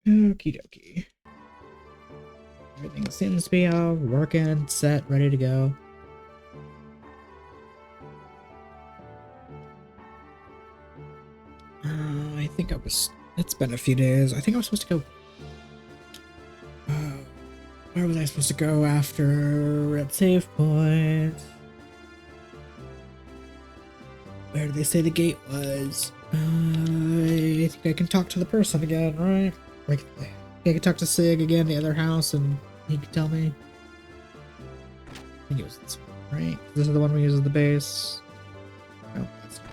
Okie dokie. Everything seems to be all working, set, ready to go. I think it's been a few days. I think I was supposed to go. Where was I supposed to go after at save point? Where did they say the gate was? I think I can talk to the person again, right? Like, I can talk to Sig again, the other house, and he can tell me. I think it was this one, right? This is the one we use as the base. No, that's not.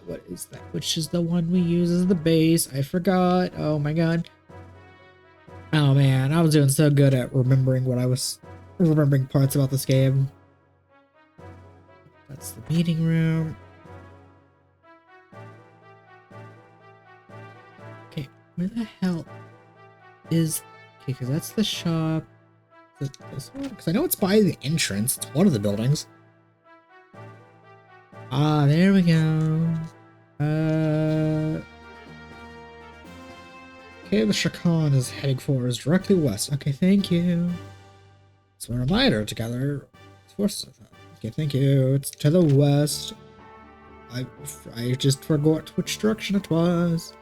What is that? Which is the one we use as the base? I forgot. Oh my god. Oh man, I was doing so good at remembering parts about this game. That's the meeting room. Okay, where the hell is... Okay, because that's the shop. This one? Because I know it's by the entrance. It's one of the buildings. Ah, there we go. Okay, the Shakan is heading for is directly west. Okay, thank you. So a reminder together. Okay, thank you. It's to the west. I just forgot which direction it was.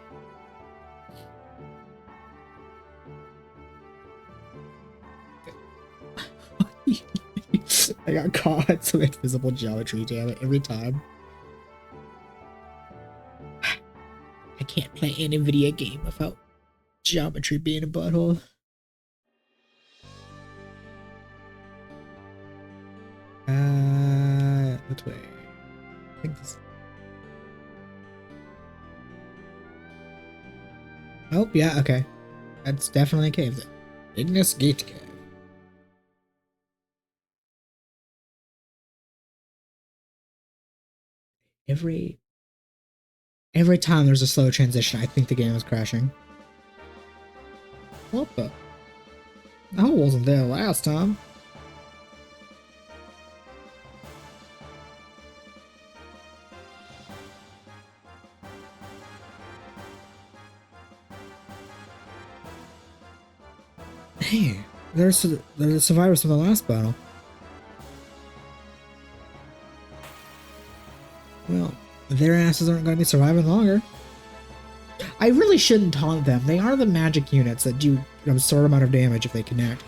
I got caught in some invisible geometry, damn it, every time. I can't play any video game without geometry being a butthole. Which way? I think this. Oh, yeah, okay. That's definitely a cave then. Ignis Gate Cave. Every time there's a slow transition, I think the game is crashing. What the? I wasn't there last time. Hey, there's the survivors from the last battle. Well, their asses aren't going to be surviving longer. I really shouldn't taunt them. They are the magic units that do an absurd amount of damage if they connect.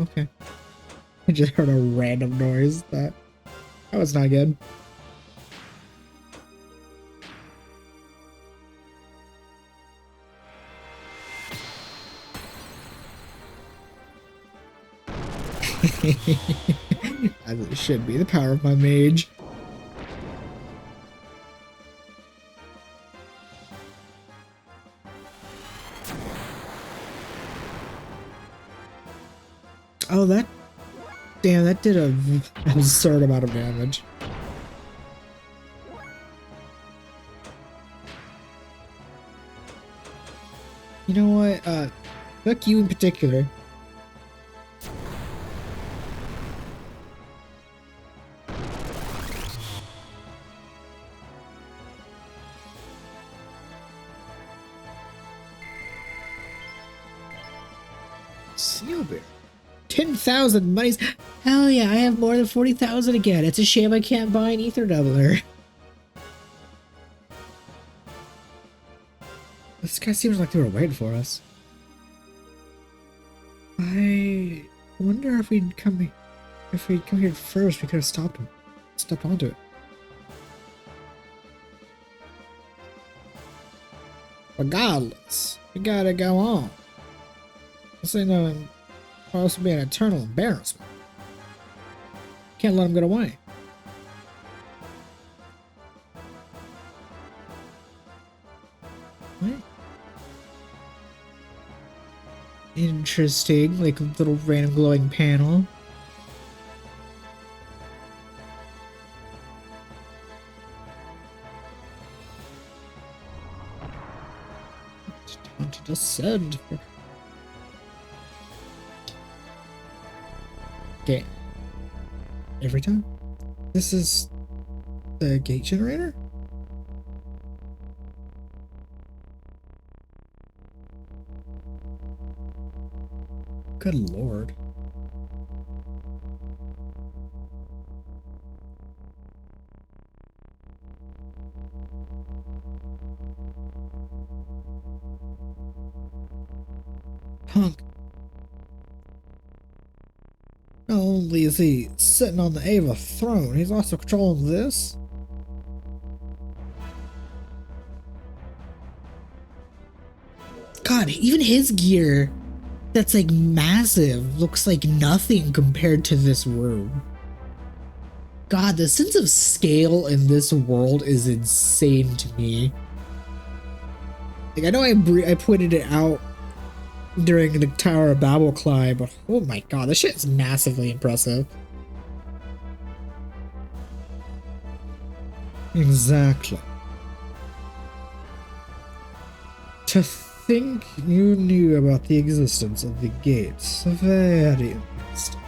Okay. I just heard a random noise. That was not good. As it should be, the power of my mage. Oh, that... Damn, that did an absurd amount of damage. You know what? Fuck you in particular. Sealbear. 10,000 monies. Hell yeah, I have more than 40,000 again. It's a shame I can't buy an ether doubler. This guy seems like they were waiting for us. I wonder if we'd come here first, we could have stepped onto it. Regardless, we gotta go on. This ain't supposed to be an eternal embarrassment. Can't let him get away. What? Interesting, like a little random glowing panel. Time to descend. Okay. Every time? This is the gate generator? Good lord. Punk. Not only is he sitting on the Ava throne, he's also controlling this. God, even his gear that's like massive looks like nothing compared to this room. God, the sense of scale in this world is insane to me. Like, I know I pointed it out during the Tower of Babel climb, but oh my god, this shit is massively impressive. Exactly. To think you knew about the existence of the gates. Very interesting.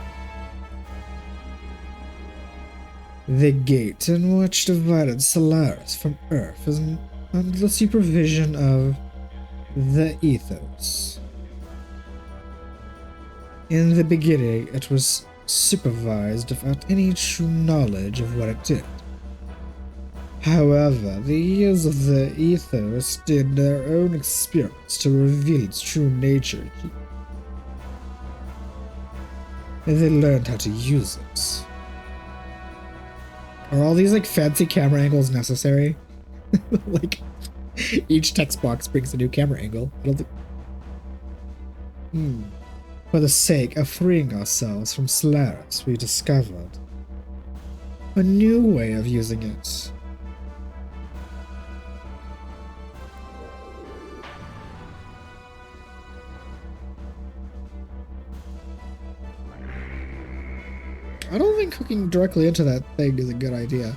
The gate in which divided Solaris from Earth is under the supervision of the ethos. In the beginning, it was supervised without any true knowledge of what it did. However, the years of the ethos did their own experiments to reveal its true nature, and they learned how to use it. Are all these like fancy camera angles necessary? Like, each text box brings a new camera angle. I don't think. For the sake of freeing ourselves from Solaris, we discovered a new way of using it. I don't think hooking directly into that thing is a good idea.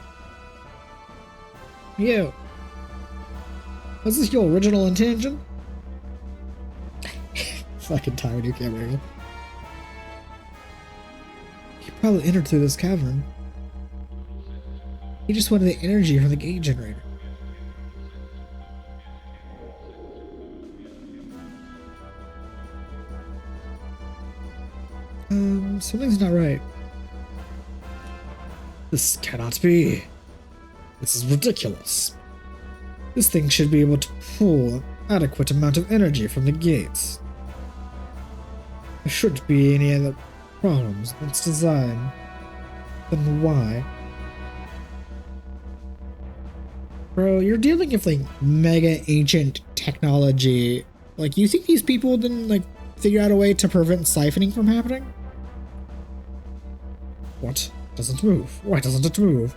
You. Was this your original intention? Fucking tiny new camera angle. He probably entered through this cavern. He just wanted the energy from the gate generator. Something's not right. This cannot be. This is ridiculous. This thing should be able to pull an adequate amount of energy from the gates. There shouldn't be any other problems with its design. Then why? Bro, you're dealing with like mega ancient technology. Like, you think these people didn't like figure out a way to prevent siphoning from happening? What? Doesn't move. Why doesn't it move?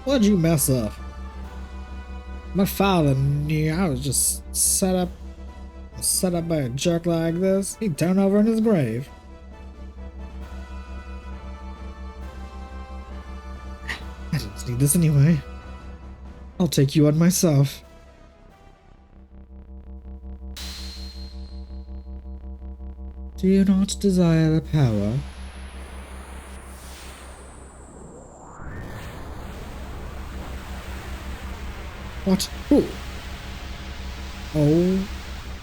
Why'd you mess up? My father knew I was just set up by a jerk like this. He'd turn over in his grave. I didn't need this anyway. I'll take you on myself. Do you not desire the power? What? Who? Oh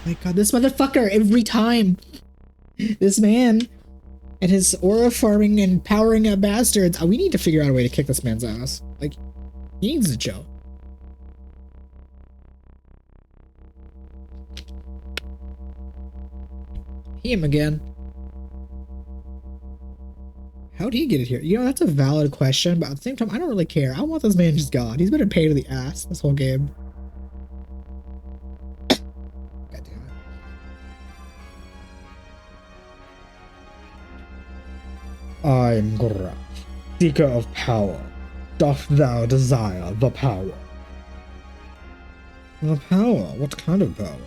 my god, this motherfucker every time! This man and his aura farming and powering up bastards. We need to figure out a way to kick this man's ass. Like, he needs a joke. Him again. How'd he get it here? You know, that's a valid question, but at the same time, I don't really care. I want this man just gone. He's been a pain in the ass this whole game. God damn it. I'm Graf, seeker of power. Dost thou desire the power? The power? What kind of power?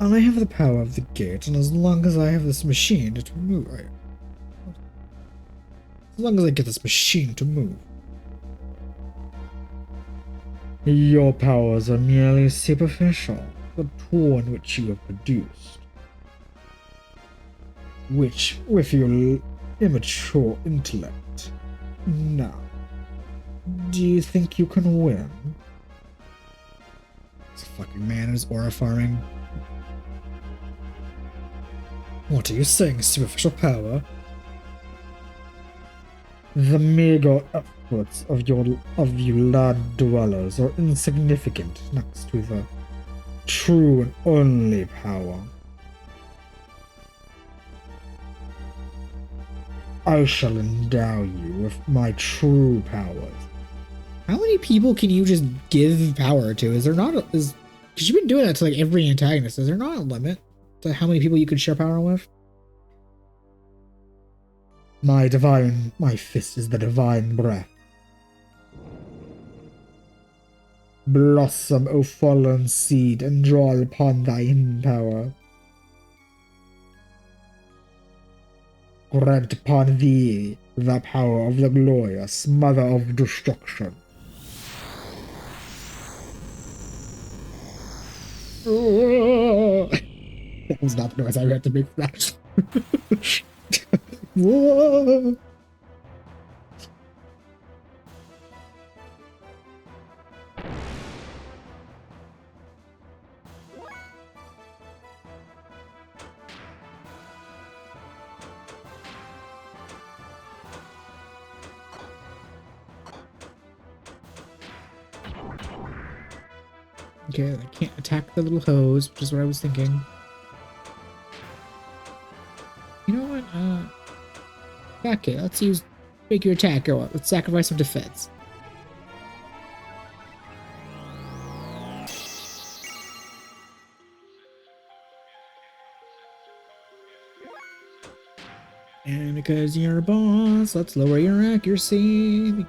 I have the power of the gate, and as long as I have this machine, it will move. Right? As long as I get this machine to move. Your powers are merely superficial, the tool in which you have produced. Which, with your immature intellect. Now, do you think you can win? This fucking man is aura farming. What are you saying, superficial power? The meager efforts of you land dwellers are insignificant next to the true and only power. I shall endow you with my true powers. How many people can you just give power to? Is there not because you've been doing that to like every antagonist? Is there not a limit to how many people you could share power with? My fist is the divine breath. Blossom, O fallen seed, and draw upon thy power. Grant upon thee the power of the glorious Mother of Destruction. That was not the noise I had to make for that. Whoa. Okay, I can't attack the little hose, which is what I was thinking. You know what? Okay, let's make your attack go up. Let's sacrifice some defense. And because you're a boss, let's lower your accuracy.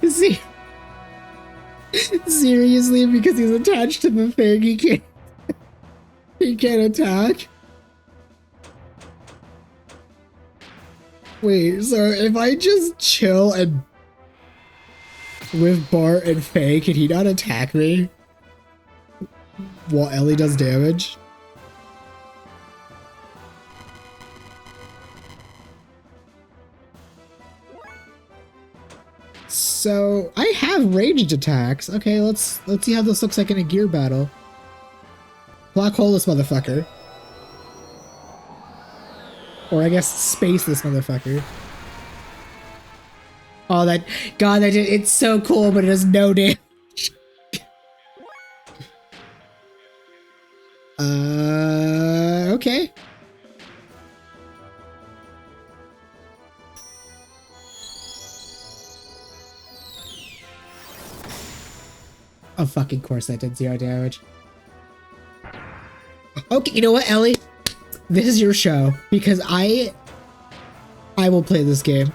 See, seriously, because he's attached to the thing, he can't attack. Wait, so if I just chill and with Bart and Faye, can he not attack me while Ellie does damage? So I have ranged attacks. Okay, let's see how this looks like in a gear battle. Black hole this motherfucker. Or I guess space this motherfucker. Oh, it's so cool, but it does no damage. Okay. Oh, fucking course that did 0 damage. Okay, you know what, Ellie? This is your show, because I will play this game.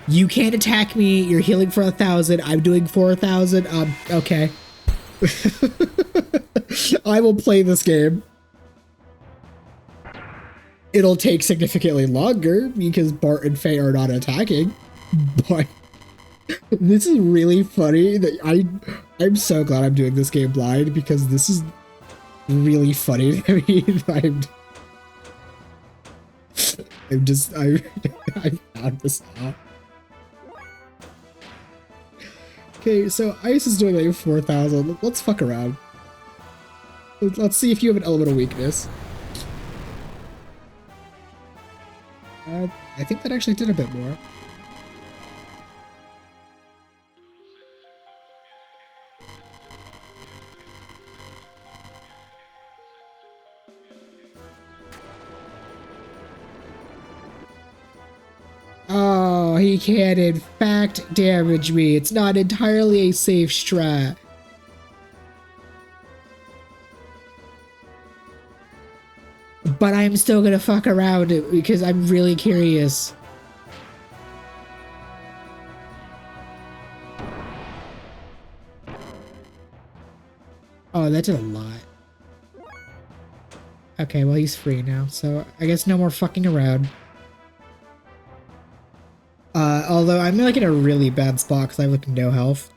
You can't attack me, you're healing for 1,000, I'm doing 4,000, okay. I will play this game. It'll take significantly longer, because Bart and Faye are not attacking, but this is really funny that I'm so glad I'm doing this game blind, because this is really funny to me. I found this out. Okay, so Ice is doing like 4,000. Let's fuck around. Let's see if you have an elemental weakness. I think that actually did a bit more. Oh, he can in fact damage me. It's not entirely a safe strat. But I'm still gonna fuck around it because I'm really curious. Oh, that did a lot. Okay, well, he's free now, so I guess no more fucking around. Although I'm like in a really bad spot because I have like no health.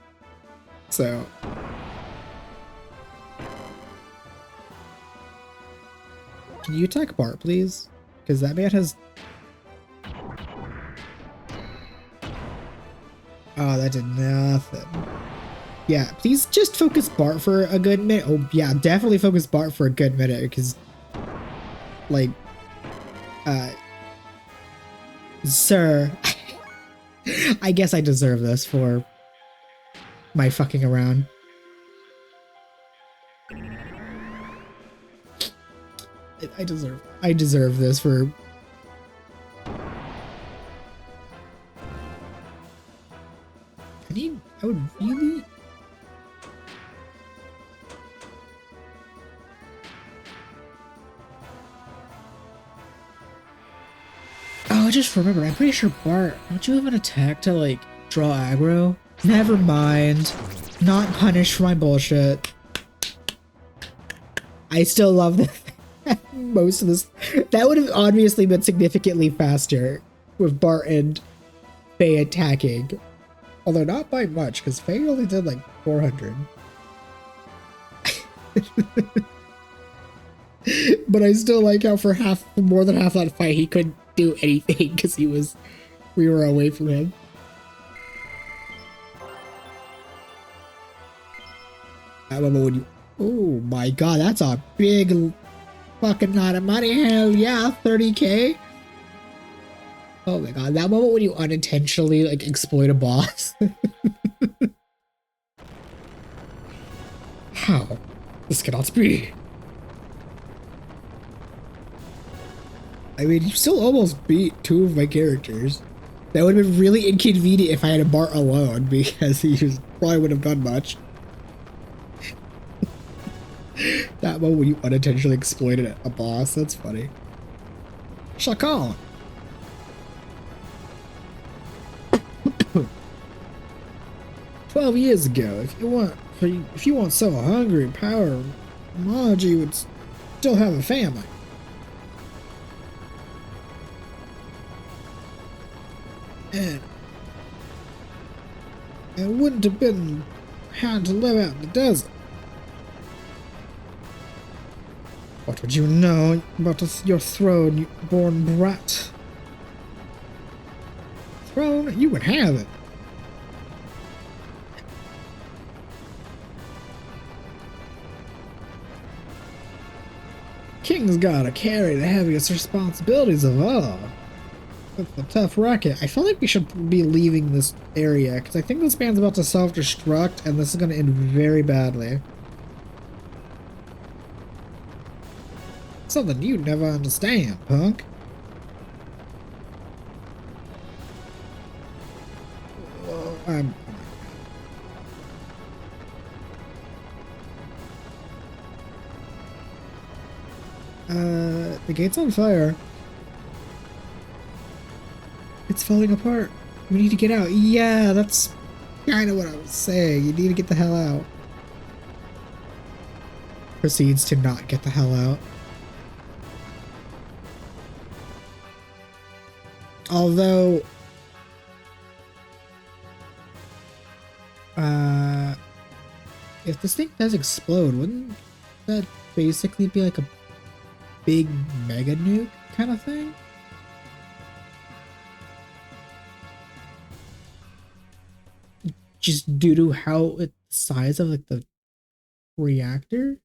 So. Can you attack Bart, please? Because that man has... Oh, that did nothing. Yeah, please just focus Bart for a good minute. Oh, yeah, definitely focus Bart for a good minute, because... Like... Sir... I guess I deserve this for... my fucking around. I deserve this for... I would really... Oh, I just remember, I'm pretty sure Bart, don't you have an attack to, like, draw aggro? Never mind. Not punished for my bullshit. I still love that most of this... That would have obviously been significantly faster with Bart and Faye attacking. Although not by much, because Faye only did like 400. But I still like how for more than half that fight, he couldn't do anything because we were away from him. Oh my god, that's a big fucking lot of money. Hell yeah, 30k. Oh my god, that moment when you unintentionally like exploit a boss. How? This cannot be. I mean, you still almost beat two of my characters. That would have been really inconvenient if I had a Bart alone, because he probably wouldn't have done much. That moment when you unintentionally exploited a boss, that's funny. Shaka! 12 years ago, if you weren't so hungry and power, Margie would still have a family. And it wouldn't have been hard to live out in the desert. What would you know about your throne, you born brat? Throne? You would have it. King's gotta carry the heaviest responsibilities of all. With a tough racket. I feel like we should be leaving this area, because I think this man's about to self-destruct, and this is gonna end very badly. Something you'd never understand, punk. I'm... The gate's on fire. It's falling apart. We need to get out. Yeah, that's kind of what I was saying. You need to get the hell out. Proceeds to not get the hell out. Although, if this thing does explode, wouldn't that basically be like a big mega nuke kind of thing? Just due to how it's the size of like the reactor?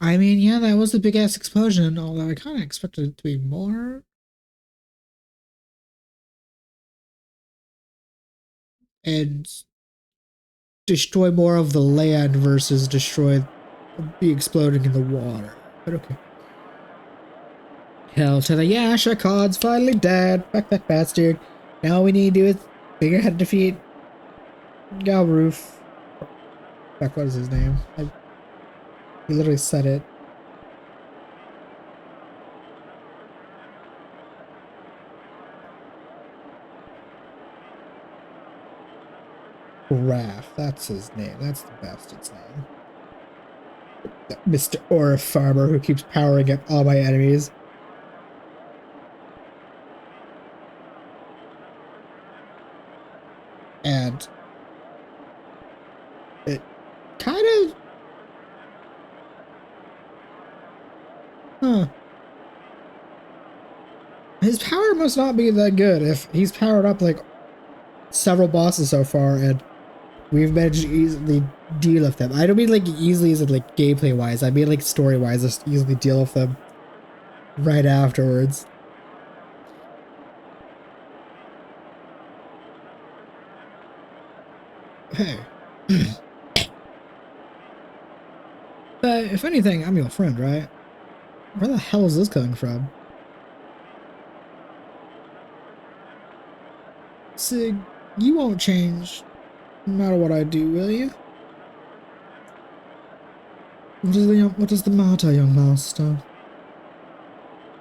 I mean, yeah, that was a big ass explosion, although I kind of expected it to be more. And destroy more of the land versus be exploding in the water. But okay. Hell to the Yasha, Cod's finally dead. Fuck that bastard. Now all we need to do is figure out how to defeat Galroof. Fuck, what is his name? He literally said it. Raph, that's his name. That's the bastard's name. Mr. Aura Farmer who keeps powering up all my enemies. And it kind of... Huh. His power must not be that good if he's powered up like several bosses so far and we've managed to easily deal with them. I don't mean like easily as in like gameplay wise, I mean like story wise, just easily deal with them right afterwards. Hey. If anything, I'm your friend, right? Where the hell is this coming from? Sig, you won't change no matter what I do, will you? What is the matter, young master?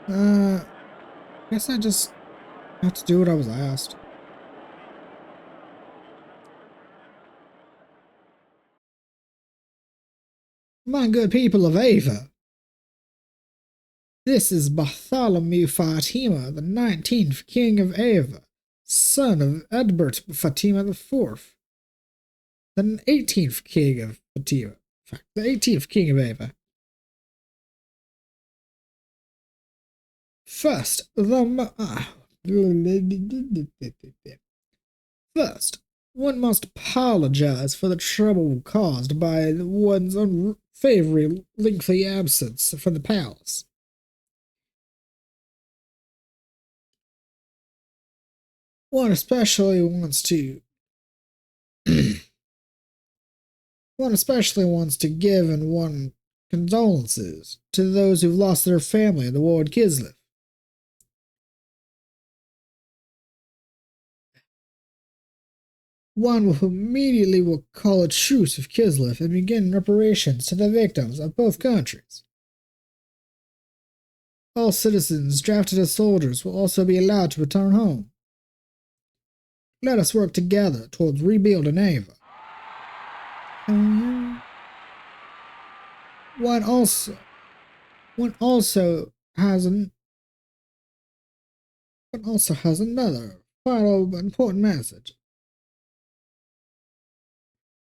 Guess I just have to do what I was asked. My good people of Ava, this is Bartholomew Fatima, the 19th King of Ava, son of Edbert Fatima IV, the 18th King of Fatima. In fact, the 18th King of Ava. First, First, one must apologize for the trouble caused by one's unfavorable lengthy absence from the palace. One especially wants to one especially wants to give and one condolences to those who've lost their family in the war in Kislev. One will immediately will call a truce of Kislev and begin reparations to the victims of both countries. All citizens drafted as soldiers will also be allowed to return home. Let us work together towards rebuilding Ava. One also has another final but important message.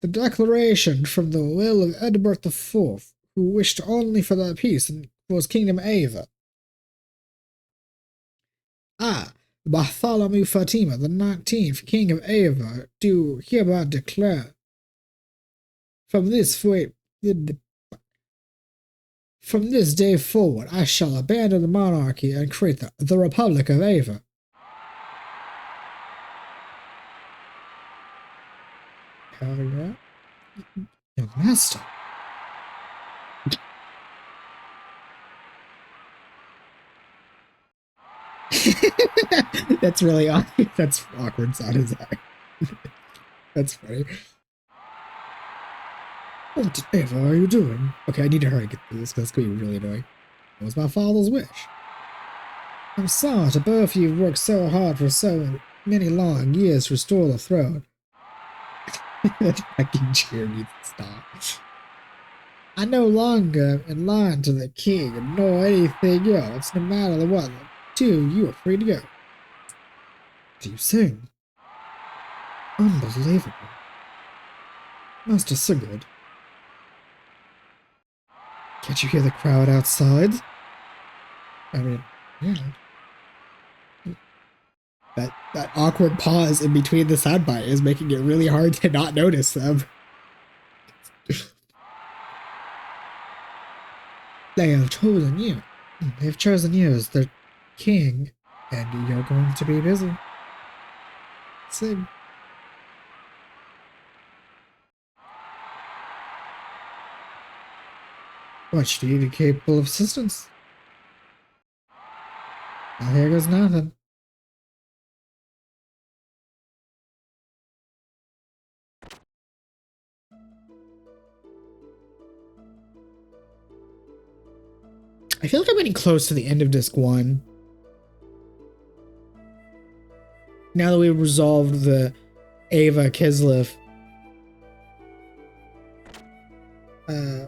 The declaration from the will of Edbert IV, who wished only for the peace and for his kingdom Ava. I, Bartholomew Fatima, the 19th King of Ava, do hereby declare from this day forward, I shall abandon the monarchy and create the Republic of Ava. Hell yeah. Young master. That's really awkward. That's awkward sound his eye. That's funny. Whatever are you doing? Okay, I need to hurry and get through this because it's going to be really annoying. It was my father's wish. I'm sorry to both of you worked so hard for so many long years to restore the throne. That fucking cheer needs to stop. I no longer in line to the king nor anything else, no matter what. Two, you are free to go. Do you sing? Unbelievable. Master Sigurd. Can't you hear the crowd outside? I mean, yeah. That awkward pause in between the soundbite is making it really hard to not notice them. They have chosen you. They've chosen you as their king, and you're going to be busy. Sing. Much needed capable of assistance. Well, here goes nothing. I feel like I'm getting close to the end of disc 1. Now that we've resolved the Ava Kislev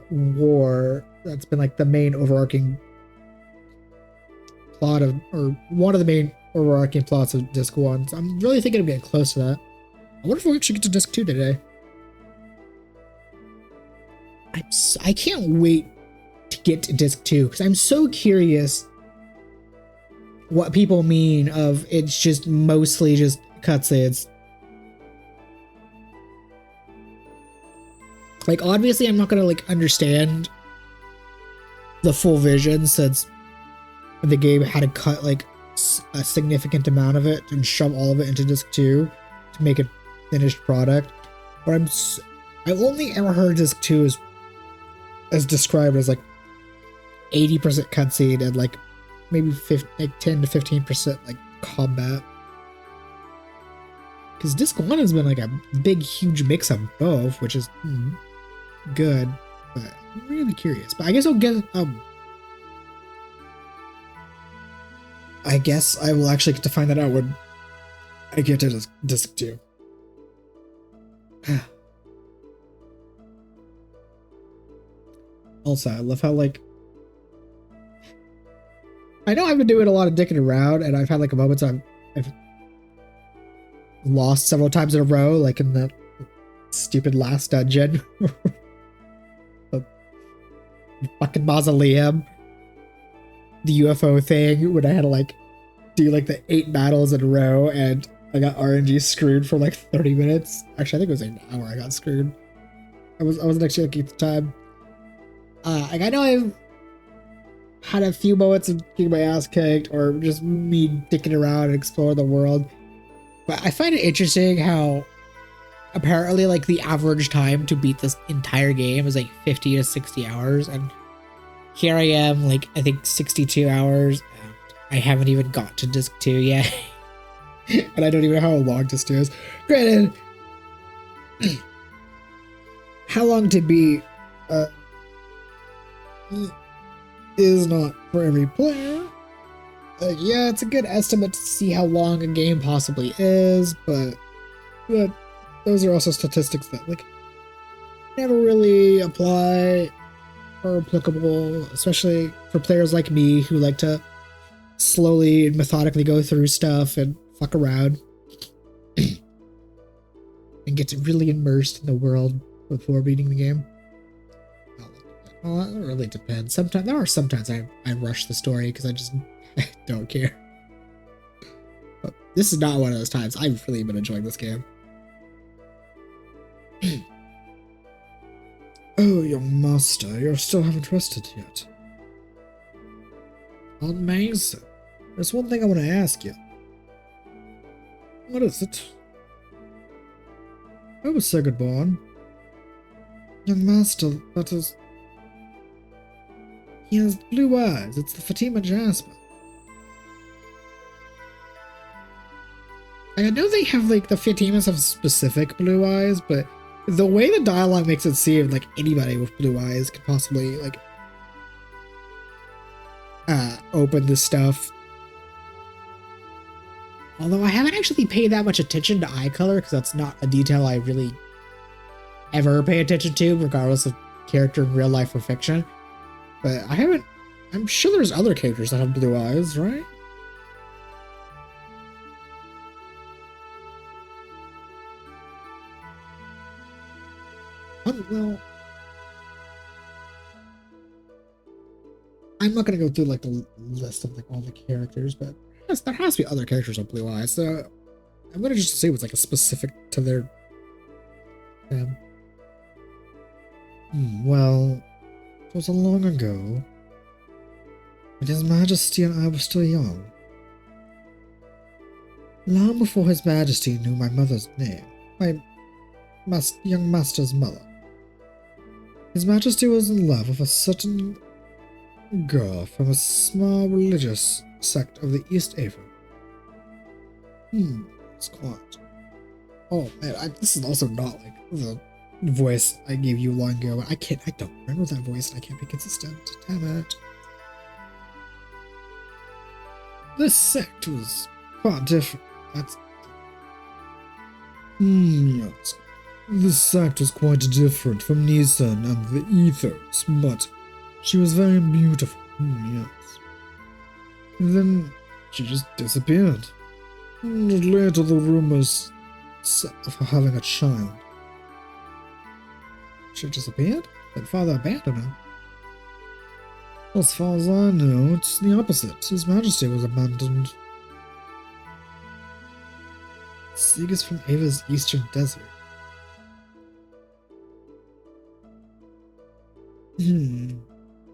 war, that's been like the main overarching plot of, or one of the main overarching plots of disc 1. So I'm really thinking of getting close to that. I wonder if we actually get to disc 2 today. I can't wait to get to disc 2 because I'm so curious what people mean of it's just mostly just cutscenes. Like, obviously I'm not gonna like understand the full vision since the game had to cut like a significant amount of it and shove all of it into disc 2 to make a finished product. But I've only ever heard disc 2 as described as like 80% cutscene and like maybe 10 to 15% like combat. Because disc 1 has been like a big, huge mix of both, which is good. But I'm really curious. But I guess I'll get I guess I will actually get to find that out when I get to disc 2. Also, I love how like I know I've been doing a lot of dicking around, and I've had like moments I've lost several times in a row, like in the stupid last dungeon. The fucking mausoleum. The UFO thing, when I had to like do like the 8 battles in a row, and I got RNG screwed for like 30 minutes. Actually, I think it was an hour I got screwed. I wasn't actually looking at the time. Like I know I've had a few moments of getting my ass kicked or just me dicking around and exploring the world. But I find it interesting how apparently like the average time to beat this entire game is like 50 to 60 hours. And here I am, like I think 62 hours. And I haven't even got to disc 2 yet. And I don't even know how long disc 2 is. Granted, how long to beat is not for every player. Yeah, it's a good estimate to see how long a game possibly is, but those are also statistics that like never really apply or applicable, especially for players like me who like to slowly and methodically go through stuff and fuck around and get really immersed in the world before beating the game. Well, that really depends. Sometimes I rush the story because I just don't care. But this is not one of those times. I've really been enjoying this game. Oh, young master, you still haven't rested yet. Amazing. There's one thing I want to ask you. What is it? I was second born. Young master, that is... He has blue eyes. It's the Fatima Jasper. I know they have, like, the Fatimas have specific blue eyes, but the way the dialogue makes it seem like anybody with blue eyes could possibly, like, open this stuff. Although I haven't actually paid that much attention to eye color, because that's not a detail I really ever pay attention to, regardless of character in real life or fiction. But I'm sure there's other characters that have blue eyes, right? Well, I'm not gonna go through like the list of like all the characters, but yes, there has to be other characters with blue eyes. So I'm gonna just say it was like a specific to their. Well, it was a long ago, when His Majesty and I were still young. Long before His Majesty knew my mother's name, my young master's mother. His Majesty was in love with a certain girl from a small religious sect of the East Ava. It's quiet. Oh man, this is also not like the voice I gave you long ago. I don't remember that voice and I can't be consistent. Damn it. This sect was quite different. Yes. This sect was quite different from Nissan and the Ethos, but she was very beautiful. Yes. And then she just disappeared. And later the rumors of her having a child. She disappeared? Then father abandoned her. As far as I know, it's the opposite. His Majesty was abandoned. Sieg is from Ava's eastern desert.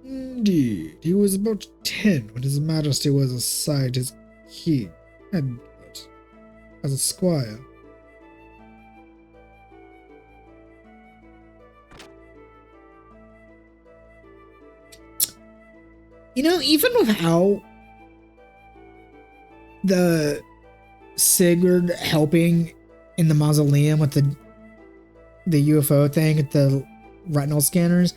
Indeed. He was about 10 when His Majesty was assigned his king, Edward, as a squire. You know, even without the Sigurd helping in the mausoleum with the UFO thing with the retinal scanners,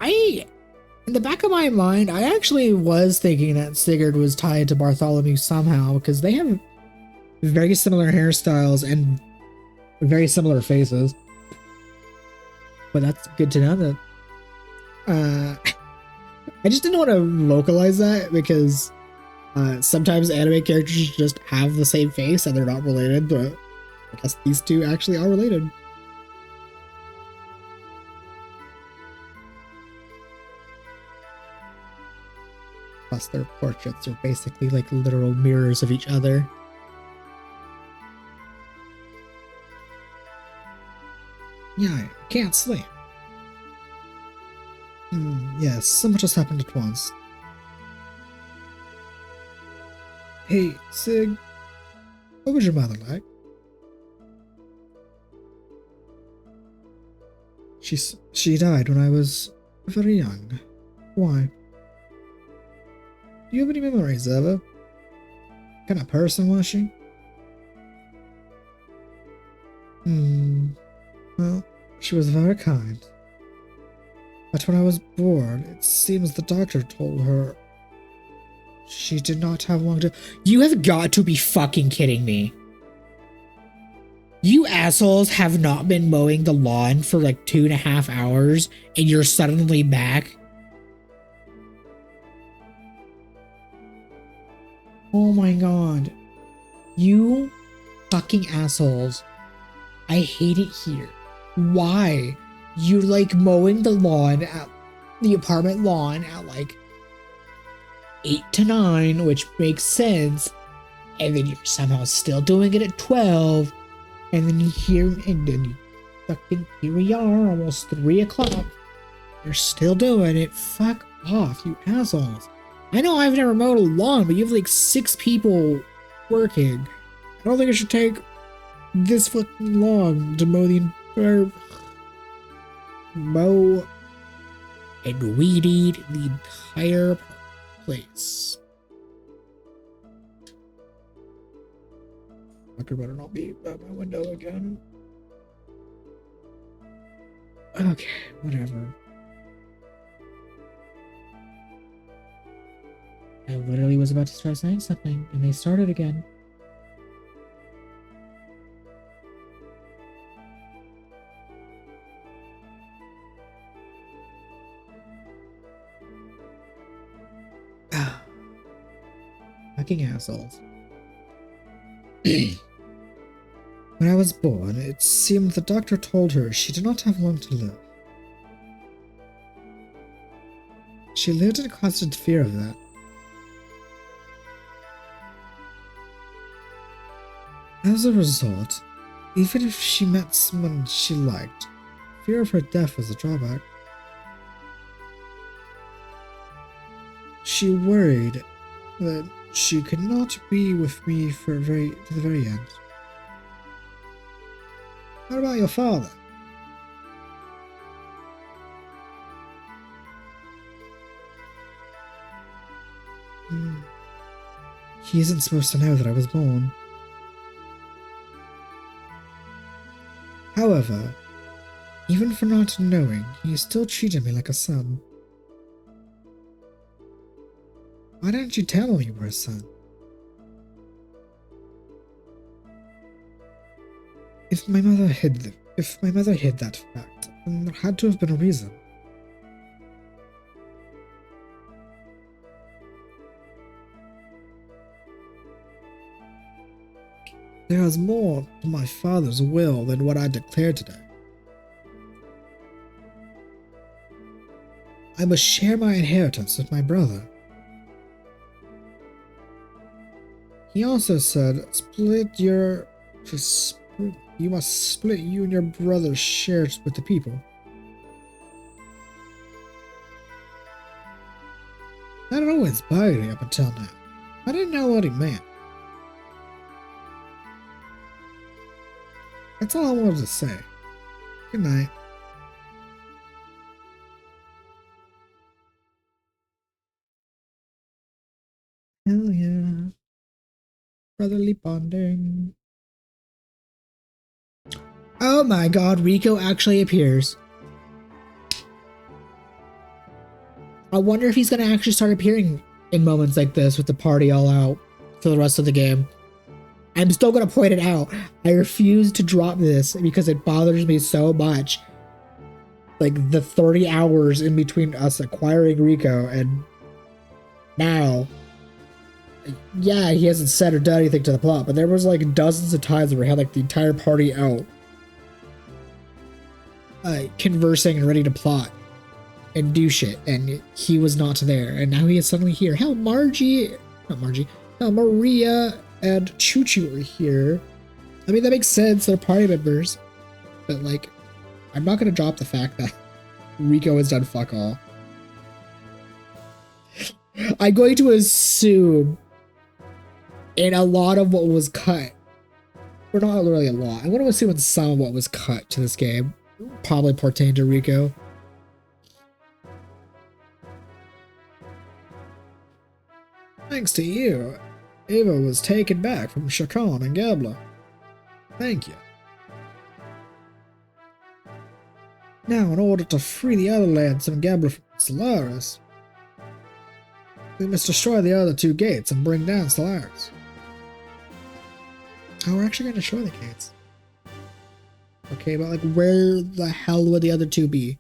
in the back of my mind, I actually was thinking that Sigurd was tied to Bartholomew somehow, because they have very similar hairstyles and very similar faces. But that's good to know that. I just didn't want to localize that because sometimes anime characters just have the same face and they're not related, but I guess these two actually are related. Plus their portraits are basically like literal mirrors of each other. Yeah, I can't sleep. Yes, so much has happened at once. Hey, Sig, what was your mother like? She died when I was very young. Why? Do you have any memories of her? What kind of person was she? Well, she was very kind. But when I was born, it seems the doctor told her she did not have long to— You have got to be fucking kidding me. You assholes have not been mowing the lawn for like 2.5 hours and you're suddenly back? Oh my god. You fucking assholes. I hate it here. Why? You're like mowing the lawn at the apartment lawn at like 8 to 9, which makes sense. And then you're somehow still doing it at 12. And then here we are, almost 3 o'clock. You're still doing it. Fuck off, you assholes. I know I've never mowed a lawn, but you have like 6 people working. I don't think it should take this fucking long to mow the entire— mow and weed eat the entire place. Fucker better not be out my window again. Okay, whatever. I literally was about to start saying something, and they started again. Fucking assholes. When I was born, it seemed the doctor told her she did not have long to live. She lived in constant fear of that. As a result, even if she met someone she liked, fear of her death was a drawback. She worried that she could not be with me to the very end. What about your father? He isn't supposed to know that I was born. However, even for not knowing, he still treated me like a son. Why didn't you tell me you were a son? If my mother hid that fact, then there had to have been a reason. There is more to my father's will than what I declared today. I must share my inheritance with my brother. He also said, you must split you and your brother's shares with the people. That had always bothered me up until now. I didn't know what he meant. That's all I wanted to say. Good night. Hell yeah. Brotherly bonding. Oh my god, Rico actually appears. I wonder if he's gonna actually start appearing in moments like this with the party all out for the rest of the game. I'm still gonna point it out. I refuse to drop this because it bothers me so much. Like the 30 hours in between us acquiring Rico and now. Yeah, he hasn't said or done anything to the plot, but there was like dozens of times where we had like the entire party out. Conversing and ready to plot and do shit, and he was not there, and now he is suddenly here. Hell, Maria and Choo Choo are here. I mean, that makes sense, they're party members, but like, I'm not gonna drop the fact that Rico has done fuck all. I'm going to assume in a lot of what was cut, or not really a lot, I'm going to assume in some of what was cut to this game probably pertain to Rico. Thanks to you, Ava was taken back from Shakan and Gabla. Thank you. Now, in order to free the other lands and Gabla from Solaris, we must destroy the other two gates and bring down Solaris. Oh, we're actually going to destroy the gates. Okay, but like, where the hell would the other two be?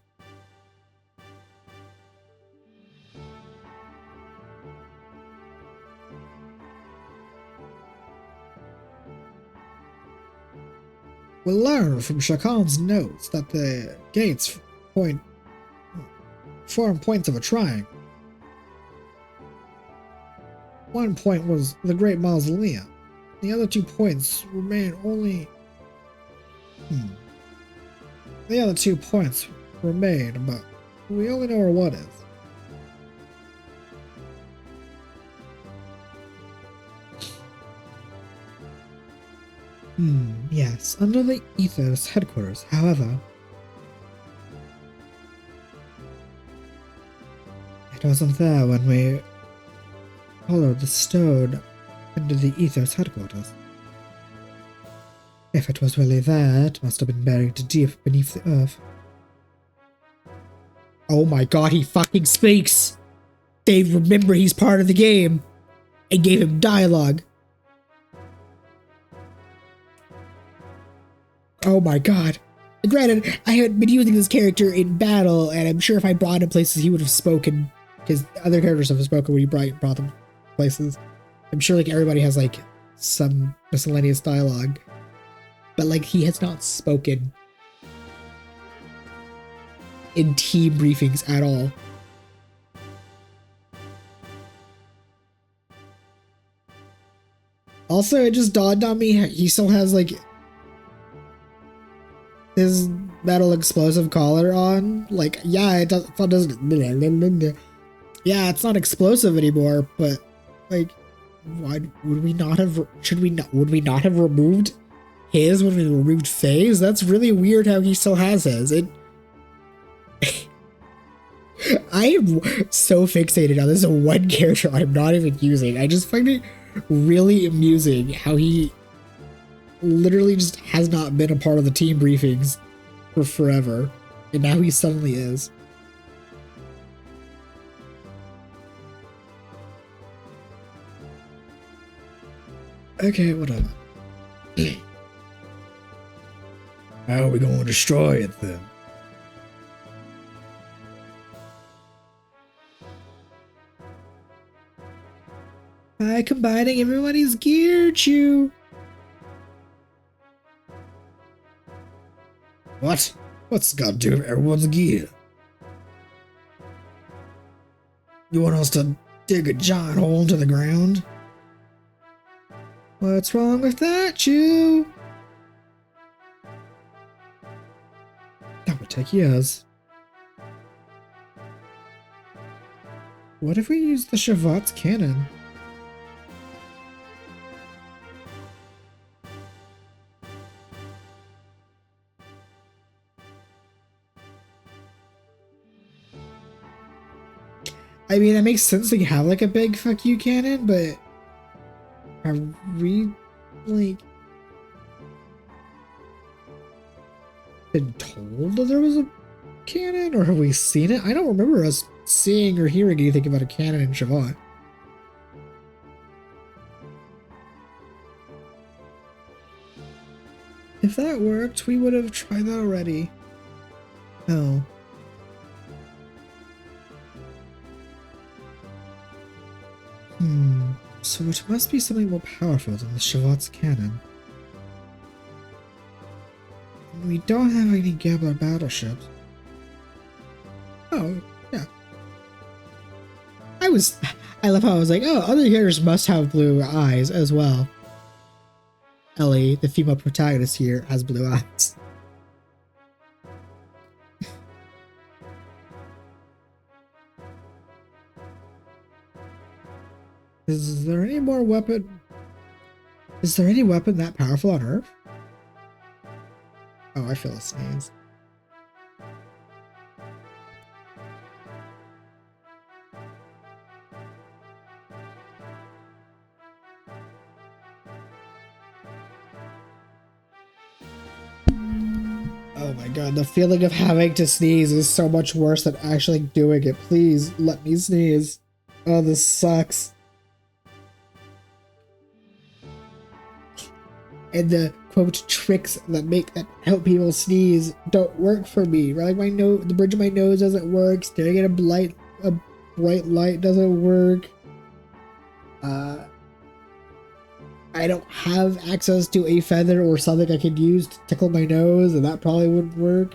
We'll learn from Shakan's notes that the gates form points of a triangle. One point was the Great Mausoleum. The other 2 points remain only... The other 2 points remain, but we only know where one is. Yes, under the Ethos headquarters, however. It wasn't there when we followed the stone into the Ethos headquarters. If it was really there, it must have been buried deep beneath the earth. Oh my god, he fucking speaks! They remember he's part of the game and gave him dialogue. Oh my god. Granted, I had been using this character in battle, and I'm sure if I brought him places, he would have spoken, because other characters have spoken when you brought them places. I'm sure like everybody has like some miscellaneous dialogue, but like he has not spoken in team briefings at all. Also, it just dawned on me, he still has like his metal explosive collar on. Like, yeah, it doesn't, yeah, it's not explosive anymore, but like, why would we not have, would we not have removed his when we removed Faye's? That's really weird how he still has his. I am so fixated on this one character I'm not even using. I just find it really amusing how he literally just has not been a part of the team briefings for forever, and now he suddenly is. Okay, whatever. How are we going to destroy it then? By combining everybody's gear, Chew. What? What's got to do with everyone's gear? You want us to dig a giant hole into the ground? What's wrong with that, Chew? That would take years. What if we use the Shavat's cannon? I mean, it makes sense that you have like a big fuck you cannon, but are we like been told that there was a cannon, or have we seen it? I don't remember us seeing or hearing anything about a cannon in Shavat. If that worked, we would have tried that already. Oh. So it must be something more powerful than the Shavat's cannon. We don't have any Gambler battleships. Oh, yeah. I love how I was like, oh, other characters must have blue eyes as well. Ellie, the female protagonist here, has blue eyes. Is there any more weapon? Is there any weapon that powerful on Earth? Oh, I feel a sneeze. Oh my god, the feeling of having to sneeze is so much worse than actually doing it. Please let me sneeze. Oh, this sucks. And the quote tricks that help people sneeze don't work for me. Like my nose, the bridge of my nose doesn't work. Staring at a bright light doesn't work. I don't have access to a feather or something I could use to tickle my nose, and that probably wouldn't work.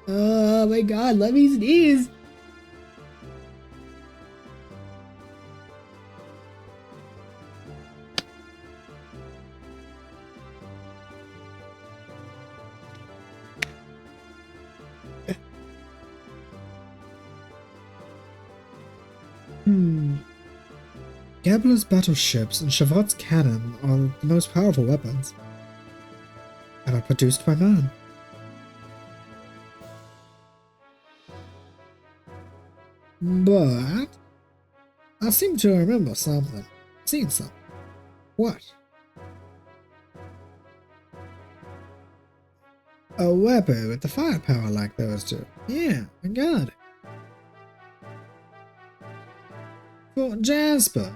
Oh my god, let me sneeze! Gambler's battleships and Shavat's cannon are the most powerful weapons ever produced by man. But I seem to remember something. Seen something. What? A weapon with the firepower like those two. Yeah, I got it. Fort Jasper.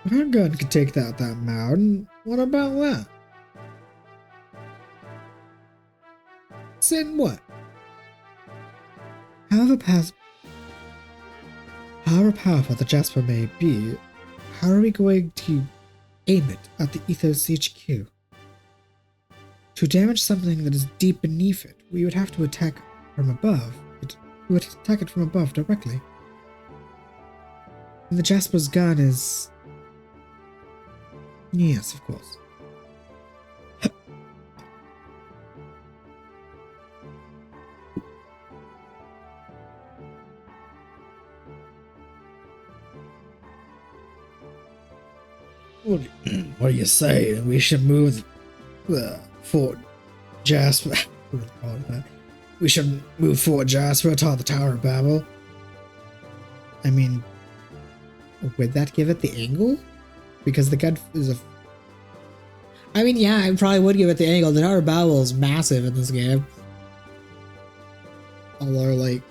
Her gun could take out that mountain. What about that? Saying what? However powerful the Jasper may be, how are we going to aim it at the Ethos HQ? To damage something that is deep beneath it, we would have to attack from above. We would attack it from above directly. And the Jasper's gun is... Yes, of course. What do you say? We should move the Fort Jasper. we shouldn't move Fort Jasper atop the Tower of Babel. I mean, would that give it the angle? Because the gun is a... I mean, yeah, I probably would give it the angle. The Tower of Babel is massive in this game. Although, like...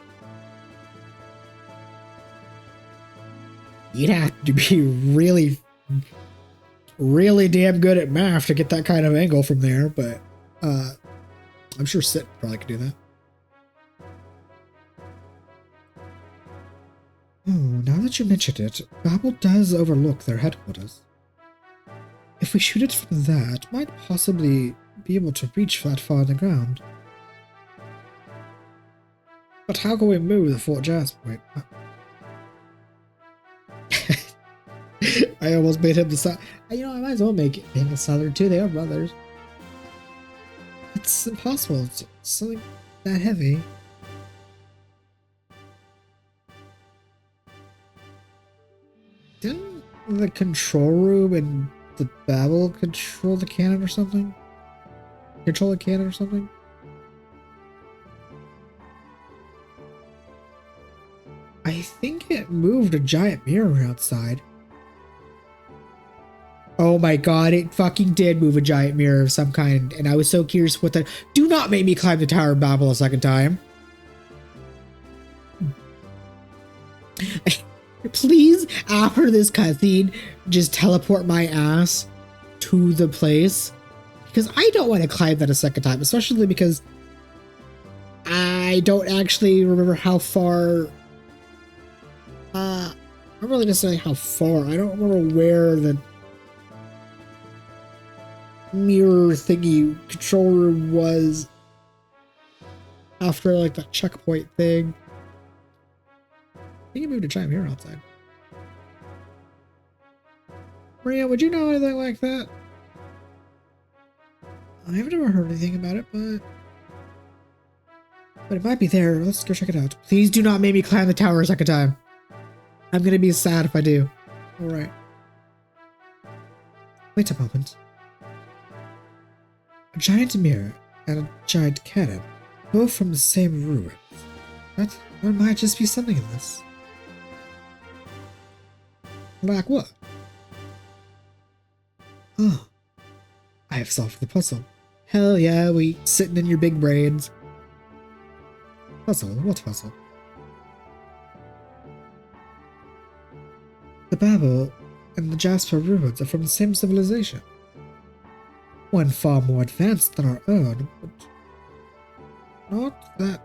You'd have to be really, really damn good at math to get that kind of angle from there, but I'm sure Sit probably could do that. Oh, now that you mentioned it, Babel does overlook their headquarters. If we shoot it from that, might possibly be able to reach that far underground. But how can we move the Fort Jasper? Wait, I almost made him decide. You know, I might as well make him a Southern too. They are brothers. It's impossible. It's something that heavy. Didn't the control room and the Babel control the cannon or something? Control the cannon or something? I think it moved a giant mirror outside. Oh my god, it fucking did move a giant mirror of some kind, and I was so curious what the... Do not make me climb the Tower of Babel a second time. Please, after this cutscene, just teleport my ass to the place. Because I don't want to climb that a second time, especially because I don't actually remember how far... not really necessarily how far. I don't remember where the mirror thingy control room was after like that checkpoint thing. I think it moved a giant mirror outside. Maria, would you know anything like that? I've never heard anything about it, but it might be there. Let's go check it out. Please do not make me climb the tower a second time. I'm gonna be sad if I do. Alright. Wait a moment. A giant mirror and a giant cannon, both from the same ruins. There might just be something in this. Like what? Oh, I have solved the puzzle. Hell yeah, we sitting in your big brains. Puzzle? What puzzle? The Babel and the Jasper ruins are from the same civilization. One far more advanced than our own, but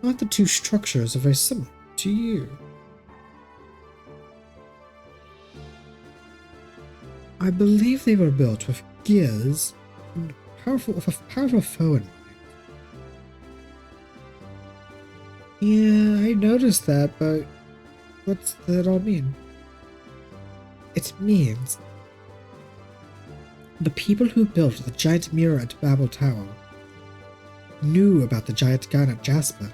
not the two structures are very similar to you. I believe they were built with gears and with a powerful foe in mind. Yeah, I noticed that, but what's that all mean? It means the people who built the giant mirror at Babel Tower knew about the giant gun at Jasper.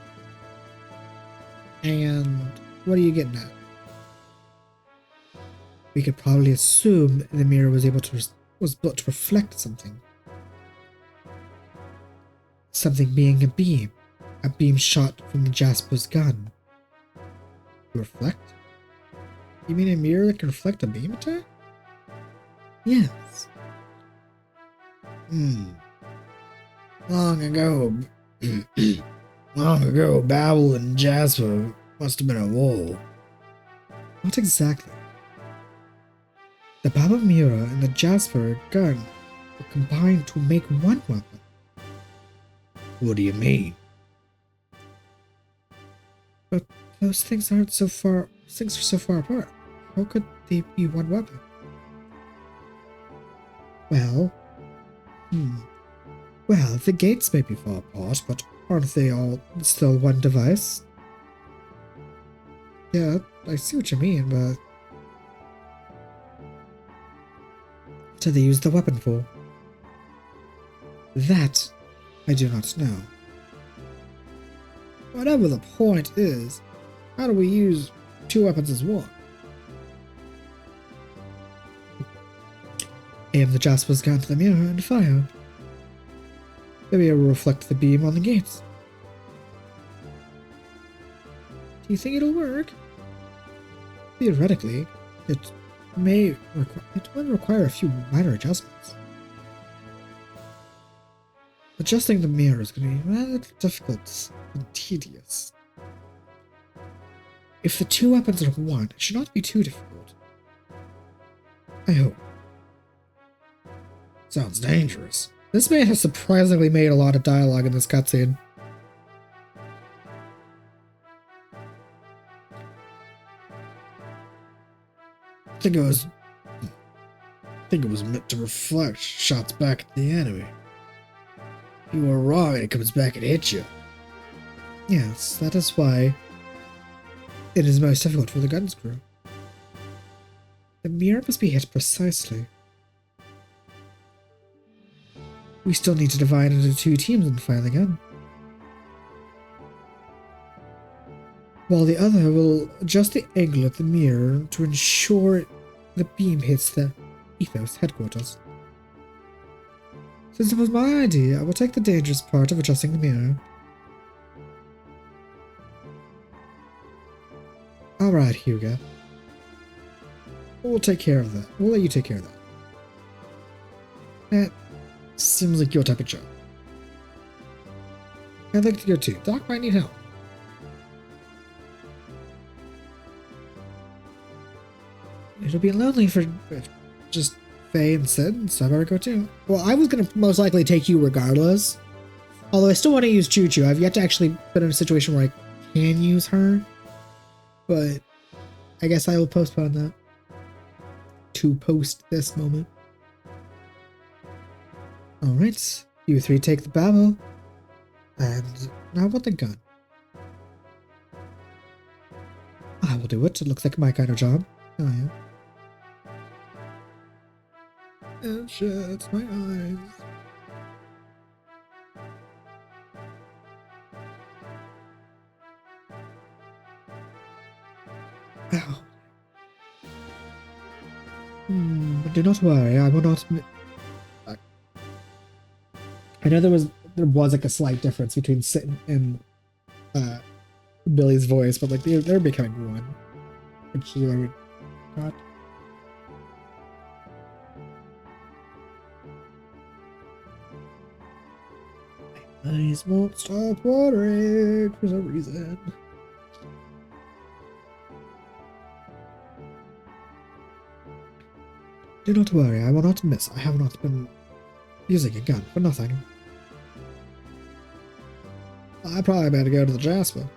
And what are you getting at? We could probably assume the mirror was built to reflect something. Something being a beam shot from the Jasper's gun. Reflect? You mean a mirror that can reflect a beam attack? Yes. Long ago, Babel and Jasper must have been at war. What exactly? The Babel mirror and the Jasper gun were combined to make one weapon. What do you mean? But those things aren't so far. Things are so far apart. How could they be one weapon? Well, Well, the gates may be far apart, but aren't they all still one device? Yeah, I see what you mean, but what do they use the weapon for? That I do not know. Whatever the point is, how do we use two weapons as one? Aim the Jasper's gun to the mirror and fire. Maybe it will reflect the beam on the gates. Do you think it'll work? Theoretically, it will require a few minor adjustments. Adjusting the mirror is going to be rather difficult and tedious. If the two weapons are one, it should not be too difficult. I hope. Sounds dangerous. This man has surprisingly made a lot of dialogue in this cutscene. I think it was meant to reflect shots back at the enemy. If you are wrong and it comes back and hits you. Yes, that is why it is most difficult for the gun screw. The mirror must be hit precisely. We still need to divide into two teams and fire the gun. While the other will adjust the angle of the mirror to ensure the beam hits the Ethos headquarters. Since it was my idea, I will take the dangerous part of adjusting the mirror. Alright, Hugo. We'll take care of that. We'll let you take care of that. That seems like your type of job. I'd like to go too. Doc might need help. It'll be lonely for just Faye and Sid, so I better go too. Well, I was gonna most likely take you regardless. Although I still want to use Choo Choo. I've yet to actually been in a situation where I can use her. But I guess I will postpone that to post this moment. Alright, you three take the babble. And now about the gun. I will do it. It looks like my kind of job. Oh yeah. And shut my eyes. Ow. But do not worry, I will not. I know there was like a slight difference between Sid and Billy's voice, but like they're becoming one, which is what I would got. My eyes won't stop watering for some reason. Do not worry, I will not miss. I have not been using a gun for nothing. I probably better go to the Jasper.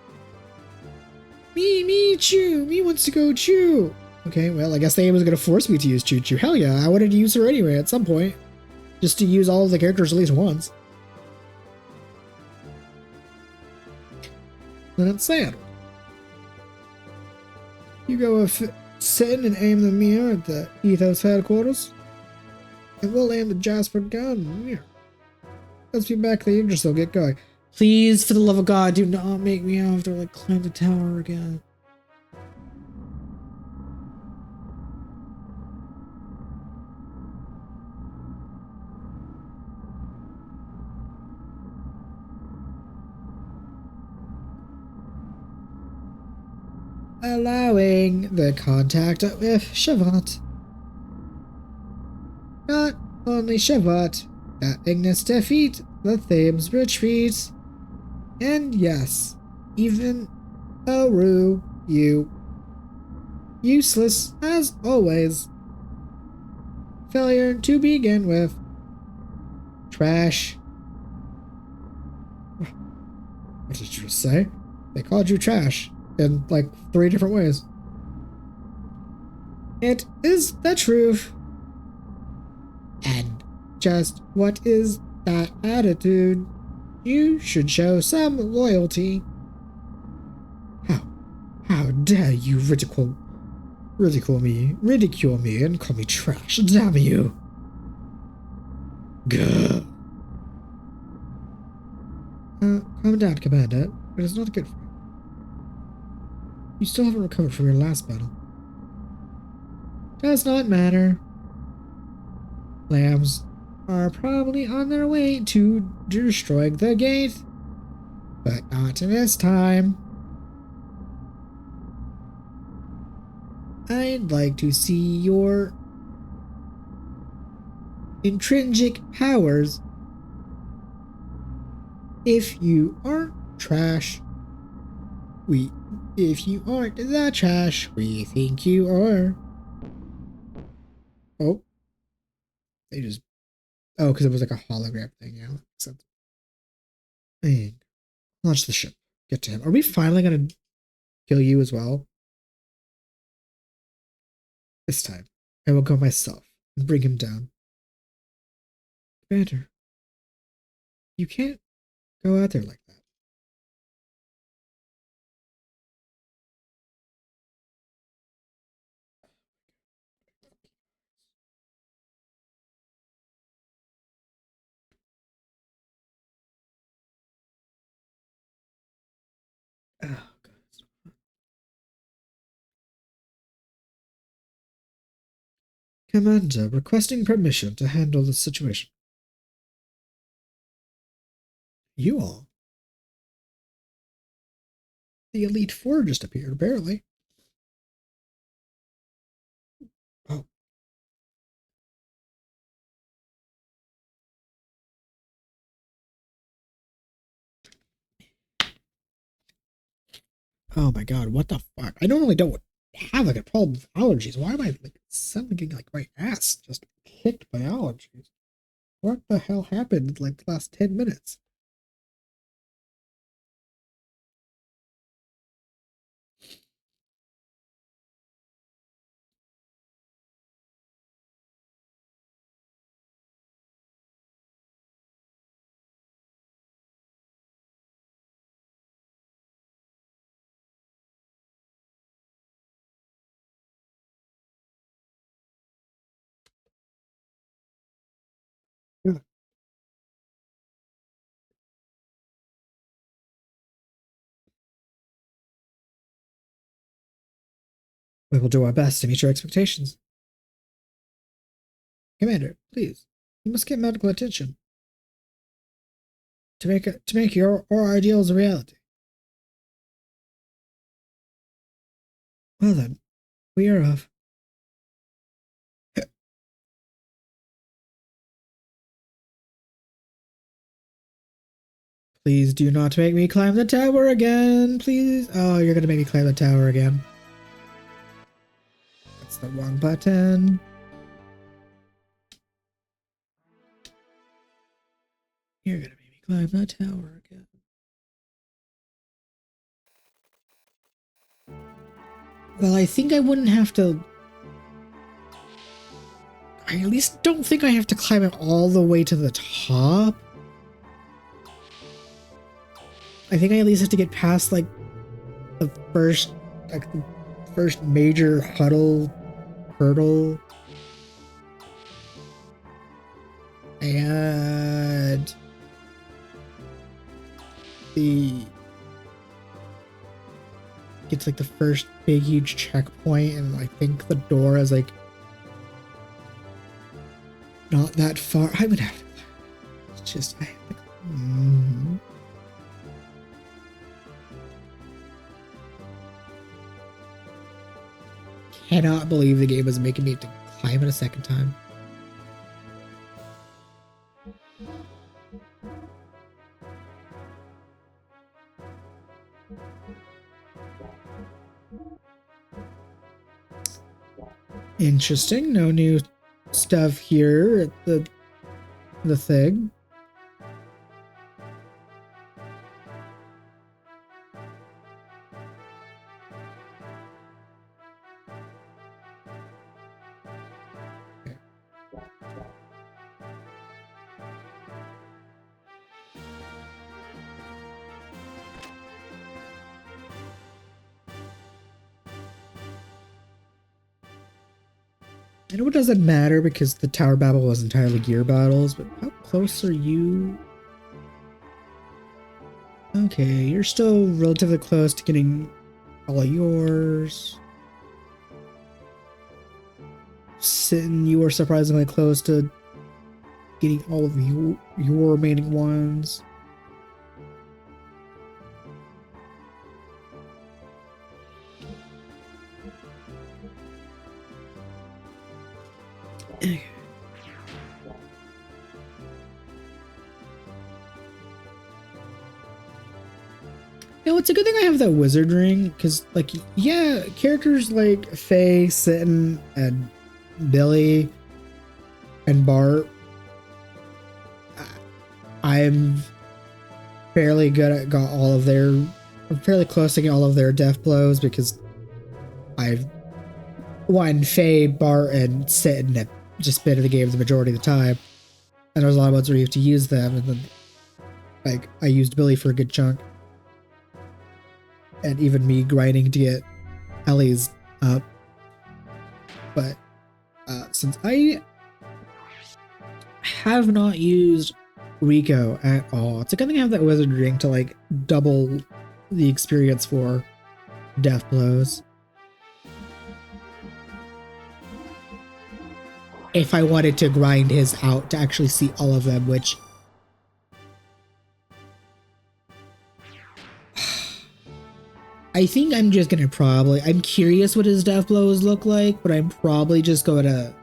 Me, Choo! Me wants to go Choo! Okay, well, I guess they was gonna force me to use Choo Choo. Hell yeah, I wanted to use her anyway at some point. Just to use all of the characters at least once. Then it's sad. You go sit and aim the mirror at the Ethos headquarters. And we'll aim the Jasper gun in the mirror. Let's be back to the Yggdrasil, get going. Please, for the love of God, do not make me have to like climb the tower again. Allowing the contact with Shavat. Not only Shavat, that Ignis defeat, the Thames retreat, and yes, even Aru, you. Useless as always. Failure to begin with. Trash. What did you just say? They called you trash in like 3 different ways. It is the truth. And just what is that attitude? You should show some loyalty. How dare you ridicule me and call me trash, damn you. Gah. Calm down, Commander. It is not good for you. You still haven't recovered from your last battle. Does not matter. Lambs are probably on their way to destroying the gate, but not this time. I'd like to see your intrinsic powers. If you aren't trash, if you aren't the trash we think you are. Oh, they just, oh, because it was like a hologram thing. Yeah, makes sense. Hey, launch the ship. Get to him. Are we finally gonna kill you as well? This time, I will go myself and bring him down. Commander, you can't go out there like that. Oh, God. Commander, requesting permission to handle the situation. You all? The Elite Four just appeared, apparently. Oh. Oh my God, what the fuck? I normally don't have like a problem with allergies. Why am I like suddenly getting like my ass just kicked by allergies? What the hell happened in like the last 10 minutes? Yeah. We will do our best to meet your expectations. Commander, please, you must get medical attention to make your ideals a reality. Well then, we are off. Please do not make me climb the tower again, please. Oh, you're gonna make me climb the tower again. That's the wrong button. You're gonna make me climb the tower again. Well, I think I wouldn't have to... I at least don't think I have to climb it all the way to the top. I think I at least have to get past, like, the first major hurdle. And... It's like the first big huge checkpoint, and I think the door is like not that far. I would have to. It's just I have to. Cannot believe the game is making me to climb it a second time. Interesting. No new stuff here at the thing. Okay. I know it doesn't matter because the tower battle was entirely gear battles, but how close are you? Okay, you're still relatively close to getting all of yours. Sin, you are surprisingly close to getting all of your remaining ones. No, it's a good thing I have that wizard ring, because, like, yeah, characters like Faye, Sitton, and Billy, and Bart, I'm fairly good at I'm fairly close to getting all of their death blows, because I've won Faye, Bart, and Sitton have just been in the game the majority of the time, and there's a lot of ones where you have to use them, and then, like, I used Billy for a good chunk. And even me grinding to get Ellie's up. But since I have not used Rico at all, it's a good thing I have that wizard ring to like double the experience for death blows. If I wanted to grind his out to actually see all of them, which I think I'm just gonna I'm curious what his death blows look like, but I'm probably just going to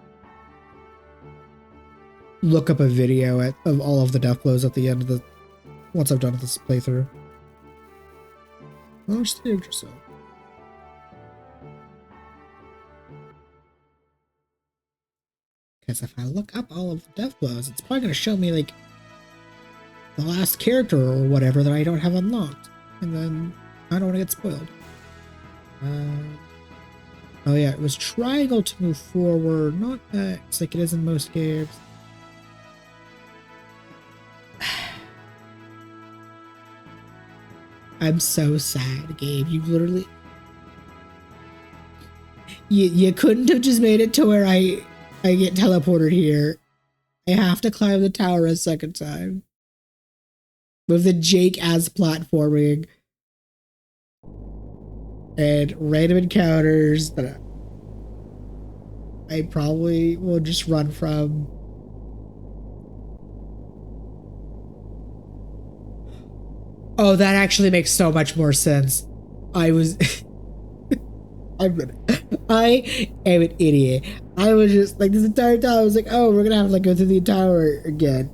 look up a video of all of the death blows at the end of once I've done this playthrough. Oh, saved yourself. Because if I look up all of the death blows, it's probably gonna show me like the last character or whatever that I don't have unlocked. And then I don't want to get spoiled. Oh yeah, it was triangle to move forward, not X like it is in most games. I'm so sad, Gabe. You literally... You couldn't have just made it to where I get teleported here. I have to climb the tower a second time. With the Jake as platforming. And random encounters that I probably will just run from. Oh, that actually makes so much more sense. I am an idiot. I was just like this entire time. I was like, oh, we're gonna have to like go through the tower again,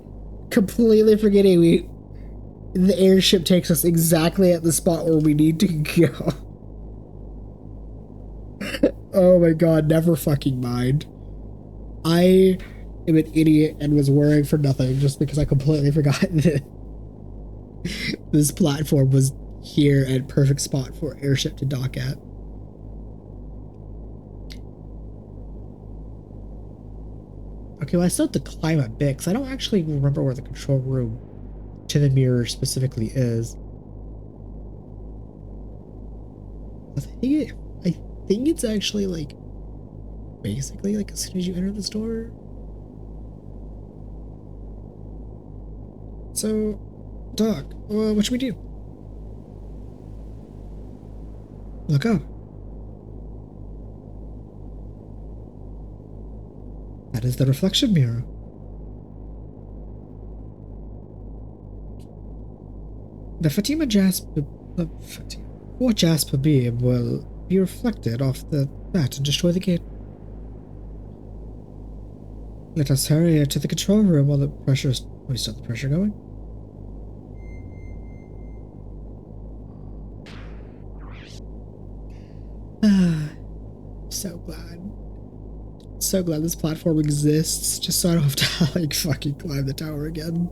completely forgetting the airship takes us exactly at the spot where we need to go. Oh my god, never fucking mind. I am an idiot and was worrying for nothing just because I completely forgot that this platform was here at perfect spot for airship to dock at. Okay, well I still have to climb a bit because I don't actually remember where the control room to the mirror specifically is. I think it's actually like basically like as soon as you enter the store. So, Doc, what should we do? Look up. That is the reflection mirror. The Fatima Jasper, or Jasper beam will be reflected off that and destroy the gate. Let us hurry to the control room while the pressure is... We still have the pressure going? So glad. So glad this platform exists, just so I don't have to like fucking climb the tower again.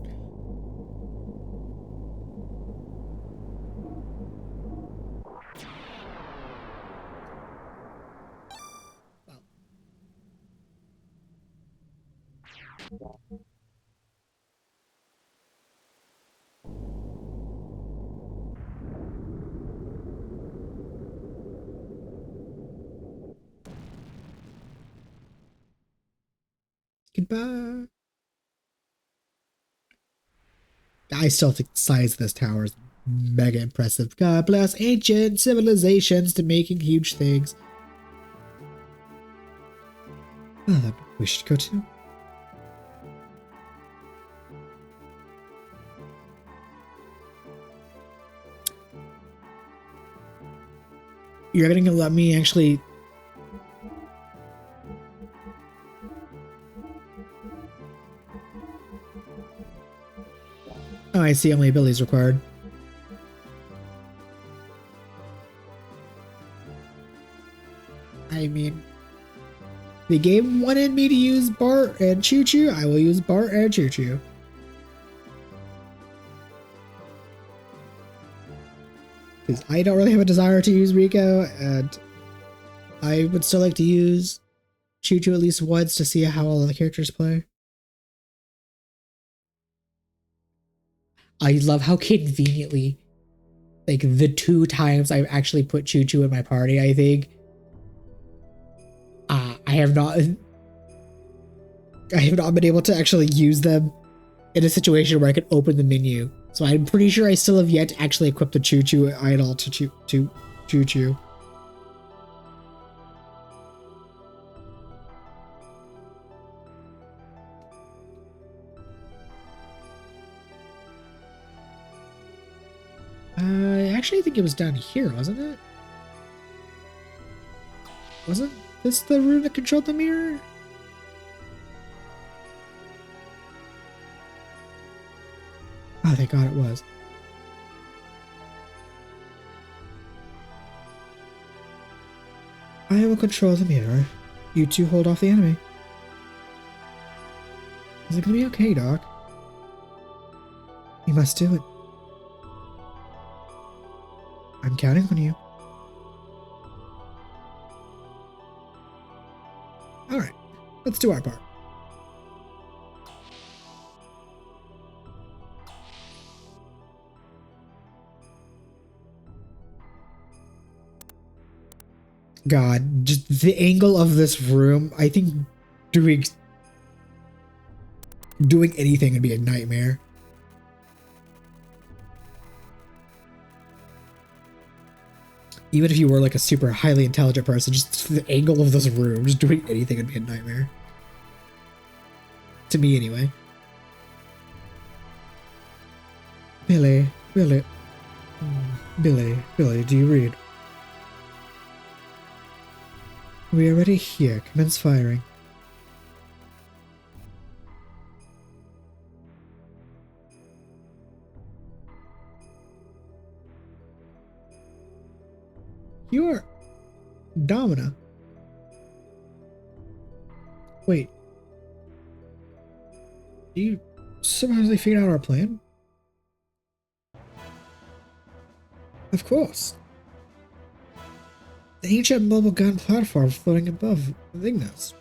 Goodbye. I still think the size of this tower is mega impressive. God bless ancient civilizations to making huge things. Oh, we should go too. You're gonna let me actually... I see how many abilities required. I mean, the game wanted me to use Bart and Choo Choo. I will use Bart and Choo Choo. Because I don't really have a desire to use Rico, and I would still like to use Choo Choo at least once to see how all of the characters play. I love how conveniently, like, the 2 times I've actually put Choo Choo in my party, I think, I have not been able to actually use them in a situation where I could open the menu. So I'm pretty sure I still have yet to actually equip the Choo Choo idol to Choo Choo. I actually think it was down here, wasn't it? Wasn't this the room that controlled the mirror? Oh, thank God it was. I will control the mirror. You two hold off the enemy. Is it gonna be okay, Doc? You must do it. I'm counting on you. Alright, let's do our part. God, just the angle of this room, I think doing anything would be a nightmare. Even if you were like a super highly intelligent person, just the angle of this room, just doing anything would be a nightmare. To me, anyway. Billy, do you read? We are ready here. Commence firing. You're Domina. Wait. You somehow figured out our plan? Of course. The ancient mobile gun platform floating above Vignos.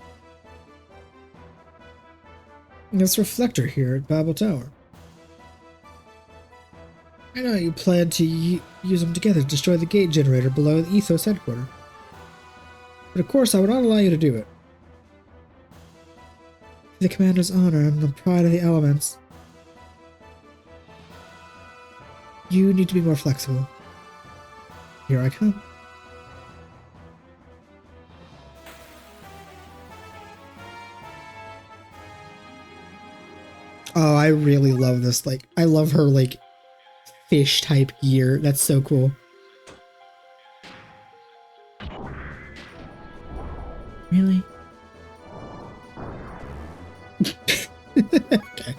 This reflector here at Babel Tower. I know you plan to use them together to destroy the gate generator below the Ethos headquarters. But of course I would not allow you to do it. For the commander's honor and the pride of the elements, you need to be more flexible. Here I come. Oh, I really love this. Like, I love her, like, fish type gear. That's so cool. Really? Okay.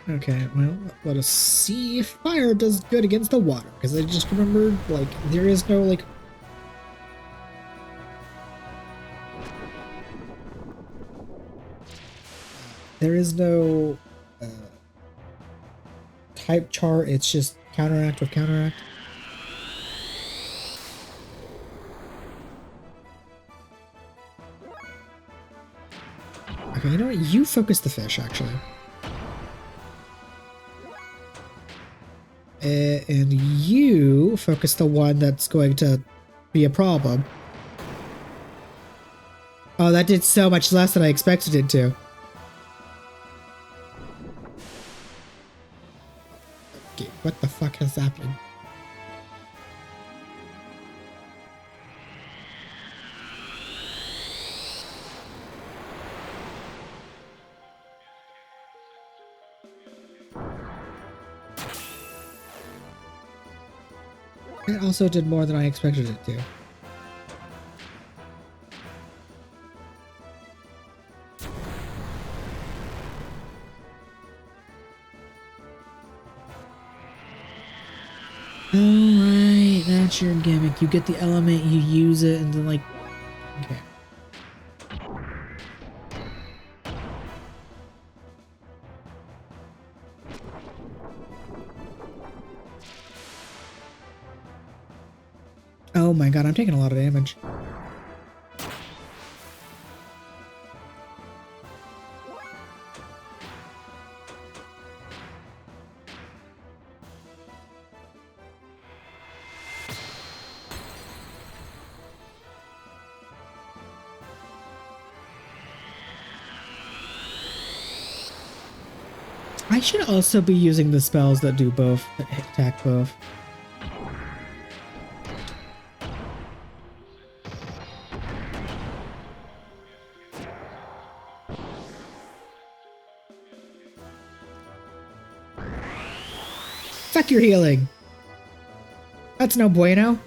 Okay, well, let us see if fire does good against the water. Because I just remembered, like, there is no, like, there is no type chart, it's just counteract with counteract. Okay, you know what? You focus the fish, actually. And you focus the one that's going to be a problem. Oh, that did so much less than I expected it to. Okay, what the fuck has happened? It also did more than I expected it to. Alright, that's your gimmick. You get the element, you use it, and then like... Okay. Oh my god, I'm taking a lot of damage. I should also be using the spells that do both, that attack both. Fuck your healing! That's no bueno.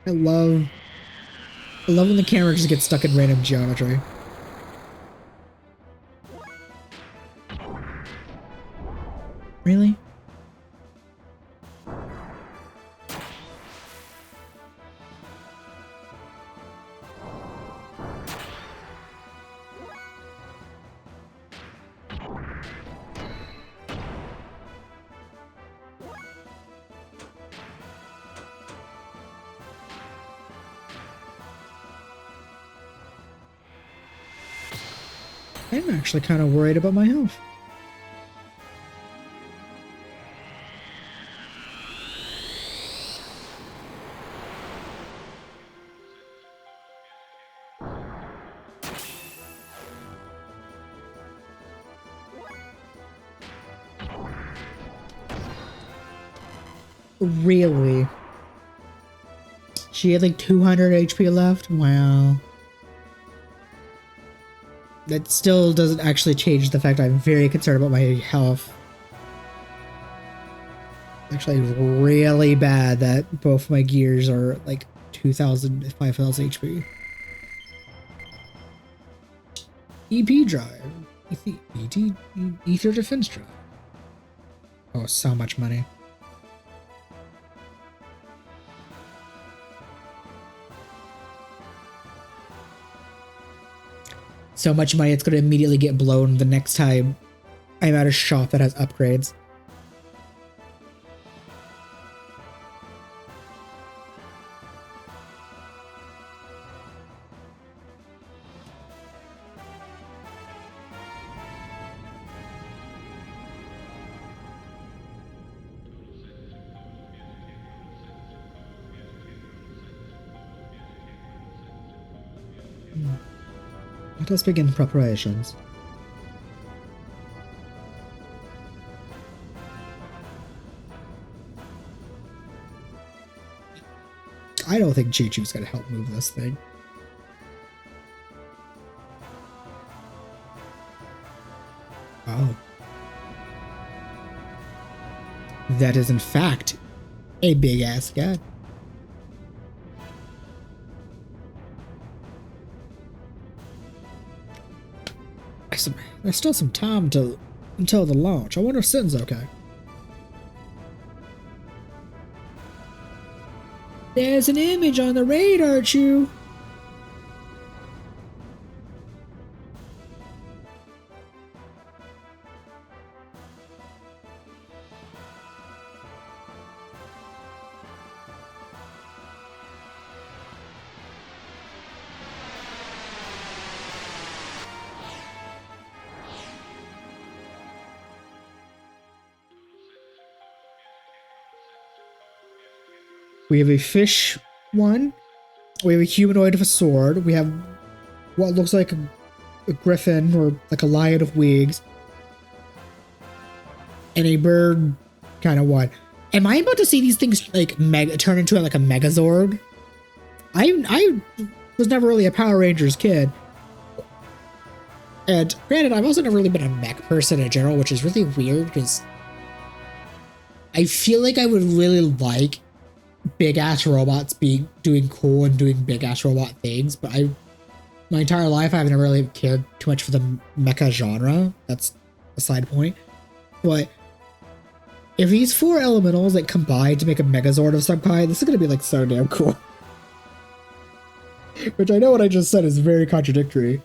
I love when the camera just gets stuck in random geometry. Really? I'm actually kind of worried about my health. Really? She had like 200 HP left? Wow. That still doesn't actually change the fact I'm very concerned about my health. Actually, really bad that both my gears are like 2,000, 5,000 HP. EP drive. Ether defense drive. Oh, so much money. So much money, it's going to immediately get blown the next time I'm at a shop that has upgrades. Let us begin preparations. I don't think Choo-Choo's gonna help move this thing. Oh. That is in fact a big-ass guy. There's still some time until the launch. I wonder if Sin's okay. There's an image on the radar, Chew. We have a fish one. We have a humanoid with a sword. We have what looks like a griffin or like a lion of wigs. And a bird kind of one. Am I about to see these things like turn into like a Megazord? I was never really a Power Rangers kid. And granted, I've also never really been a mech person in general, which is really weird because I feel like I would really like big ass robots doing cool and doing big ass robot things, but my entire life I've never really cared too much for the mecha genre. That's a side point. But if these 4 elementals like combine to make a Megazord of some kind, this is gonna be like so damn cool. Which I know what I just said is very contradictory.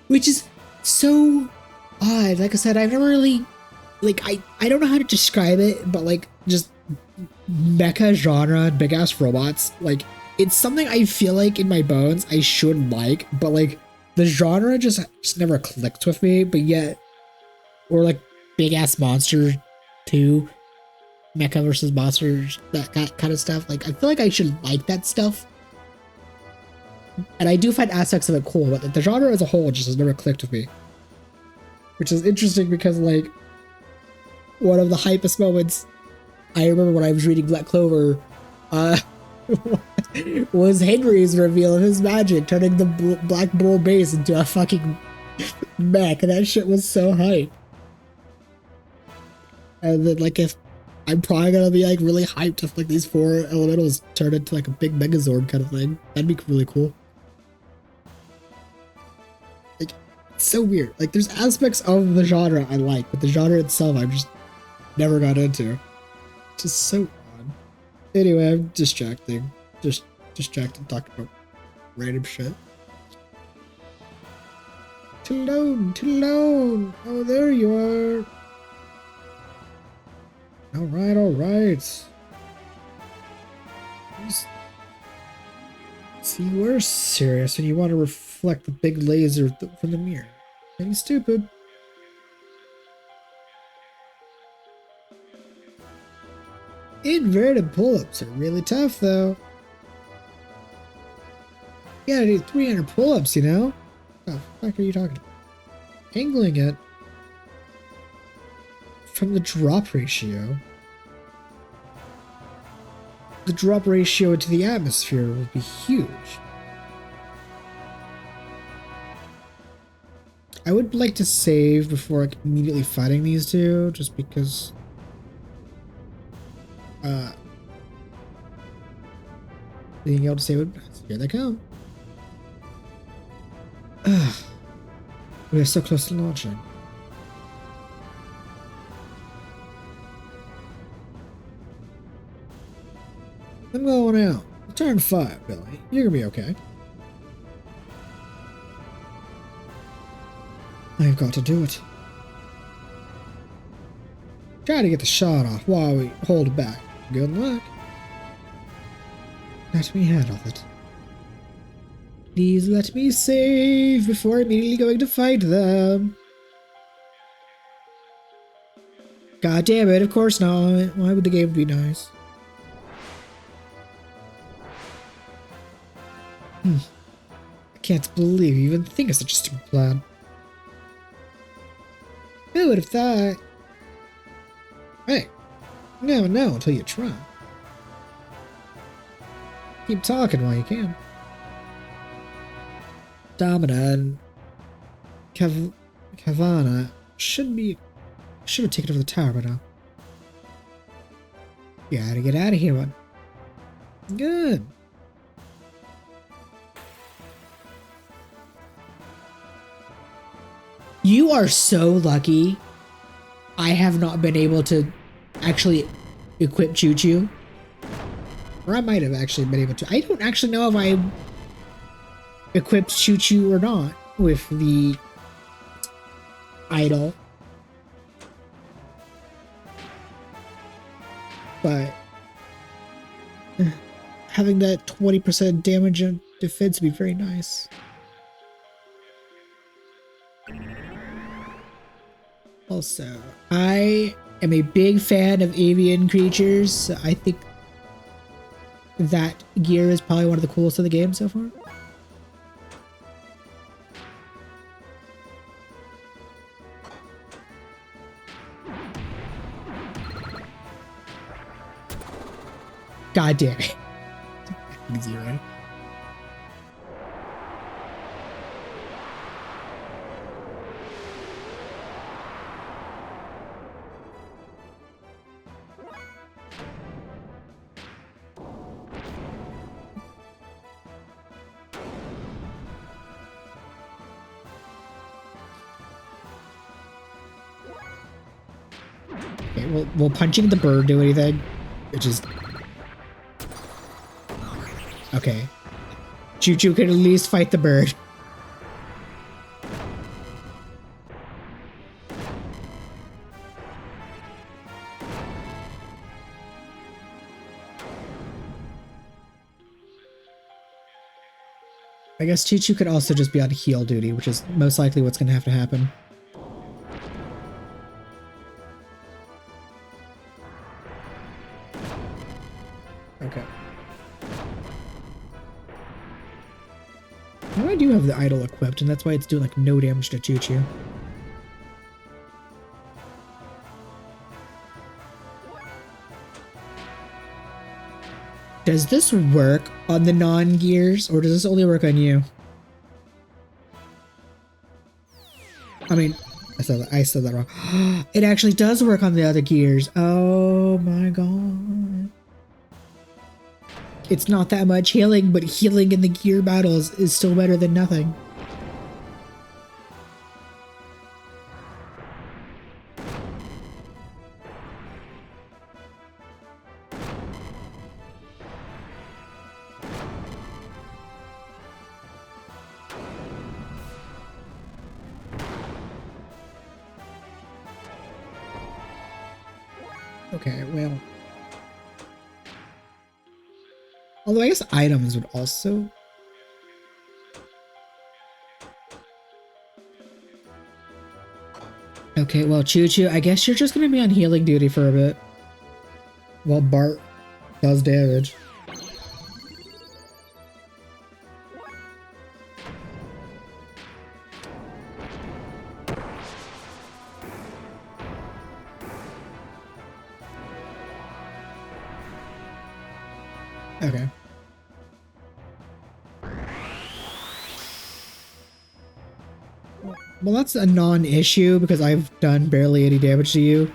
Which is so odd. Like I said, I've never really, like, I don't know how to describe it, but like, just mecha genre, big ass robots, like, it's something I feel like in my bones I should like, but like, the genre just never clicked with me, but yet, or like, big ass monsters too, mecha versus monsters, that kind of stuff. Like, I feel like I should like that stuff. And I do find aspects of it cool, but the genre as a whole just has never clicked with me. Which is interesting because, like, one of the hypest moments I remember when I was reading Black Clover was Henry's reveal of his magic, turning the Black Bull base into a fucking mech, and that shit was so hype. And then, like, if I'm probably gonna be, like, really hyped if, like, these 4 elementals turn into, like, a big Megazord kind of thing. That'd be really cool. Like, it's so weird. Like, there's aspects of the genre I like, but the genre itself I've just never got into. It's just so odd. Anyway, I'm distracting. Just distracted talking about random shit. Talon! Oh, there you are! Alright. See, you were serious when you want to reflect the big laser from the mirror. Ain't stupid. Inverted pull-ups are really tough, though. You gotta do 300 pull-ups, you know? What the fuck are you talking about? Angling it from the drop ratio. The drop ratio into the atmosphere would be huge. I would like to save before like immediately fighting these two, just because being able to save it. Here they come. We are so close to launching. I'm going out. Turn 5, Billy. You're gonna be okay. I've got to do it. Try to get the shot off while we hold it back. Good luck. Let me handle it. Please let me save before immediately going to fight them. God damn it, of course not. Why would the game be nice? I can't believe you even think of such a stupid plan. Who would have thought? Hey, you never know until you try. Keep talking while you can. Domina and Kavana should have taken over the tower by now. You gotta get out of here, bud. Good. You are so lucky. I have not been able to actually equip Choo Choo. Or I might have actually been able to. I don't actually know if I equipped Choo Choo or not with the idol. But having that 20% damage and defense would be very nice. Also, I am a big fan of avian creatures. So I think that gear is probably one of the coolest of the game so far. God damn it. Zero. Okay, well, will punching the bird do anything? It just... Okay. Choo Choo can at least fight the bird. I guess Choo Choo could also just be on heal duty, which is most likely what's going to have to happen. Okay. Now I do have the idol equipped, and that's why it's doing like no damage to Choo Choo. Does this work on the non-gears, or does this only work on you? I mean, I said that wrong. It actually does work on the other gears. Oh my god. It's not that much healing, but healing in the gear battles is still better than nothing. Okay, well. Although I guess items would also... Okay, well, Choo Choo, I guess you're just gonna be on healing duty for a bit. While Bart does damage. Okay. Well, that's a non-issue because I've done barely any damage to you.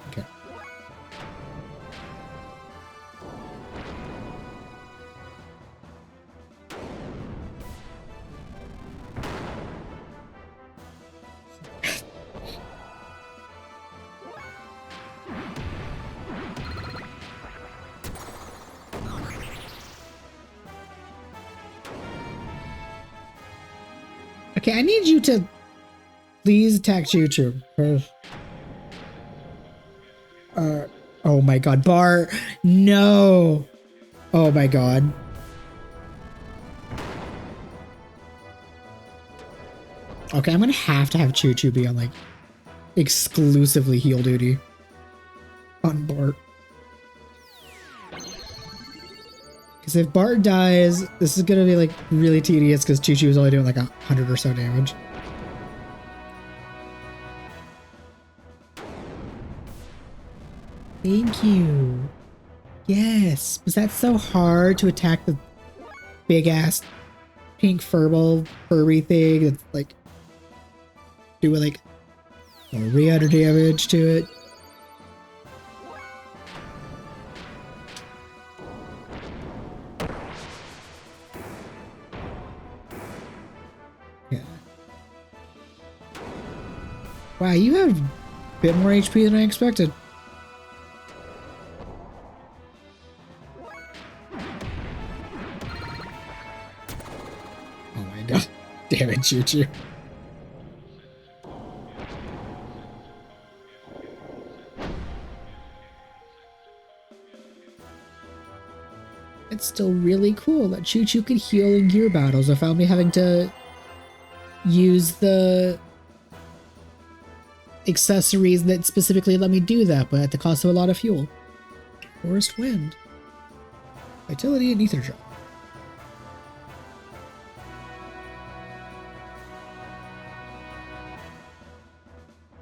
Okay. Okay, I need you to please attack Choo Choo. Oh my god, Bart, no. Oh my god. Okay, I'm gonna have to have Choo Choo be on like exclusively heal duty on Bart. Because if Bart dies, this is gonna be like really tedious because Choo Choo is only doing like 100 or so damage. Thank you. Yes. Was that so hard to attack the big ass pink furball furry thing that's like doing like 300 damage to it? Yeah. Wow, you have a bit more HP than I expected. Oh my god. Damn it, Choo Choo. It's still really cool that Choo Choo could heal in gear battles without me having to use the accessories that specifically let me do that, but at the cost of a lot of fuel. Forest Wind. Vitality and Ether Drop.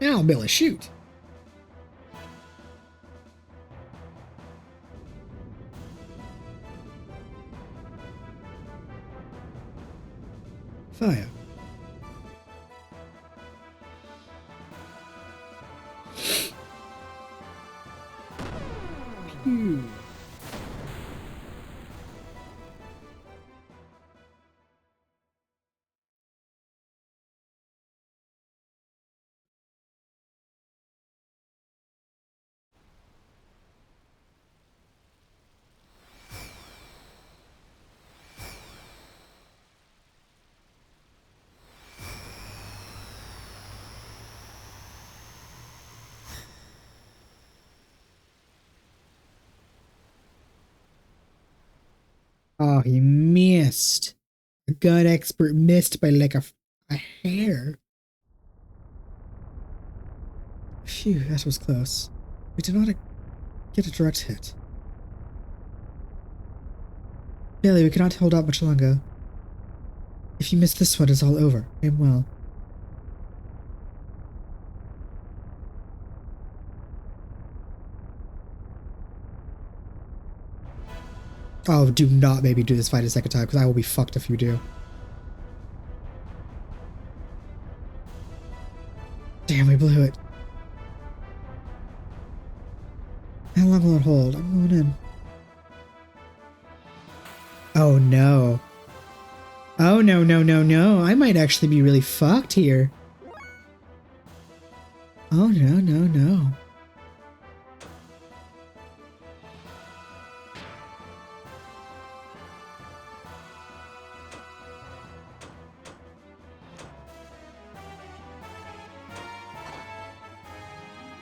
Now I'll be able to shoot. Fire. Pew. he missed. A gun expert missed by like a hair. Phew, that was close. We did not get a direct hit. Bailey, we cannot hold out much longer. If you miss this one, it's all over. I am well. Oh, do not maybe do this fight a second time, because I will be fucked if you do. Damn, we blew it. How long will it hold? I'm going in. Oh no. Oh no, no, no, no. I might actually be really fucked here. Oh no, no, no.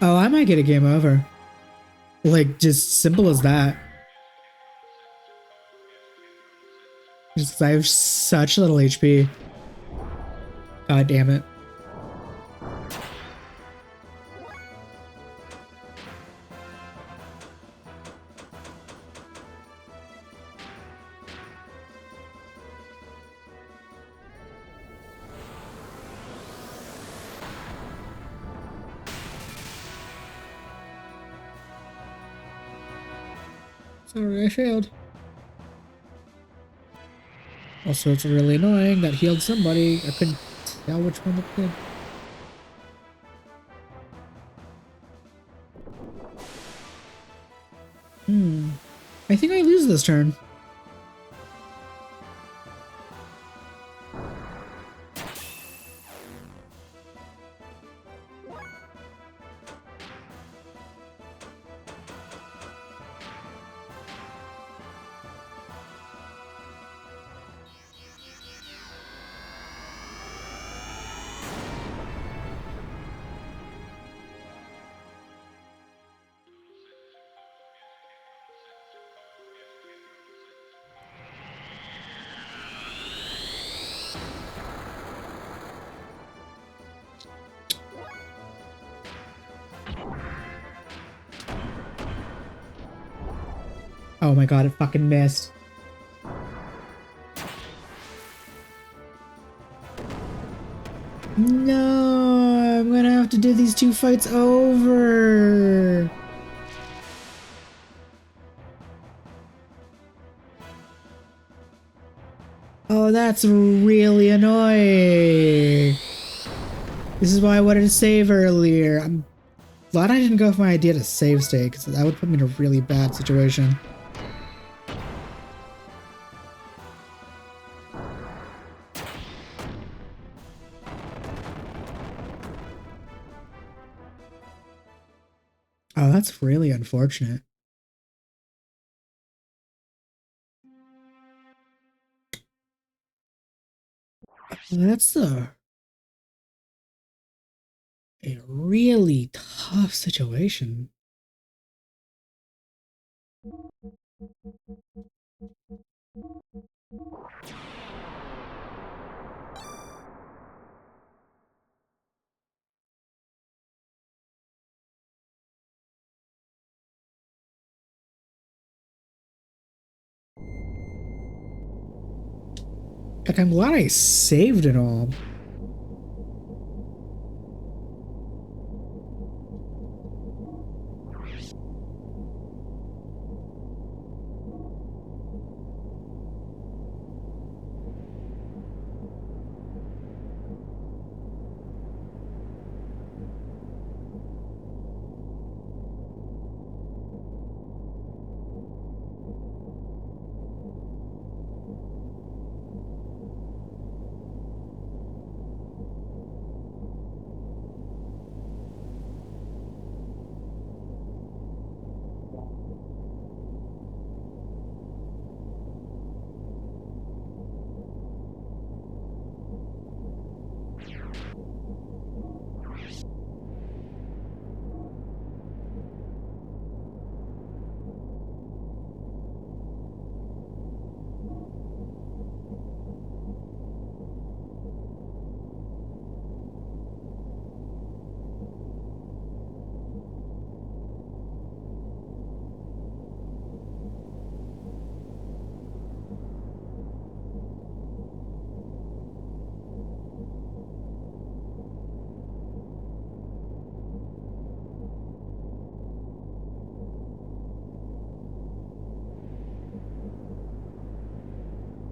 Oh, I might get a game over. Like, just simple as that. Just 'cause I have such little HP. God damn it. Sorry, I failed. Also, it's really annoying that healed somebody. I couldn't tell which one that did. I think I lose this turn. Oh my god, it fucking missed. No, I'm gonna have to do these two fights over. Oh, that's really annoying. This is why I wanted to save earlier. I'm glad I didn't go with my idea to save state, because that would put me in a really bad situation. Oh, that's really unfortunate. That's a really tough situation. Like, I'm glad I saved it all.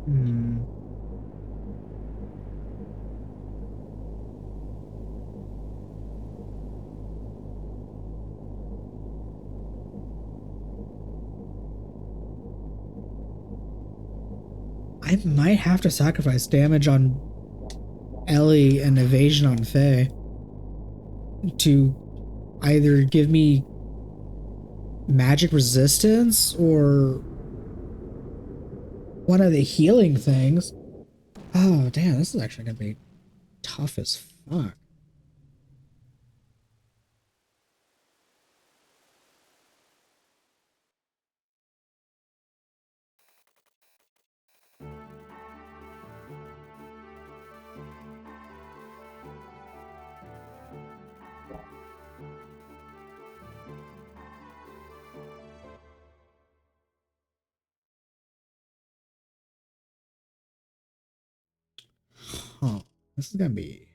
Hmm. I might have to sacrifice damage on Ellie and evasion on Faye to either give me magic resistance or one of the healing things. Oh, damn, this is actually gonna be tough as fuck. Huh. This is gonna be...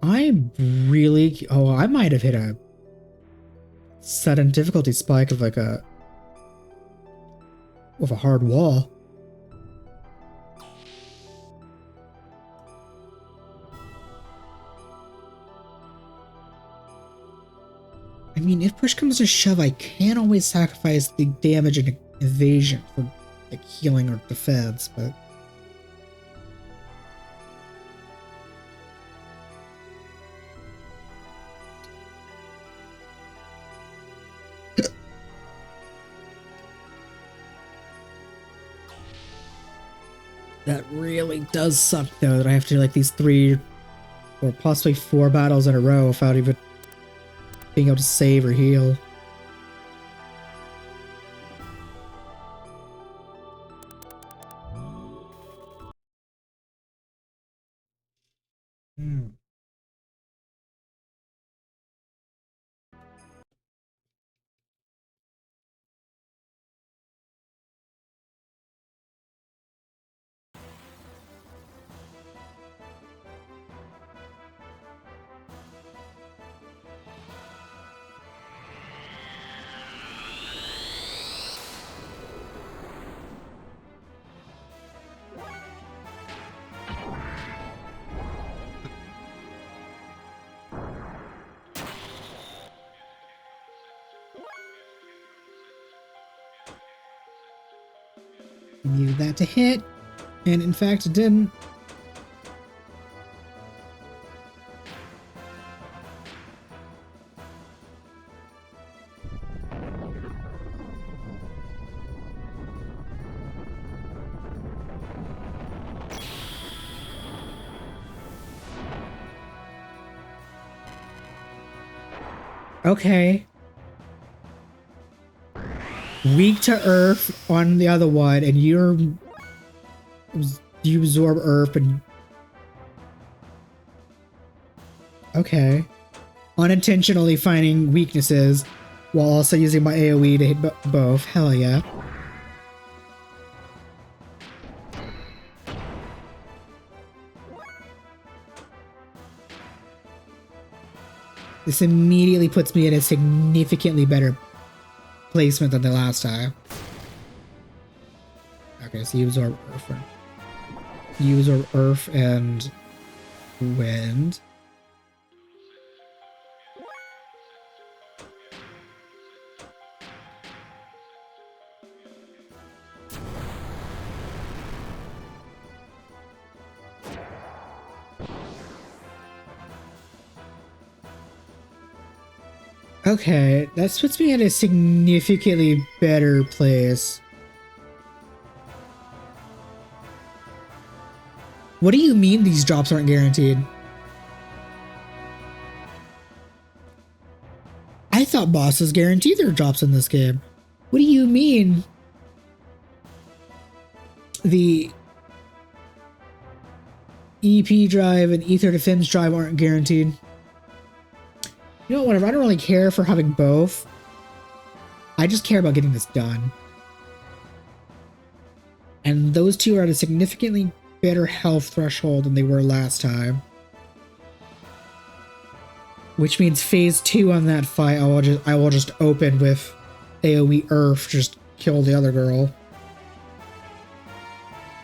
I'm really... Oh, I might have hit a sudden difficulty spike of like a... with a hard wall. I mean, if push comes to shove, I can always sacrifice the damage and evasion for like healing or defense, but... That really does suck, though, that I have to do like these 3 or possibly 4 battles in a row without even being able to save or heal. Hmm. Needed that to hit, and in fact it didn't. Okay. Weak to Earth on the other one, and you absorb Earth and... Okay. Unintentionally finding weaknesses while also using my AoE to hit both. Hell yeah. This immediately puts me in a significantly better placement than the last time. Okay, so you absorb Earth. You absorb Earth and Wind. Okay, that puts me in a significantly better place. What do you mean these drops aren't guaranteed? I thought bosses guaranteed their drops in this game. What do you mean? The EP drive and Ether Defense drive aren't guaranteed. You know what, whatever, I don't really care for having both. I just care about getting this done. And those two are at a significantly better health threshold than they were last time. Which means phase 2 on that fight, I will just open with AoE Earth just kill the other girl.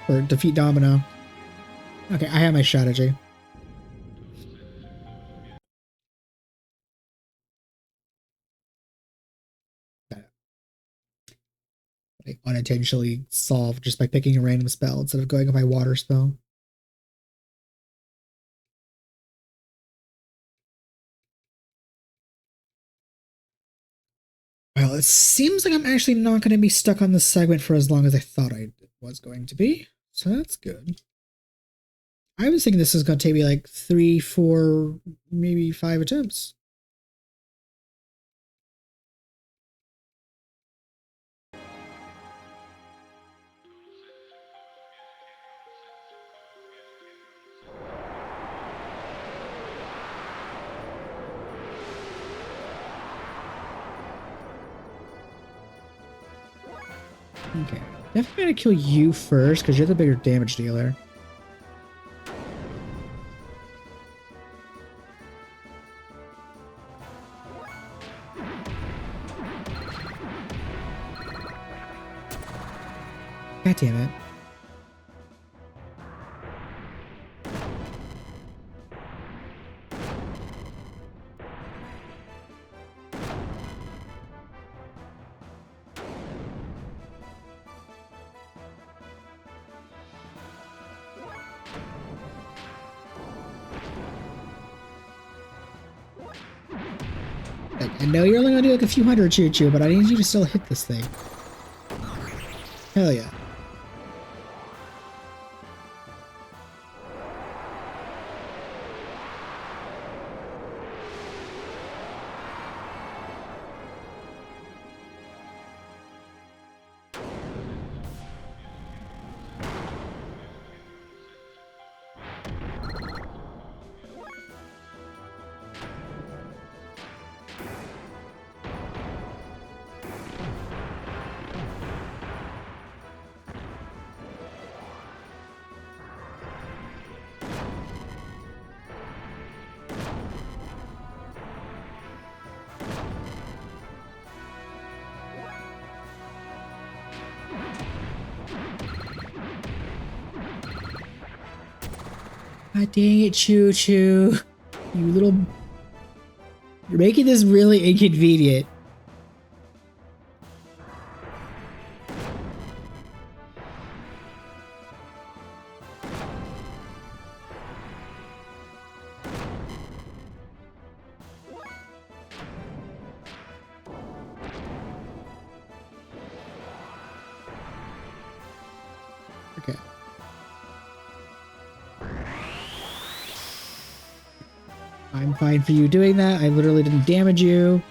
Or defeat Domino. Okay, I have my strategy. I unintentionally solve just by picking a random spell instead of going with my water spell. Well, it seems like I'm actually not going to be stuck on this segment for as long as I thought I was going to be. So that's good. I was thinking this is going to take me like 3, 4, maybe 5 attempts. Okay, definitely gonna kill you first because you're the bigger damage dealer. God damn it. Like, I know you're only gonna do like a few hundred choo-choo, but I need you to still hit this thing. Hell yeah. God dang it, choo-choo. You little... You're making this really inconvenient. Okay. I'm fine for you doing that. I literally didn't damage you.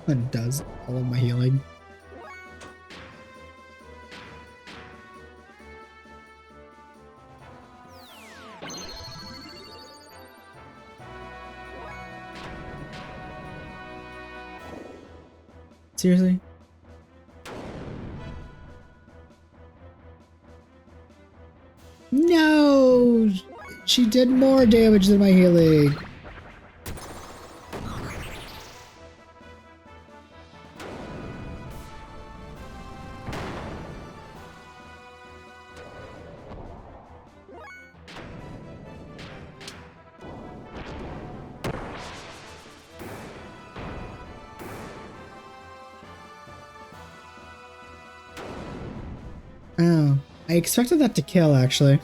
That does all of my healing. Seriously? No! She did more damage than my healing. Oh, I expected that to kill, actually.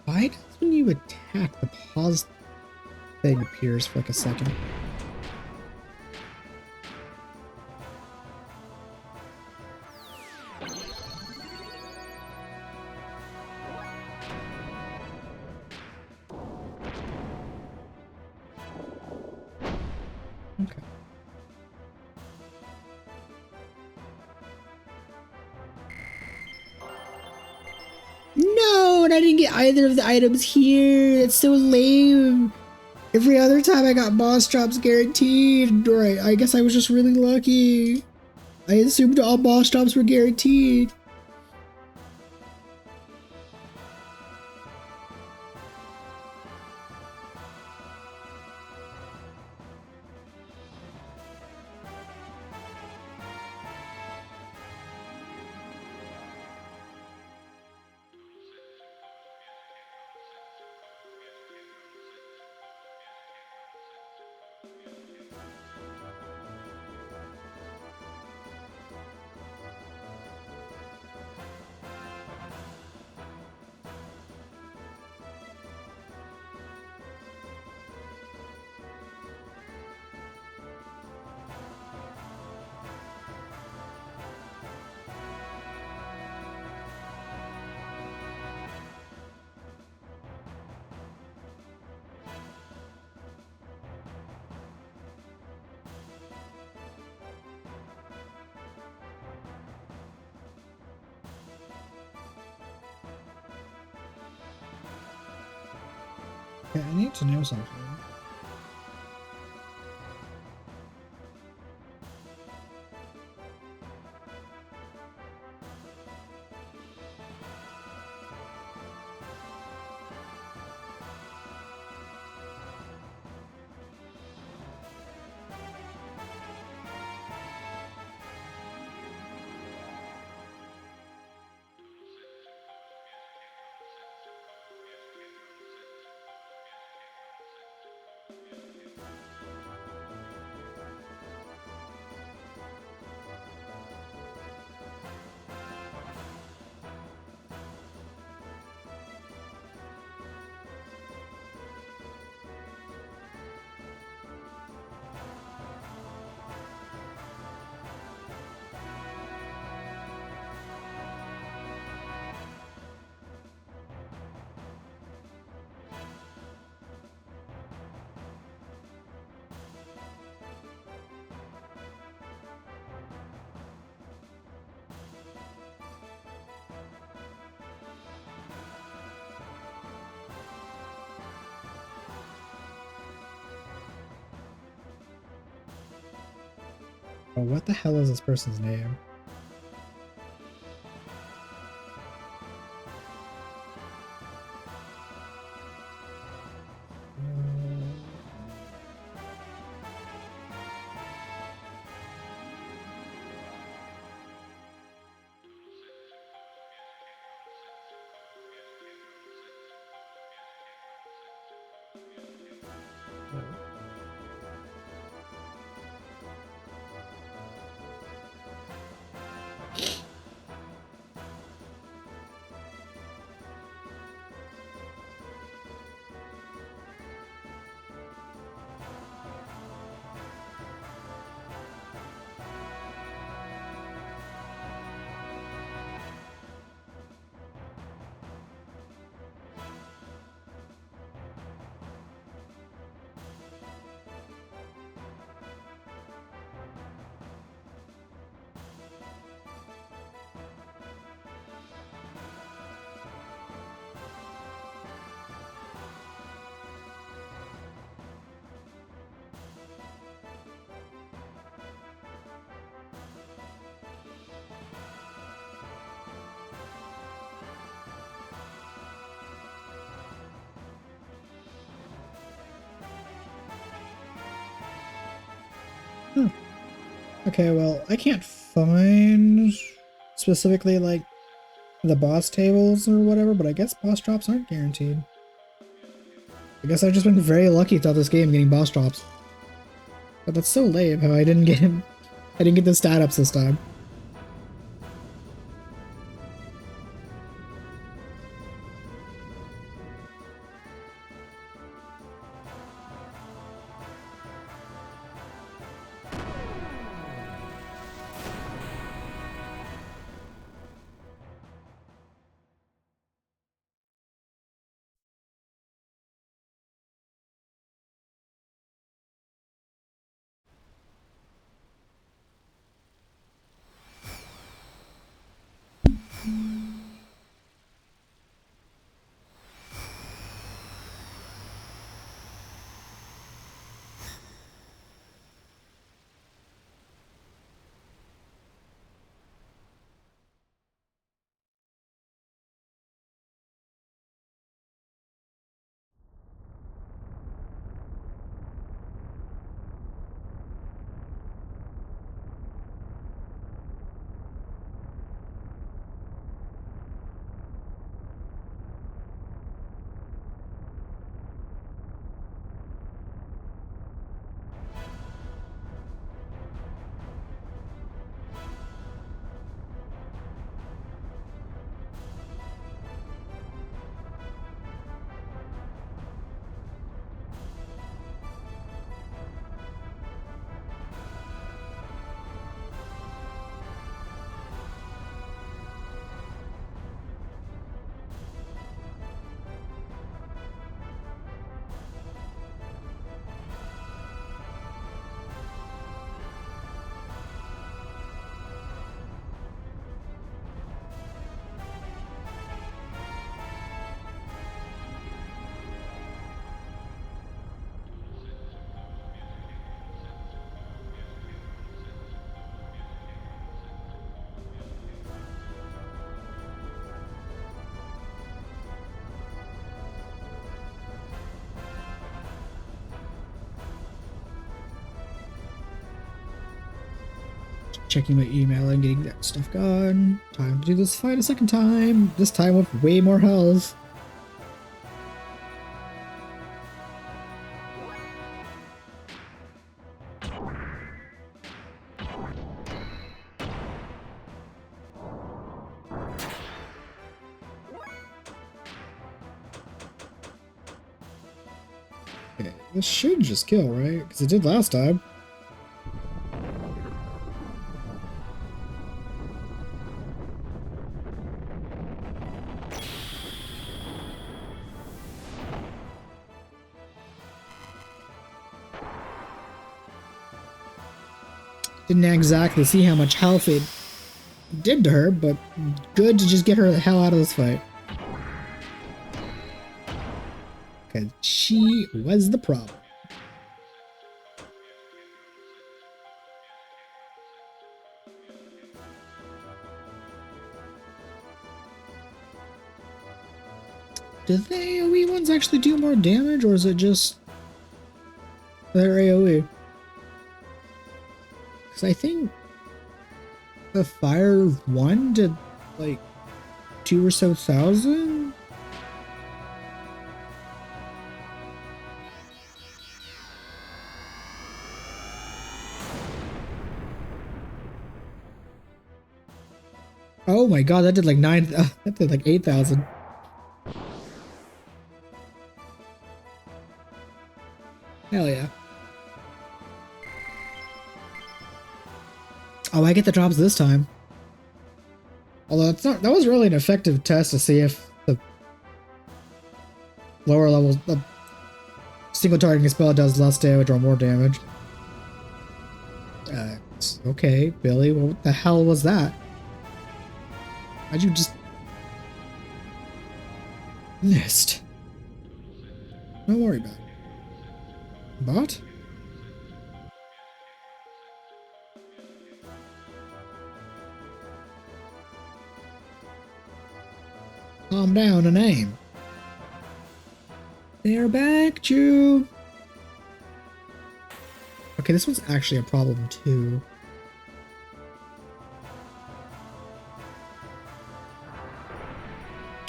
Why does when you attack, the pause thing appears for like a second? Okay. No, and I didn't get either of the items here. That's so lame. Every other time I got boss drops guaranteed. Right, I guess I was just really lucky. I assumed all boss drops were guaranteed. Okay, I need to know something. Oh, what the hell is this person's name? Hmm. Okay, well, I can't find specifically like the boss tables or whatever, but I guess boss drops aren't guaranteed. I guess I've just been very lucky throughout this game getting boss drops. But that's so lame how I didn't get him. I didn't get the stat ups this time. checking my email and getting that stuff gone. Time to do this fight a second time. This time with way more health. Okay, this should just kill, right? Because it did last time. Didn't exactly see how much health it did to her, but good to just get her the hell out of this fight. Because she was the problem. Do the AoE ones actually do more damage, or is it just their AoE? Because I think the fire one did like 2 or so thousand. Oh my god, that did like that did like 8,000. Hell yeah. Oh, I get the drops this time. Although it's not, that was really an effective test to see if the lower levels, the single targeting spell does less damage or more damage. Okay, Billy, what the hell was that? Why'd you just... missed? Don't worry about it. Bot? Calm down and aim. They're back, Chew. Okay, this one's actually a problem too.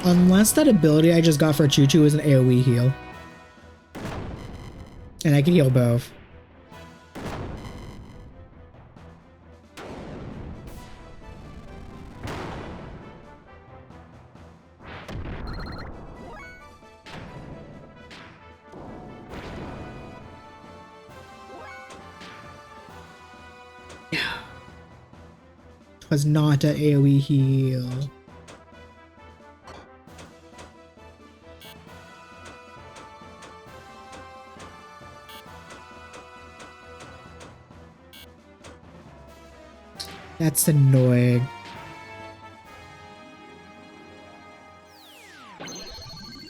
Unless that ability I just got for Choo Choo is an AoE heal. And I can heal both. Yeah. Twas not an AoE heal. That's annoying.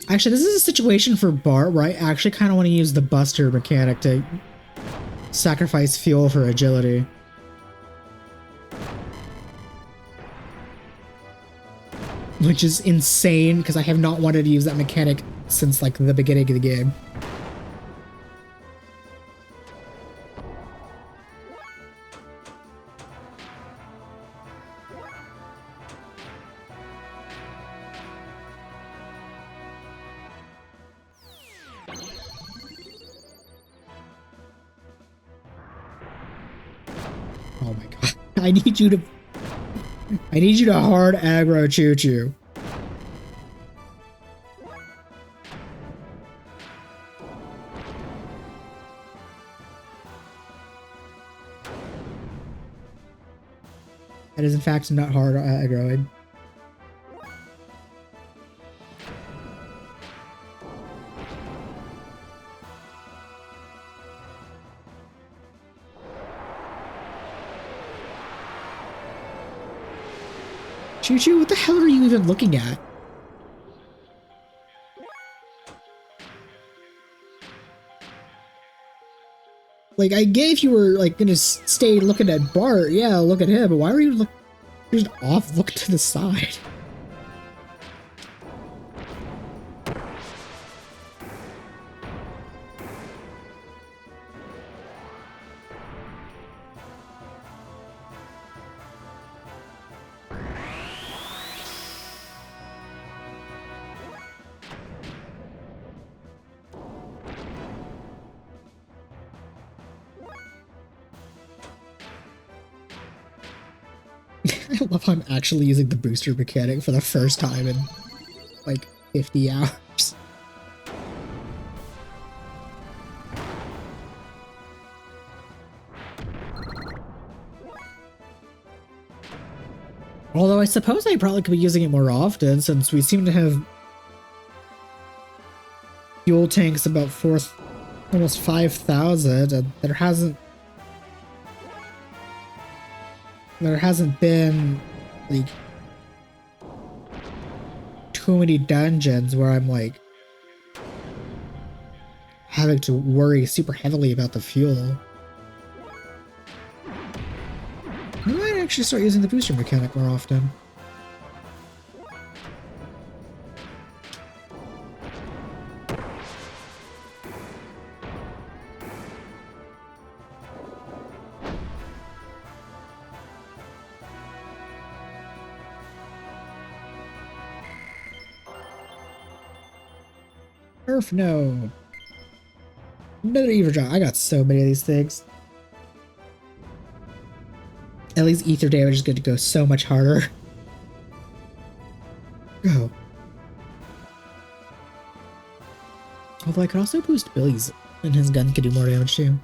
Actually, this is a situation for Bart where I actually kind of want to use the Buster mechanic to sacrifice fuel for agility. Which is insane, because I have not wanted to use that mechanic since, like, the beginning of the game. Oh my god. I need you to hard aggro Choo Choo. That is in fact not hard aggroing. Choo Choo, what the hell are you even looking at? Like, I gave you were, like, gonna stay looking at Bart. Yeah, look at him, but why were you just off look to the side? I love how I'm actually using the booster mechanic for the first time in like 50 hours. Although I suppose I probably could be using it more often since we seem to have fuel tanks about almost 5,000 and there hasn't been like too many dungeons where I'm like having to worry super heavily about the fuel. I might actually start using the booster mechanic more often. Earth node. Another Ether drop. I got so many of these things. At least ether damage is going to go so much harder. Go. Although I could also boost Billy's, and his gun could do more damage too.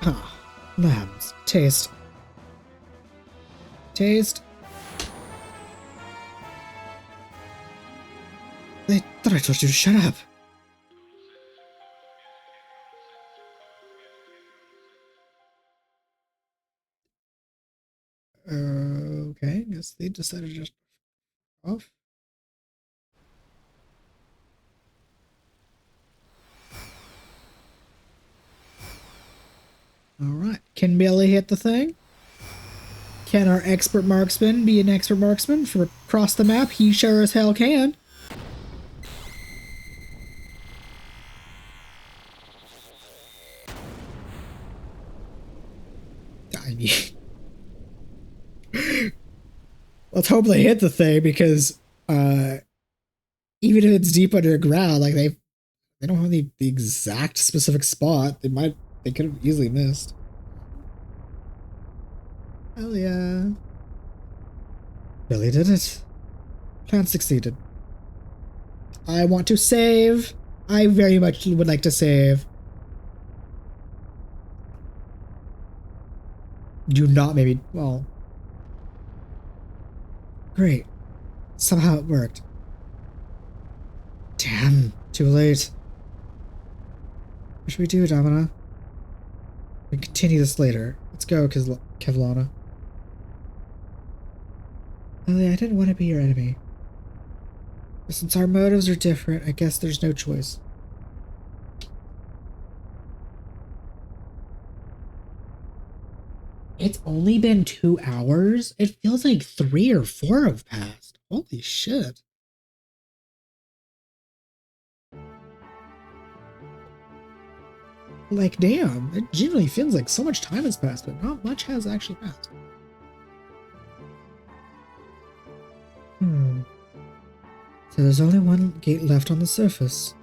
Ah, lambs. Taste. Taste. I thought I told you to shut up. Okay, guess they decided to just off. Alright, can Billy hit the thing? Can our expert marksman be an expert marksman from across the map? He sure as hell can. I mean, let's hope they hit the thing because even if it's deep underground, like they don't have the exact specific spot. They could have easily missed. Hell yeah. Billy did it. Plan succeeded. I want to save. I very much would like to save. Do not maybe. Well. Great. Somehow it worked. Damn. Too late. What should we do, Domina? We can continue this later. Let's go, Kevlana. Ellie, I didn't want to be your enemy. But since our motives are different, I guess there's no choice. It's only been 2 hours? It feels like 3 or 4 have passed. Holy shit. Like, damn. It genuinely feels like so much time has passed, but not much has actually passed. So there's only one gate left on the surface.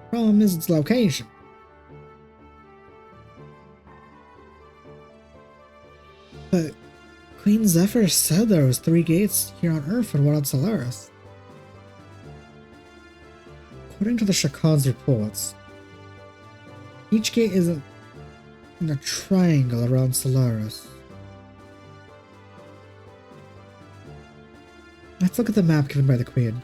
Problem is its location. But Queen Zephyr said there was 3 gates here on Earth and 1 on Solaris. According to the Shakan's reports, each gate is in a triangle around Solaris. Let's look at the map given by the Queen,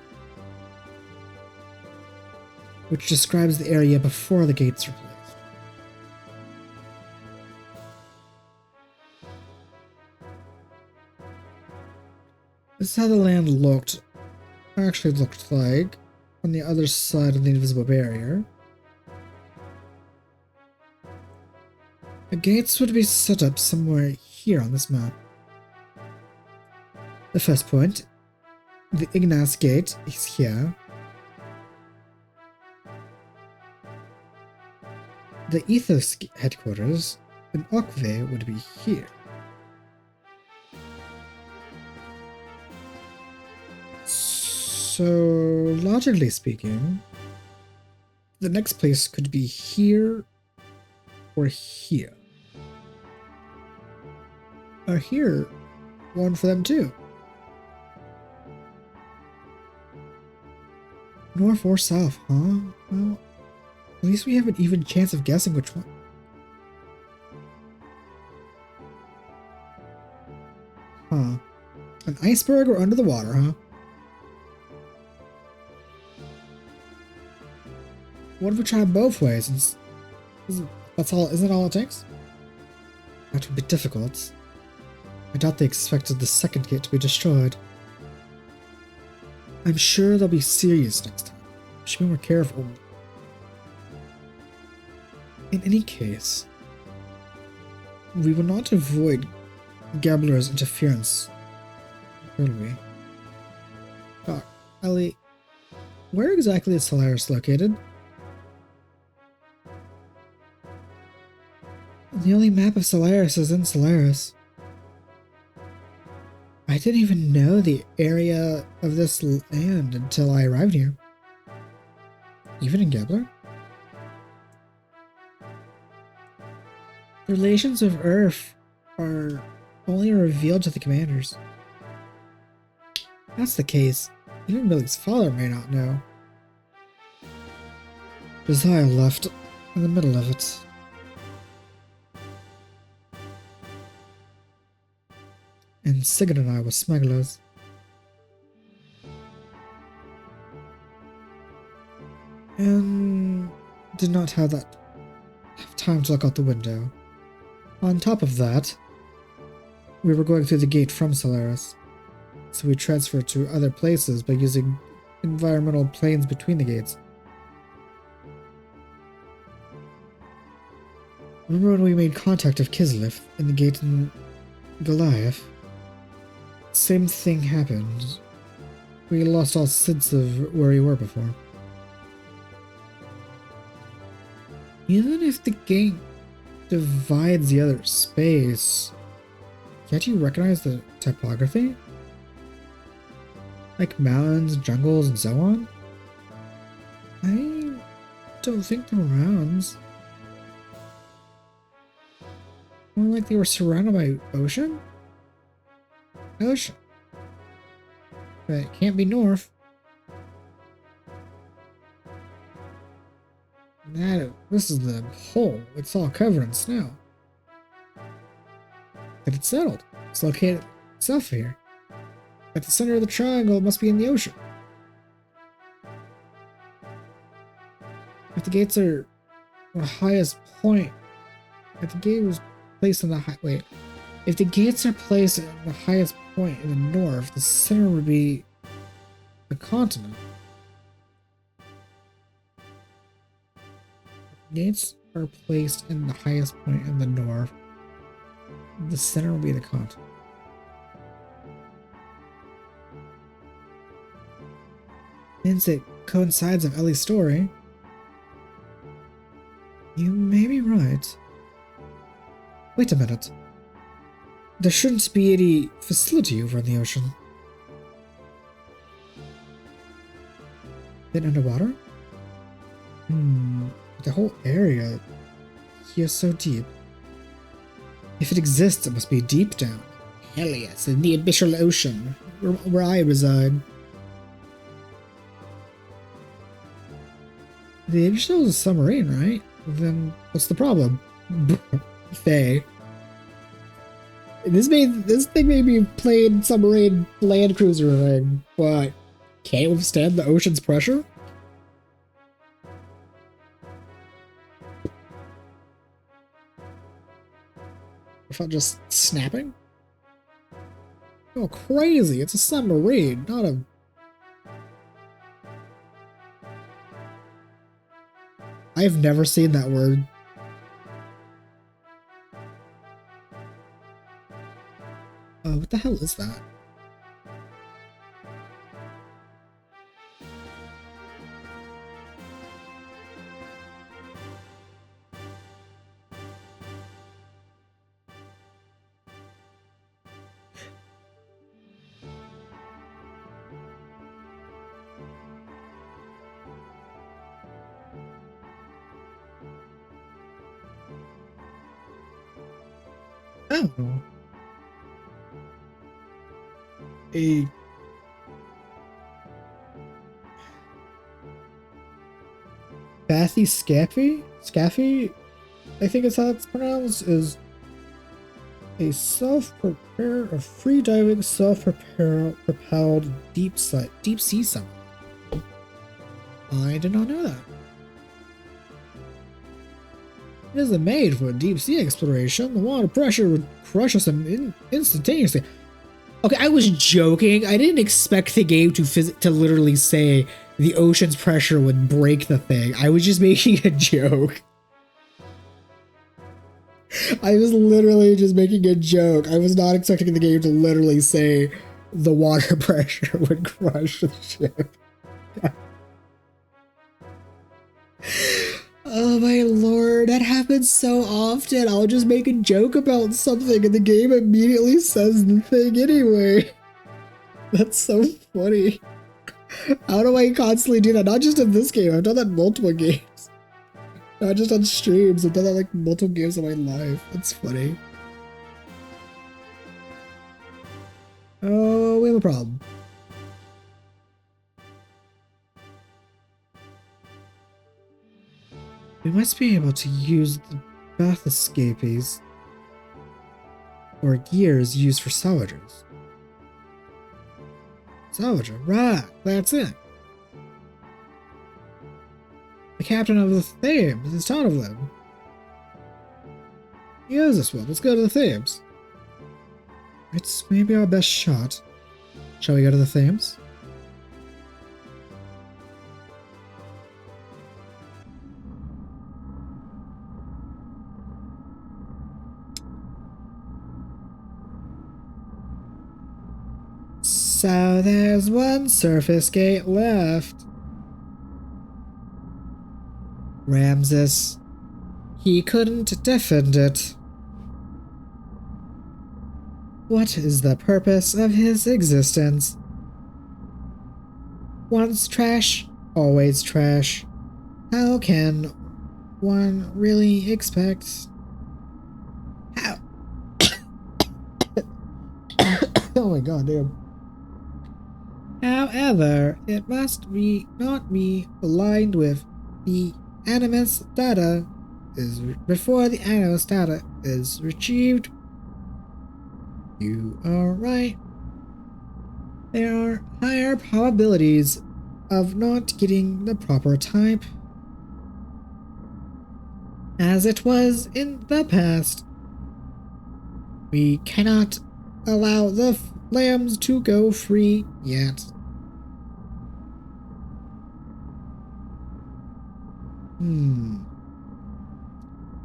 which describes the area before the gates were placed. This is how the land looked like on the other side of the invisible barrier. The gates would be set up somewhere here on this map. The first point, the Ignace Gate, is here. The Ethos headquarters in Okve would be here. So So, logically speaking, the next place could be here or here. Or here, one for them too. North or south, huh? Well, at least we have an even chance of guessing which one. Huh. An iceberg or under the water, huh? What if we try both ways? Isn't all it takes? That would be difficult. I doubt they expected the second gate to be destroyed. I'm sure they'll be serious next time. We should be more careful. In any case, we will not avoid Gabbler's interference, will we? Doc, Ellie, where exactly is Solaris located? The only map of Solaris is in Solaris. I didn't even know the area of this land until I arrived here. Even in Gabbler? The relations of Earth are only revealed to the commanders. If that's the case, even Billy's father may not know. Josiah left in the middle of it. And Sigurd and I were smugglers. And did not have time to look out the window. On top of that, we were going through the gate from Solaris, so we transferred to other places by using environmental planes between the gates. Remember when we made contact of Kislev in the gate in Goliath? Same thing happened. We lost all sense of where we were before. Even if the gate divides the other space, can't you recognize the topography? Like mountains, jungles, and so on? I don't think they're mountains. More like they were surrounded by ocean? Ocean. But it can't be north. This is the hole. It's all covered in snow. But it's settled. It's located south of here. At the center of the triangle, it must be in the ocean. If the gates are the highest point, if the gate was placed on the if the gates are placed at the highest point in the north, the center would be the continent. Gates are placed in the highest point in the north. The center will be the continent. Since it coincides with Ellie's story, you may be right. Wait a minute. There shouldn't be any facility over in the ocean. Then underwater? The whole area here is so deep. If it exists, it must be deep down. Hell yes, in the abyssal ocean, where I reside. The abyssal is a submarine, right? Then what's the problem? Faye. This thing may be plain submarine land cruiser thing, but can't withstand the ocean's pressure? Without just snapping? Oh, crazy! It's a submarine, not a... I've never seen that word. What the hell is that? Oh. A Scaffy, I think is how it's pronounced, is a free diving, self-propelled deep sea summer. I did not know that. It isn't made for deep sea exploration. The water pressure would crush us instantaneously. Okay, I was joking. I didn't expect the game to literally say the ocean's pressure would break the thing. I was just making a joke. I was literally just making a joke. I was not expecting the game to literally say the water pressure would crush the ship. Oh my lord, that happens so often. I'll just make a joke about something and the game immediately says the thing anyway. That's so funny. How do I constantly do that? Not just in this game, I've done that in multiple games. Not just on streams, I've done that like multiple games in my life. That's funny. Oh, we have a problem. We must be able to use the bath escapees or gears used for salvagers. Salvager, right, that's it. The captain of the Thames is taught of them. He owes us one. Let's go to the Thames. It's maybe our best shot. Shall we go to the Thames? So there's one surface gate left. Ramses. He couldn't defend it. What is the purpose of his existence? Once trash, always trash. How can one really expect? How? Oh my god, damn. However, it must be not be aligned with the animus data before the animus data is retrieved. You are right. There are higher probabilities of not getting the proper type, as it was in the past. We cannot allow the lambs to go free yet.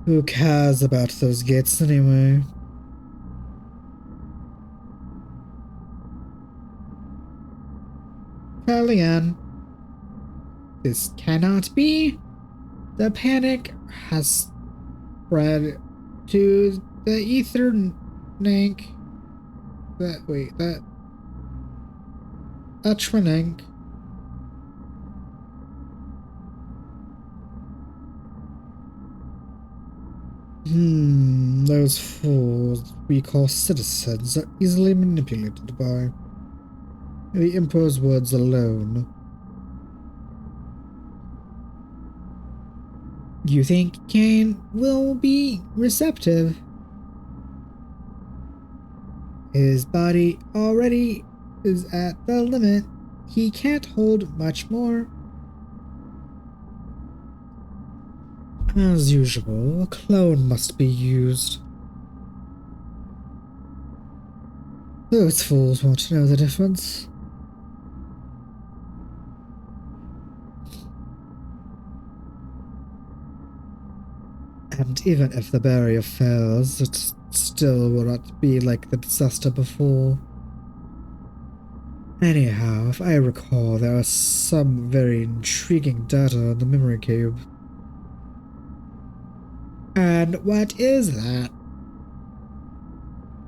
Who cares about those gates anyway? Kellyanne, this cannot be. The panic has spread to the ether nank. Atronank. Those fools we call citizens are easily manipulated by the Emperor's words alone. You think Kane will be receptive? His body already is at the limit. He can't hold much more. As usual, a clone must be used. Those fools won't know the difference. And even if the barrier fails, it still will not be like the disaster before. Anyhow, if I recall, there are some very intriguing data on the memory cube. And what is that?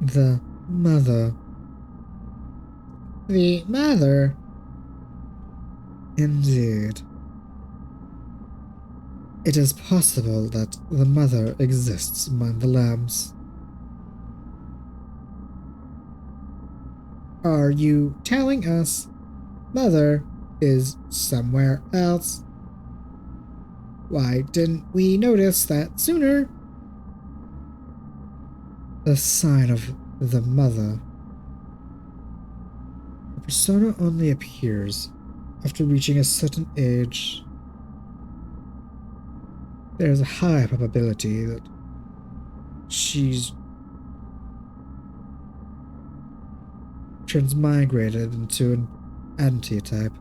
The mother. The mother? Indeed. It is possible that the mother exists among the lambs. Are you telling us Mother is somewhere else? Why didn't we notice that sooner? The sign of the Mother. Her persona only appears after reaching a certain age. There is a high probability that she's transmigrated into an anti-type.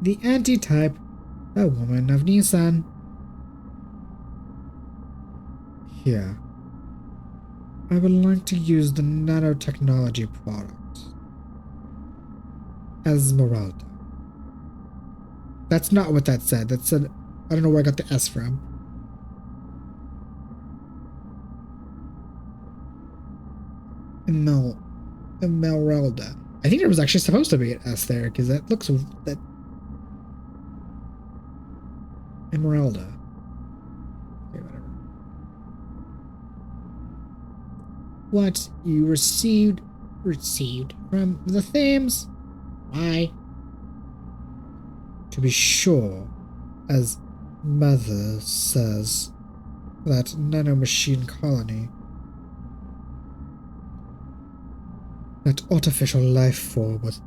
The anti-type, a woman of Nissan. Here, I would like to use the nanotechnology product. Esmeralda. That's not what that said. That said, I don't know where I got the S from. Esmeralda. I think there was actually supposed to be an S there, because that looks... that. Esmeralda. Okay, whatever. What you received from the Thames? Why? To be sure, as Mother says, that nanomachine colony, that artificial life form with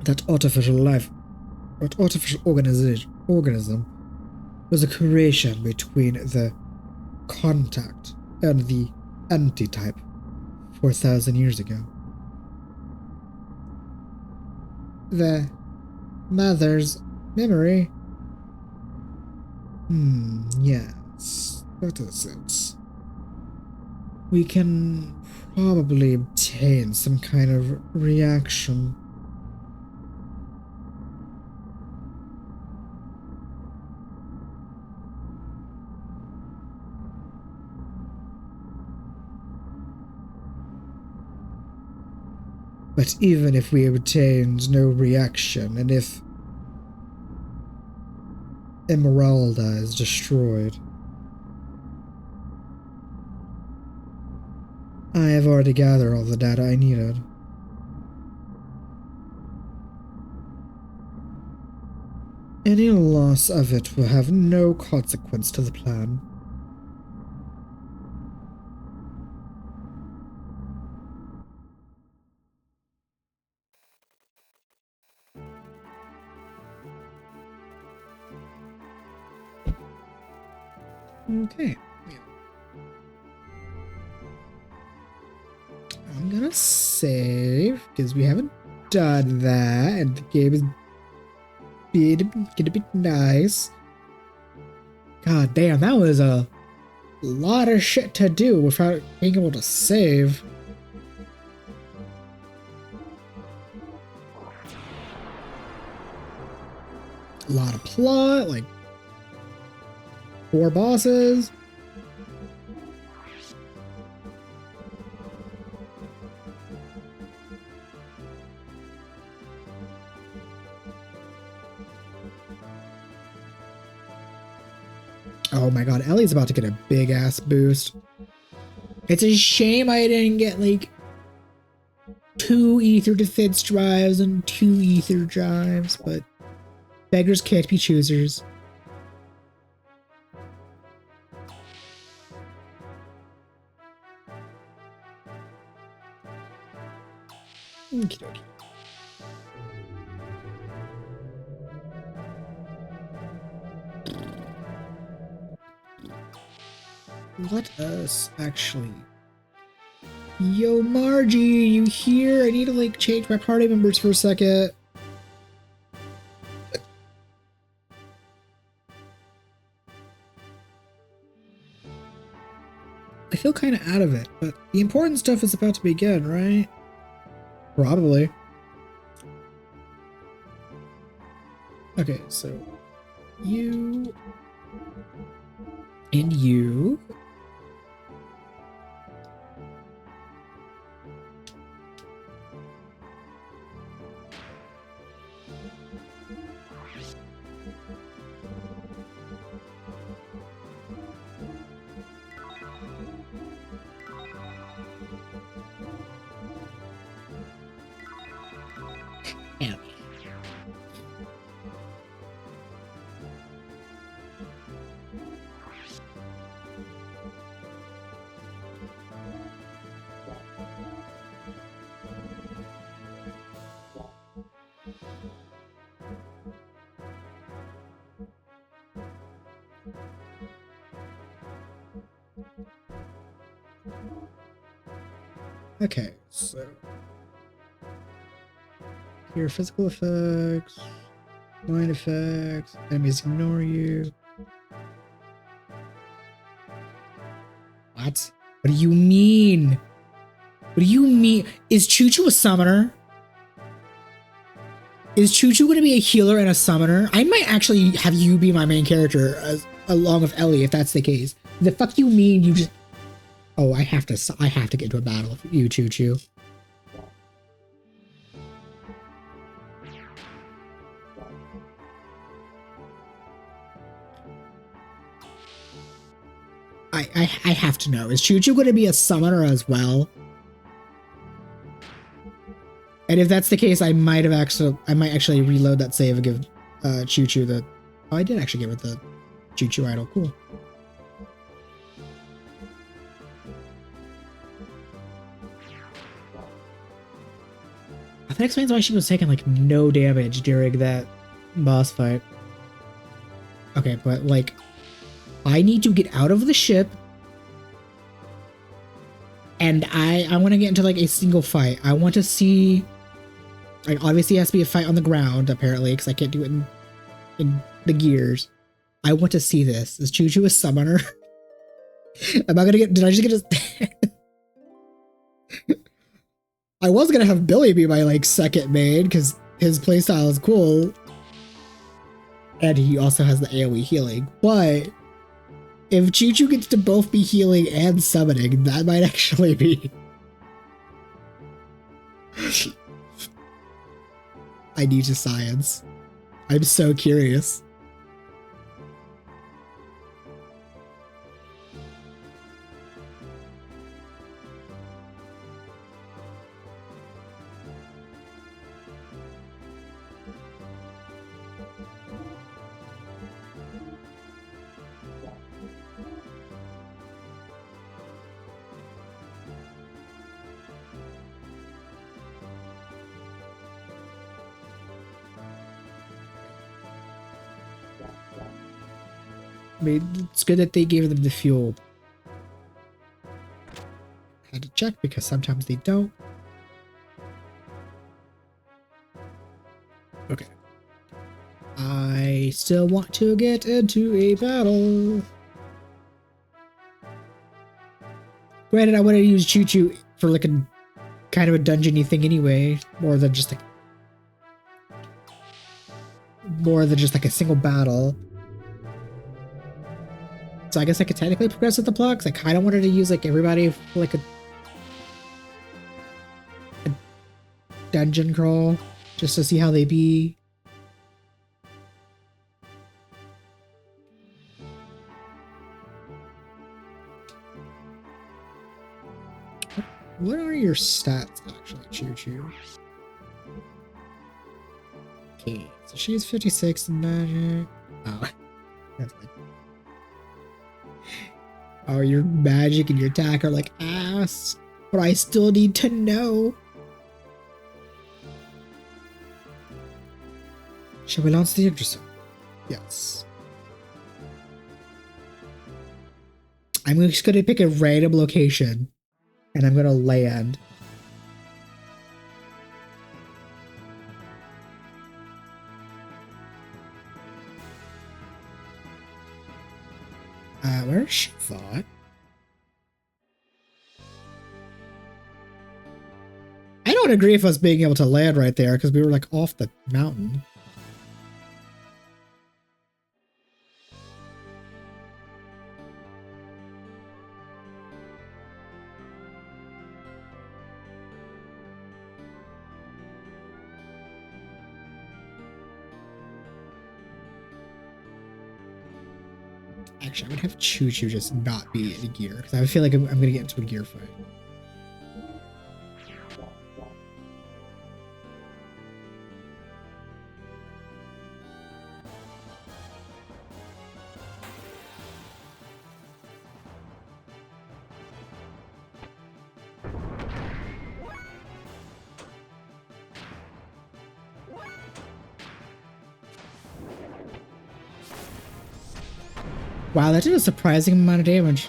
that artificial organism was a creation between the contact and the antitype 4,000 years ago. The Mother's memory? Yes, that is it. We can probably obtain some kind of reaction. But even if we obtained no reaction, and if Esmeralda is destroyed, I have already gathered all the data I needed. Any loss of it will have no consequence to the plan. Okay. I'm gonna save, because we haven't done that, and the game is gonna be nice. God damn, that was a lot of shit to do without being able to save. A lot of plot, like 4 bosses. Oh my god, Ellie's about to get a big ass boost. It's a shame I didn't get like 2 ether defense drives and 2 ether drives, but beggars can't be choosers. Okie dokie. Let us actually... Yo, Margie, you here? I need to like change my party members for a second. I feel kind of out of it, but the important stuff is about to begin, right? Probably. Okay, so you and you. Yeah. Okay, so here, physical effects, mind effects, enemies ignore you. What? What do you mean? What do you mean? Is Choo-Choo a summoner? Is Choo-Choo going to be a healer and a summoner? I might actually have you be my main character along with Ellie if that's the case. The fuck you mean you just... Oh, I have to get into a battle with you, Choo-Choo. I have to know. Is Choo-Choo going to be a summoner as well? And if that's the case, I might actually reload that save and give Choo-Choo the... Oh, I did actually give it the Choo-Choo idol. Cool. That explains why she was taking like no damage during that boss fight. Okay, but like, I need to get out of the ship, and I want to get into like a single fight. I want to see, like, obviously it has to be a fight on the ground apparently because I can't do it in the gears. I want to see this. Is Choo-Choo a summoner? Am I gonna get? Did I just get a? I was gonna have Billy be my like second main because his playstyle is cool, and he also has the AoE healing. But if Choo-Choo gets to both be healing and summoning, that might actually be. I need to science. I'm so curious. I mean, it's good that they gave them the fuel. Had to check because sometimes they don't. Okay. I still want to get into a battle. Granted, I wanted to use Choo-Choo for like a kind of a dungeony thing anyway, more than just like a single battle. So I guess I could technically progress with the plot, because I kind of wanted to use like everybody for like a dungeon crawl, just to see how they be. What are your stats actually, Choo-Choo? Okay, so she's 56 in magic. Oh, that's good. Oh, your magic and your attack are like ass, but I still need to know. Shall we launch the Yggdrasil? Yes. I'm just gonna pick a random location, and I'm gonna land. Where's she thought? I don't agree with us being able to land right there because we were like off the mountain. Actually, I'm gonna have Choo-Choo just not be in a gear because I feel like I'm gonna get into a gear fight. Wow, that did a surprising amount of damage.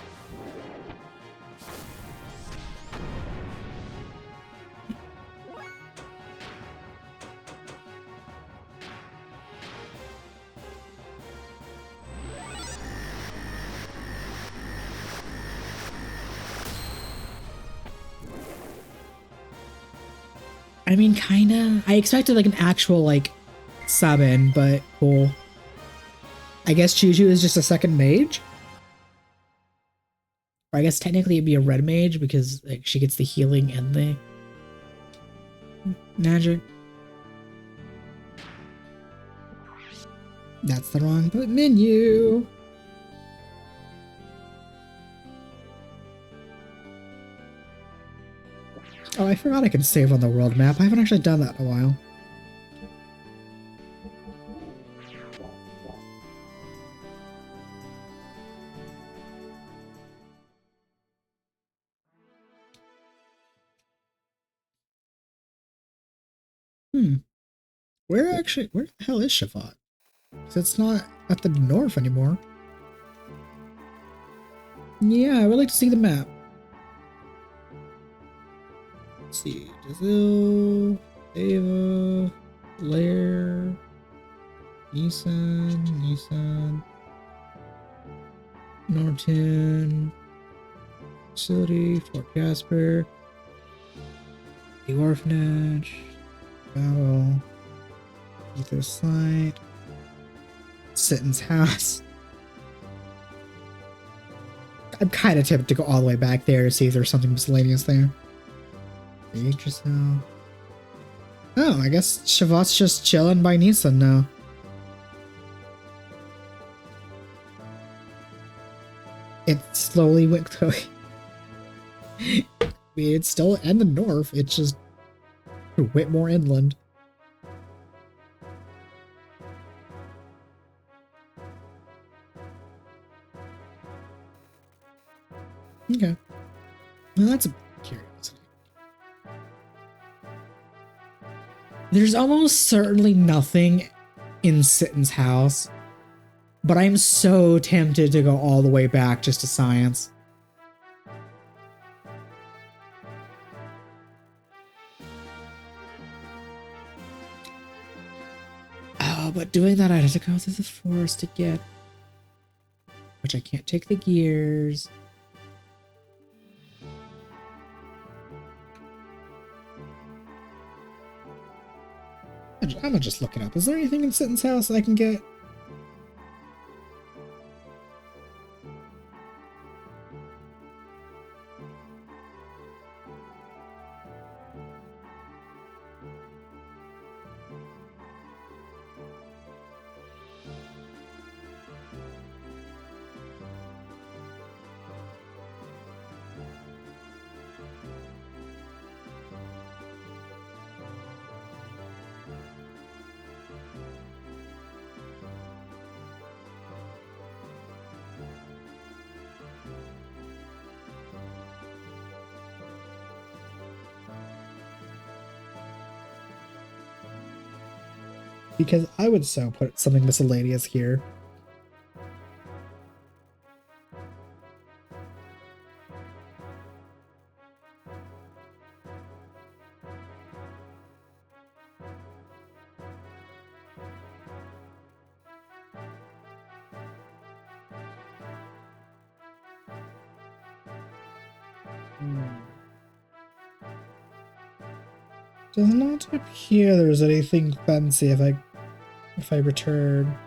I mean, kinda. I expected like an actual like sub-in, but cool. I guess Chuju is just a second mage? Or I guess technically it'd be a red mage because like she gets the healing and the magic. That's the wrong menu. Oh, I forgot I can save on the world map. I haven't actually done that in a while. Where the hell is Shavat? Because it's not at the north anymore. Yeah, I would like to see the map. Let's see. Dazil, Ava, Lair, Nissan, Norton, Facility, Fort Casper, the Orphanage, Battle, Ether Slide, Sitton's House. I'm kind of tempted to go all the way back there to see if there's something miscellaneous there. Yourself. Oh, I guess Shavat's just chilling by Nissan now. It slowly went going. I mean, it's still in the north. It's just went more inland. Okay. Well, that's a curiosity. There's almost certainly nothing in Sitton's house, but I'm so tempted to go all the way back just to science. Oh, but doing that, I'd have to go through the forest to get, which I can't take the gears. I'm gonna just look it up. Is there anything in Sitton's house that I can get? Because I would so put something miscellaneous here. Does not appear there's anything fancy if I return.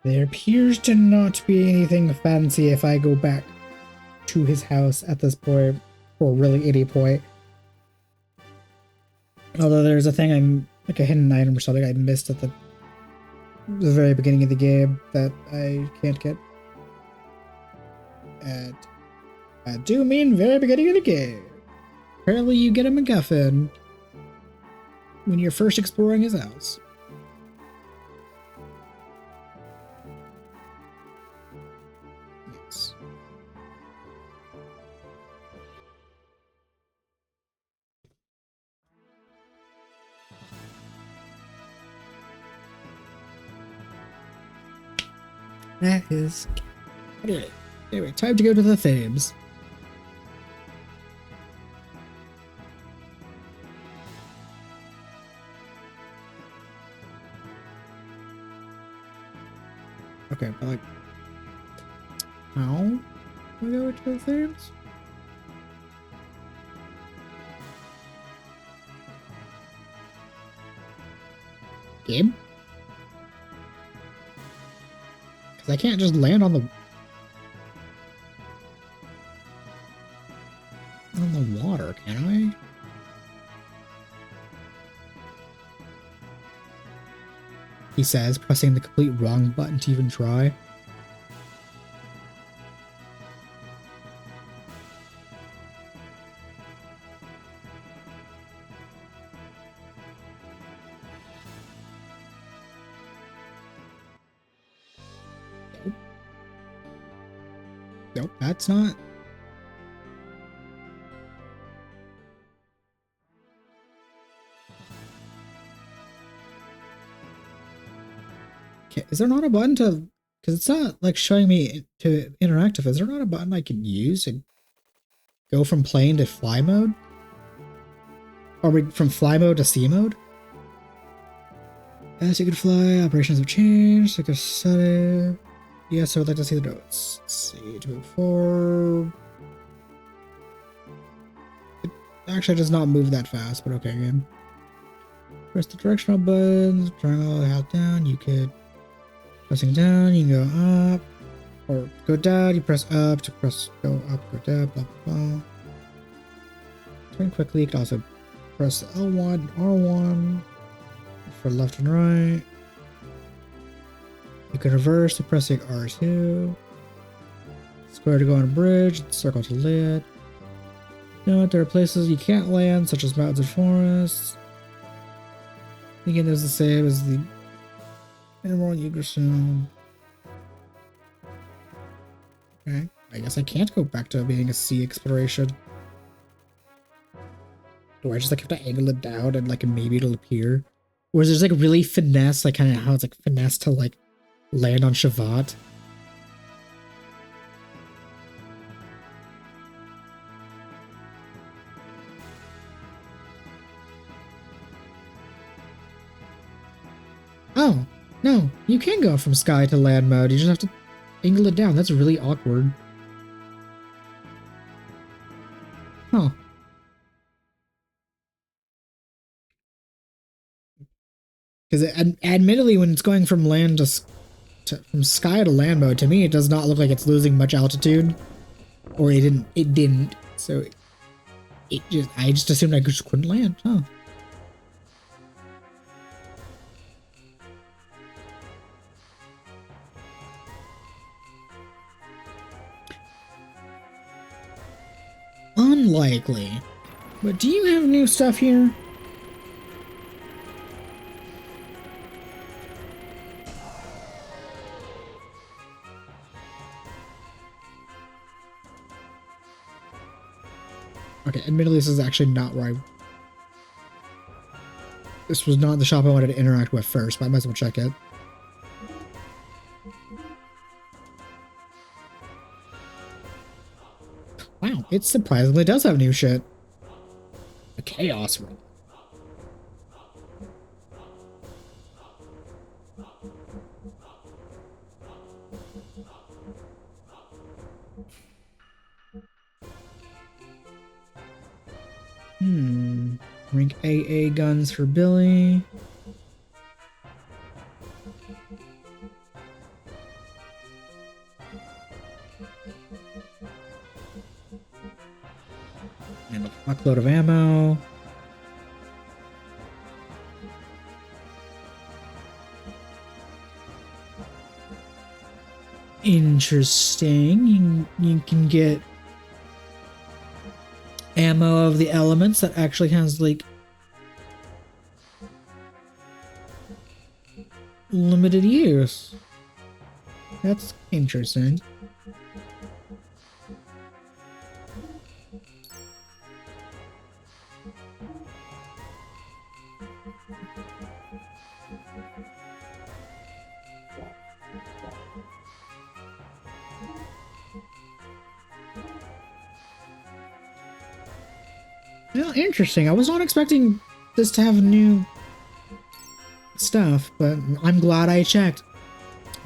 There appears to not be anything fancy if I go back to his house at this point, or really any point. Although there's a thing I'm like a hidden item or something I missed at the very beginning of the game that I can't get. And I do mean very beginning of the game. Apparently you get a MacGuffin when you're first exploring his house. Yes. That is... Anyway, time to go to the Thames. Okay, but like... How do we go to the Thames? Game? Because I can't just land on the water, can I? He says, pressing the complete wrong button to even try. Nope. Nope, that's not. Is there not a button to, because it's not like showing me to interactive. Is there not a button I can use and go from plane to fly mode? Or from fly mode to sea mode? As you can fly, operations have changed. Like I said it. Yes, I would like to see the notes. Let's see, to move forward. It actually does not move that fast, but okay, good. Press the directional buttons, triangle, held down, you could. Pressing down, you can go up, or go down, you press up to go up, go down, blah, blah, blah. Turn quickly, you can also press L1, R1 for left and right. You can reverse by pressing R2. Square to go on a bridge, circle to land. Note there are places you can't land, such as mountains and forests. Again, there's the same as the Emerald Yugerson. Okay, I guess I can't go back to being a sea exploration. Do I just like have to angle it down and like maybe it'll appear? Or is there like really finesse, like kind of how it's like finesse to like land on Shavat? Oh, no, you can go from sky to land mode. You just have to angle it down. That's really awkward. Huh. Because admittedly, when it's going from land from sky to land mode, to me it does not look like it's losing much altitude, or it didn't. So I just assumed I just couldn't land. Huh. Unlikely. But do you have new stuff here? Okay, admittedly this is actually not where this was not the shop I wanted to interact with first, but I might as well check it. Wow, it surprisingly does have new shit. A chaos roll. Rank AA guns for Billy. And a fuckload of ammo. Interesting. You can get ammo of the elements that actually has like limited use. That's interesting. Well, interesting. I was not expecting this to have new stuff, but I'm glad I checked.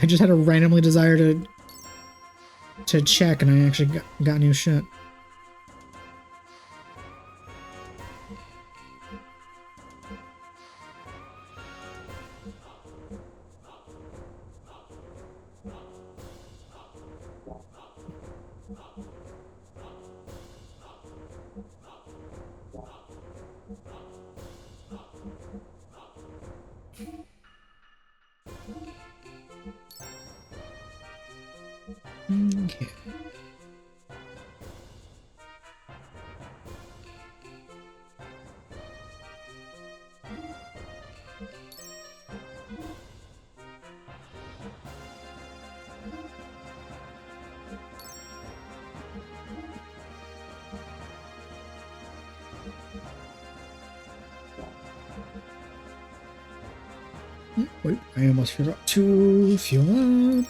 I just had a randomly desire to check, and I actually got new shit. Okay. Wait, I almost forgot to fuel up.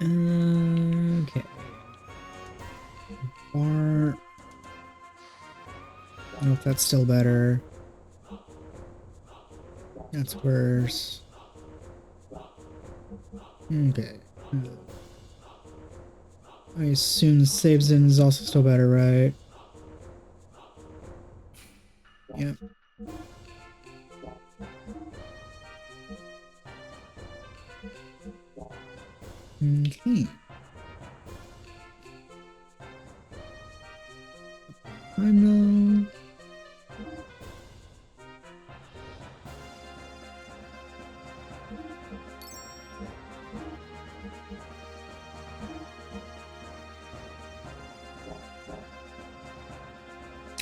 Okay. Or I don't know if that's still better. That's worse. Okay. I assume saves in is also still better, right? Yep. Okay. I know.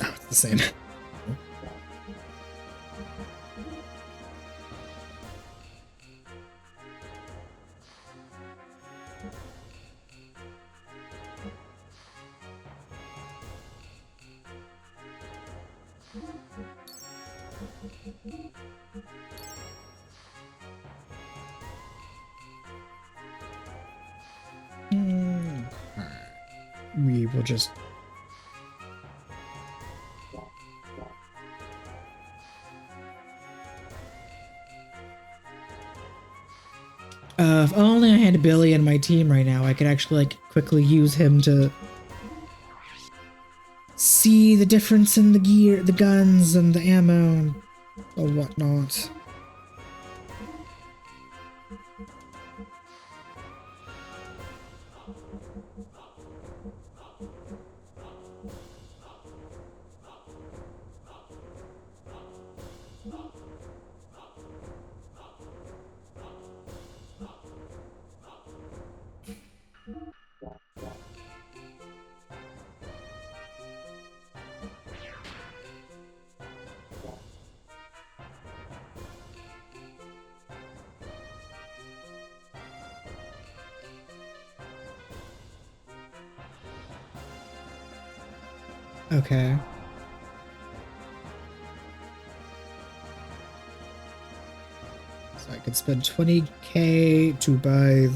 Oh, it's the same. We will just if only I had Billy in my team right now, I could actually like quickly use him to see the difference in the gear, the guns, and the ammo, and whatnot. Okay. So I could spend 20k to buy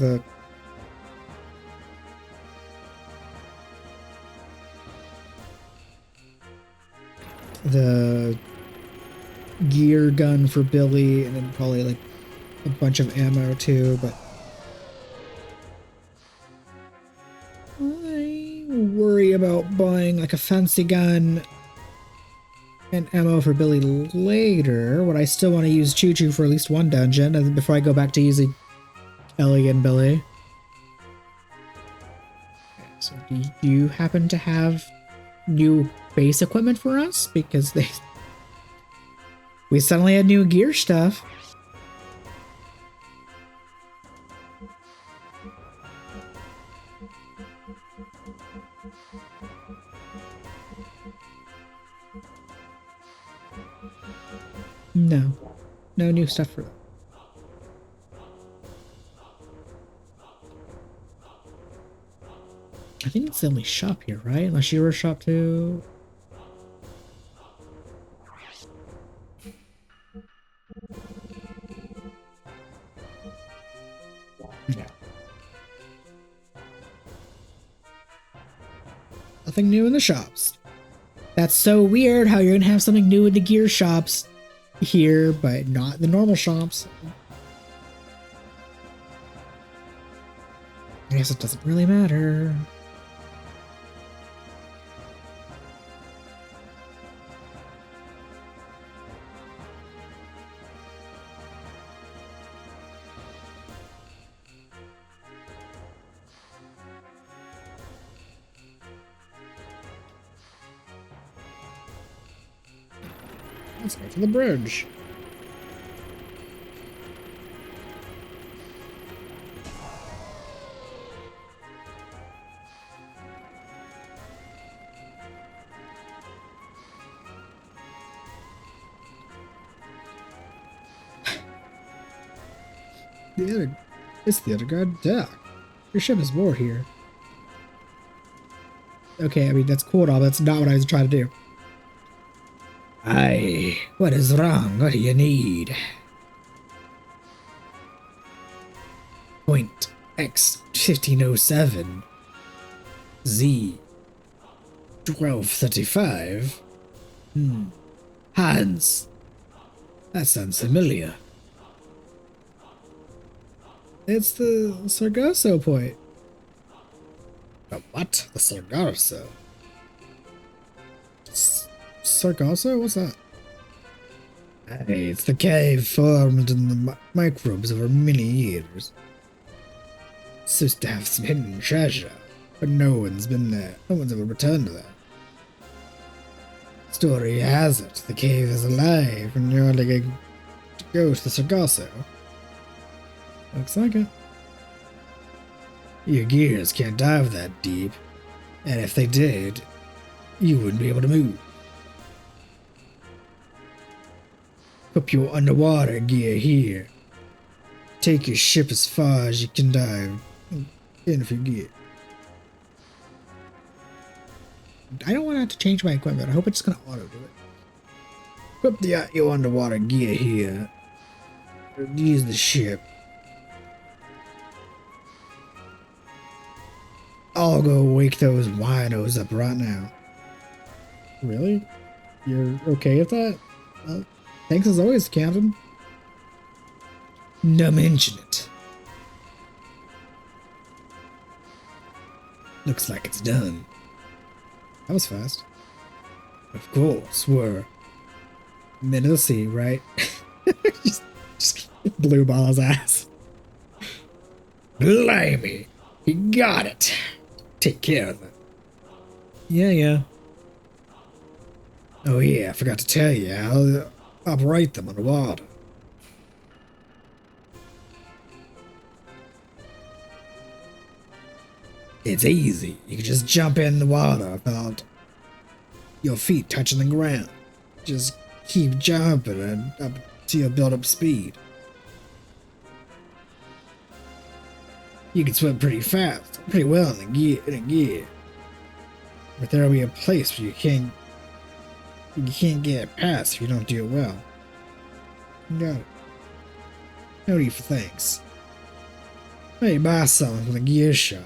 the gear gun for Billy, and then probably like a bunch of ammo too, but I worry about buying like a fancy gun and ammo for Billy later, when I still want to use Choo Choo for at least one dungeon, and before I go back to using Ellie and Billy. Okay, so do you happen to have new base equipment for us? Because we suddenly had new gear stuff. No. No new stuff for them. I think it's the only shop here, right? Unless you were a shop too. No. Nothing new in the shops. That's so weird how you're gonna have something new in the gear shops here, but not the normal shops. I guess it doesn't really matter. Let's go to the bridge. It's the other guard deck. Your ship is moored here. Okay, I mean, that's cool and all, but that's not what I was trying to do. Aye, what is wrong? What do you need? Point X 1507 Z 1235. Hans. That sounds familiar. It's the Sargasso point. The what? The Sargasso? Sargasso? What's that? Hey, it's the cave formed in the microbes over many years. Supposed to have some hidden treasure, but no one's been there. No one's ever returned to that. Story has it, the cave is alive, and you're only going to go to the Sargasso. Looks like it. Your gears can't dive that deep, and if they did, you wouldn't be able to move. Put your underwater gear here. Take your ship as far as you can dive, and get a few gear. I don't want to have to change my equipment. I hope it's going to auto do it. Equip your underwater gear here. Use the ship. I'll go wake those winos up right now. Really? You're okay with that? Thanks as always, Captain. No mention it. Looks like it's done. That was fast. Of course, we're men of the sea, right? just blue ball his ass. Blimey, he got it. Take care of it. Yeah. Oh yeah, I forgot to tell you how to operate them underwater. It's easy. You can just jump in the water without your feet touching the ground. Just keep jumping and up till you build up speed. You can swim pretty fast, pretty well in a gear. But there'll be a place where you can't get past if you don't do it well. You got it. No need for thanks. Hey, buy something from the gear shop.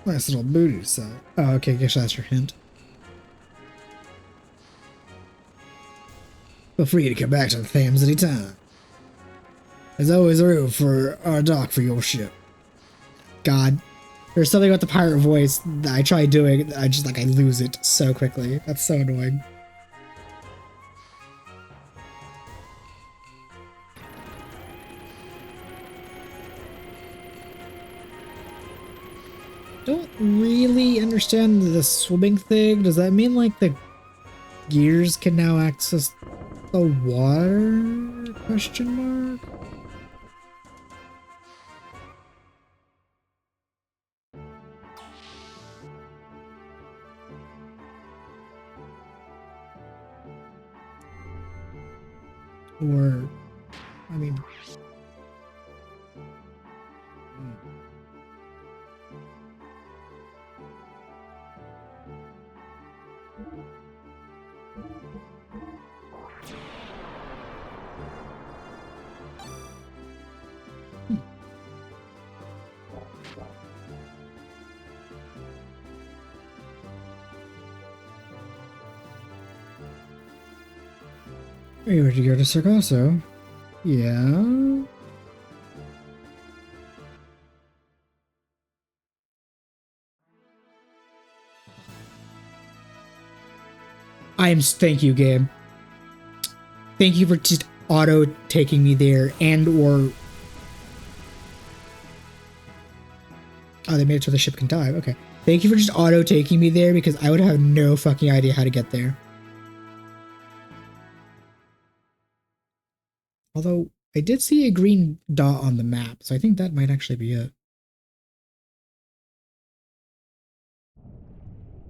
Nice little booty to sell. Oh, okay, guess that's your hint. Feel free to come back to the Thames anytime. There's always room for our dock for your ship. God. There's something about the pirate voice that I try doing, I just, like, I lose it so quickly. That's so annoying. Don't really understand the swimming thing. Does that mean, like, the gears can now access the water? Question mark? Or, I mean... Hey, would you go to Sargasso? Yeah? Thank you, game. Thank you for just auto taking me there and or... Oh, they made it so the ship can dive. Okay. Thank you for just auto taking me there because I would have no fucking idea how to get there. Although, I did see a green dot on the map, so I think that might actually be it.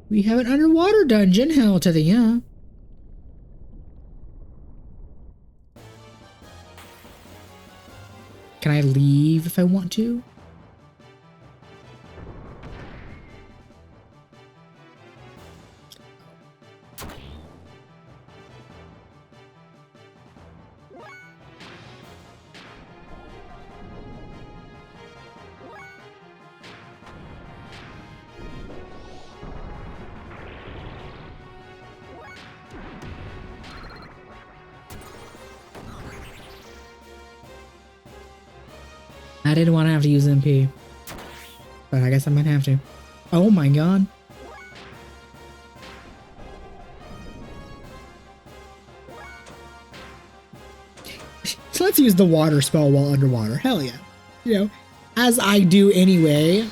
We have an underwater dungeon, hell to the yeah. Can I leave if I want to? I didn't want to have to use MP, but I guess I might have to. Oh my god. So let's use the water spell while underwater. Hell yeah. You know, as I do anyway.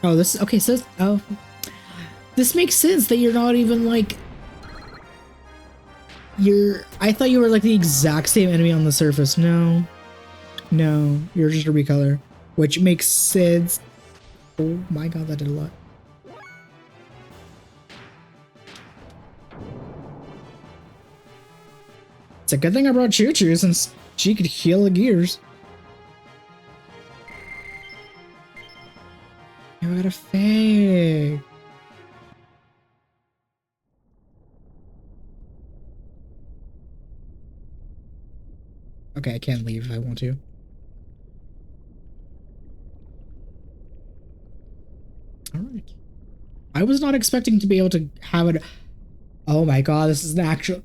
Oh, this, okay, so, oh. This makes sense that you're not even like... I thought you were like the exact same enemy on the surface. No. No, you're just a recolor. Which makes sense. Oh my god, that did a lot. It's a good thing I brought Choo Choo since she could heal the gears. You got a fake. Okay, I can leave if I want to. Alright. I was not expecting to be able to have it. Oh my god, this is an actual...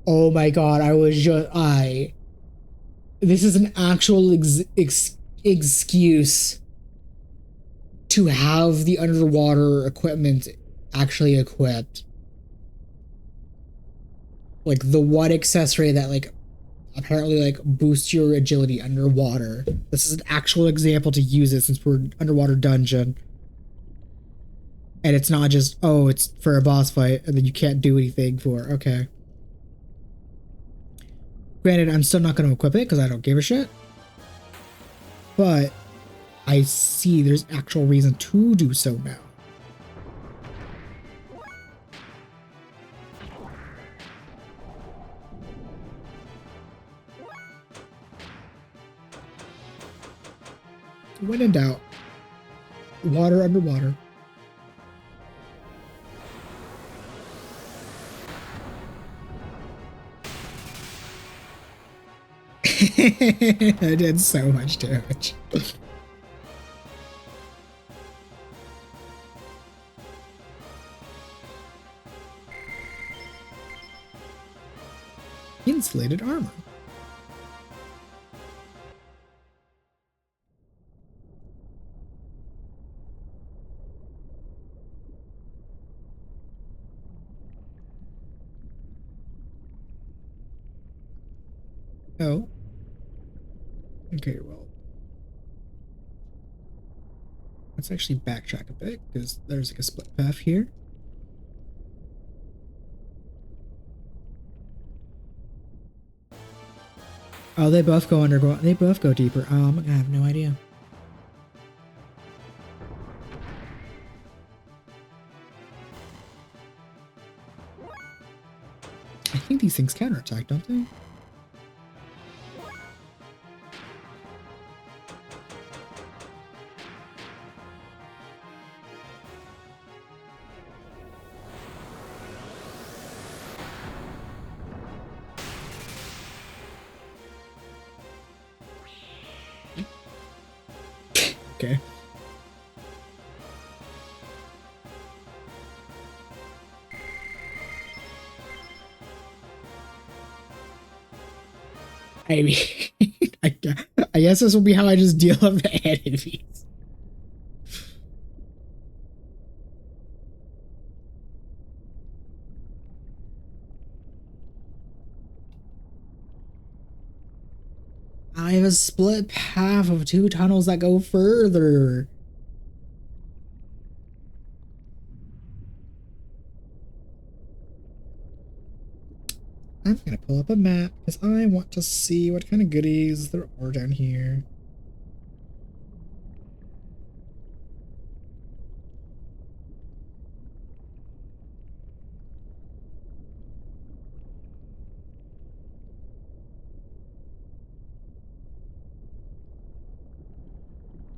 Oh my god, I was just... This is an actual excuse to have the underwater equipment actually equipped. Like, the one accessory that, like, apparently, like, boosts your agility underwater. This is an actual example to use it since we're underwater dungeon. And it's not just, oh, it's for a boss fight, and then you can't do anything for it. Okay. Granted, I'm still not going to equip it, because I don't give a shit. But, I see there's actual reason to do so now. When in doubt, water underwater. I did so much damage. Insulated armor. Oh. Okay, well. Let's actually backtrack a bit, because there's like a split path here. Oh, they both go underground. They both go deeper. I have no idea. I think these things counterattack, don't they? Okay. I mean, I guess this will be how I just deal with the enemies. I have a split path of 2 tunnels that go further. I'm gonna pull up a map because I want to see what kind of goodies there are down here.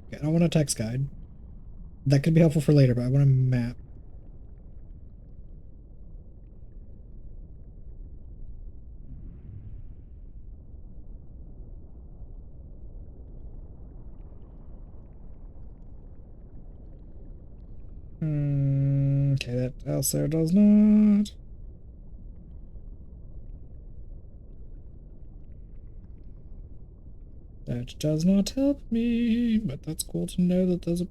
Okay, I don't want a text guide. That could be helpful for later, but I want a map. Okay, that also does not. That does not help me, but that's cool to know that there's a...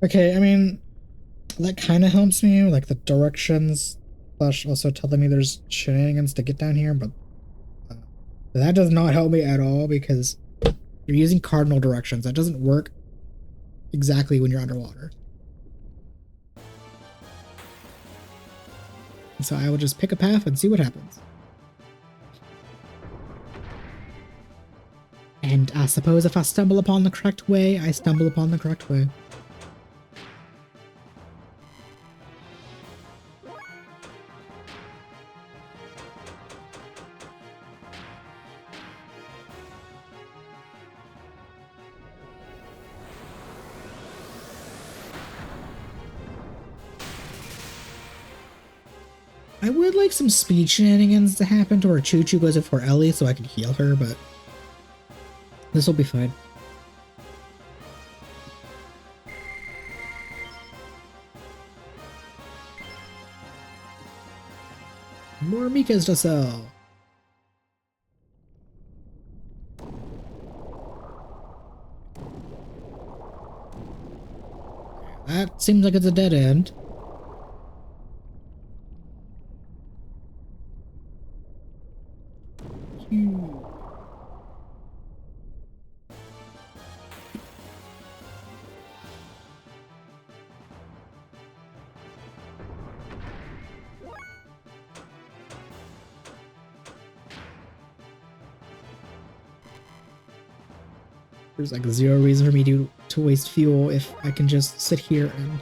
Okay, I mean, that kind of helps me, like the directions, slash also telling me there's shenanigans to get down here, but that does not help me at all because you're using cardinal directions. That doesn't work exactly when you're underwater. So I will just pick a path and see what happens. And I suppose if I stumble upon the correct way, I stumble upon the correct way. I would like some speed shenanigans to happen to where Choo Choo goes before Ellie so I can heal her, but this will be fine. More Mikas to sell. That seems like it's a dead end. There's like zero reason for me to waste fuel if I can just sit here and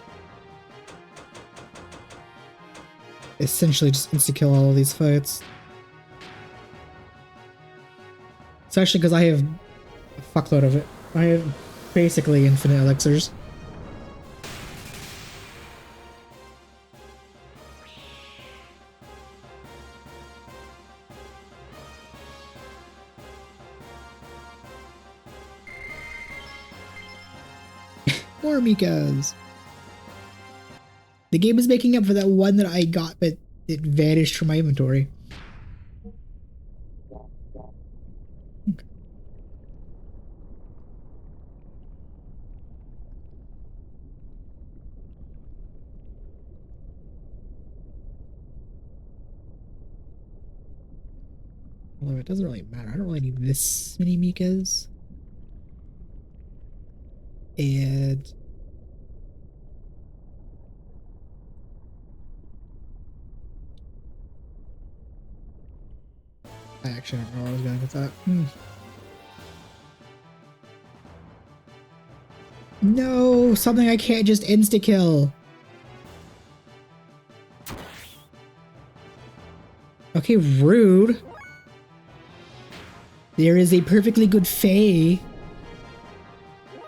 essentially just insta-kill all of these fights. Especially because I have a fuckload of it. I have basically infinite elixirs. More Mikas. The game is making up for that one that I got, but it vanished from my inventory. Although it doesn't really matter. I don't really need this many Mikas. And I actually don't know where I was going with that. No, something I can't just insta-kill. Okay, rude. There is a perfectly good Fae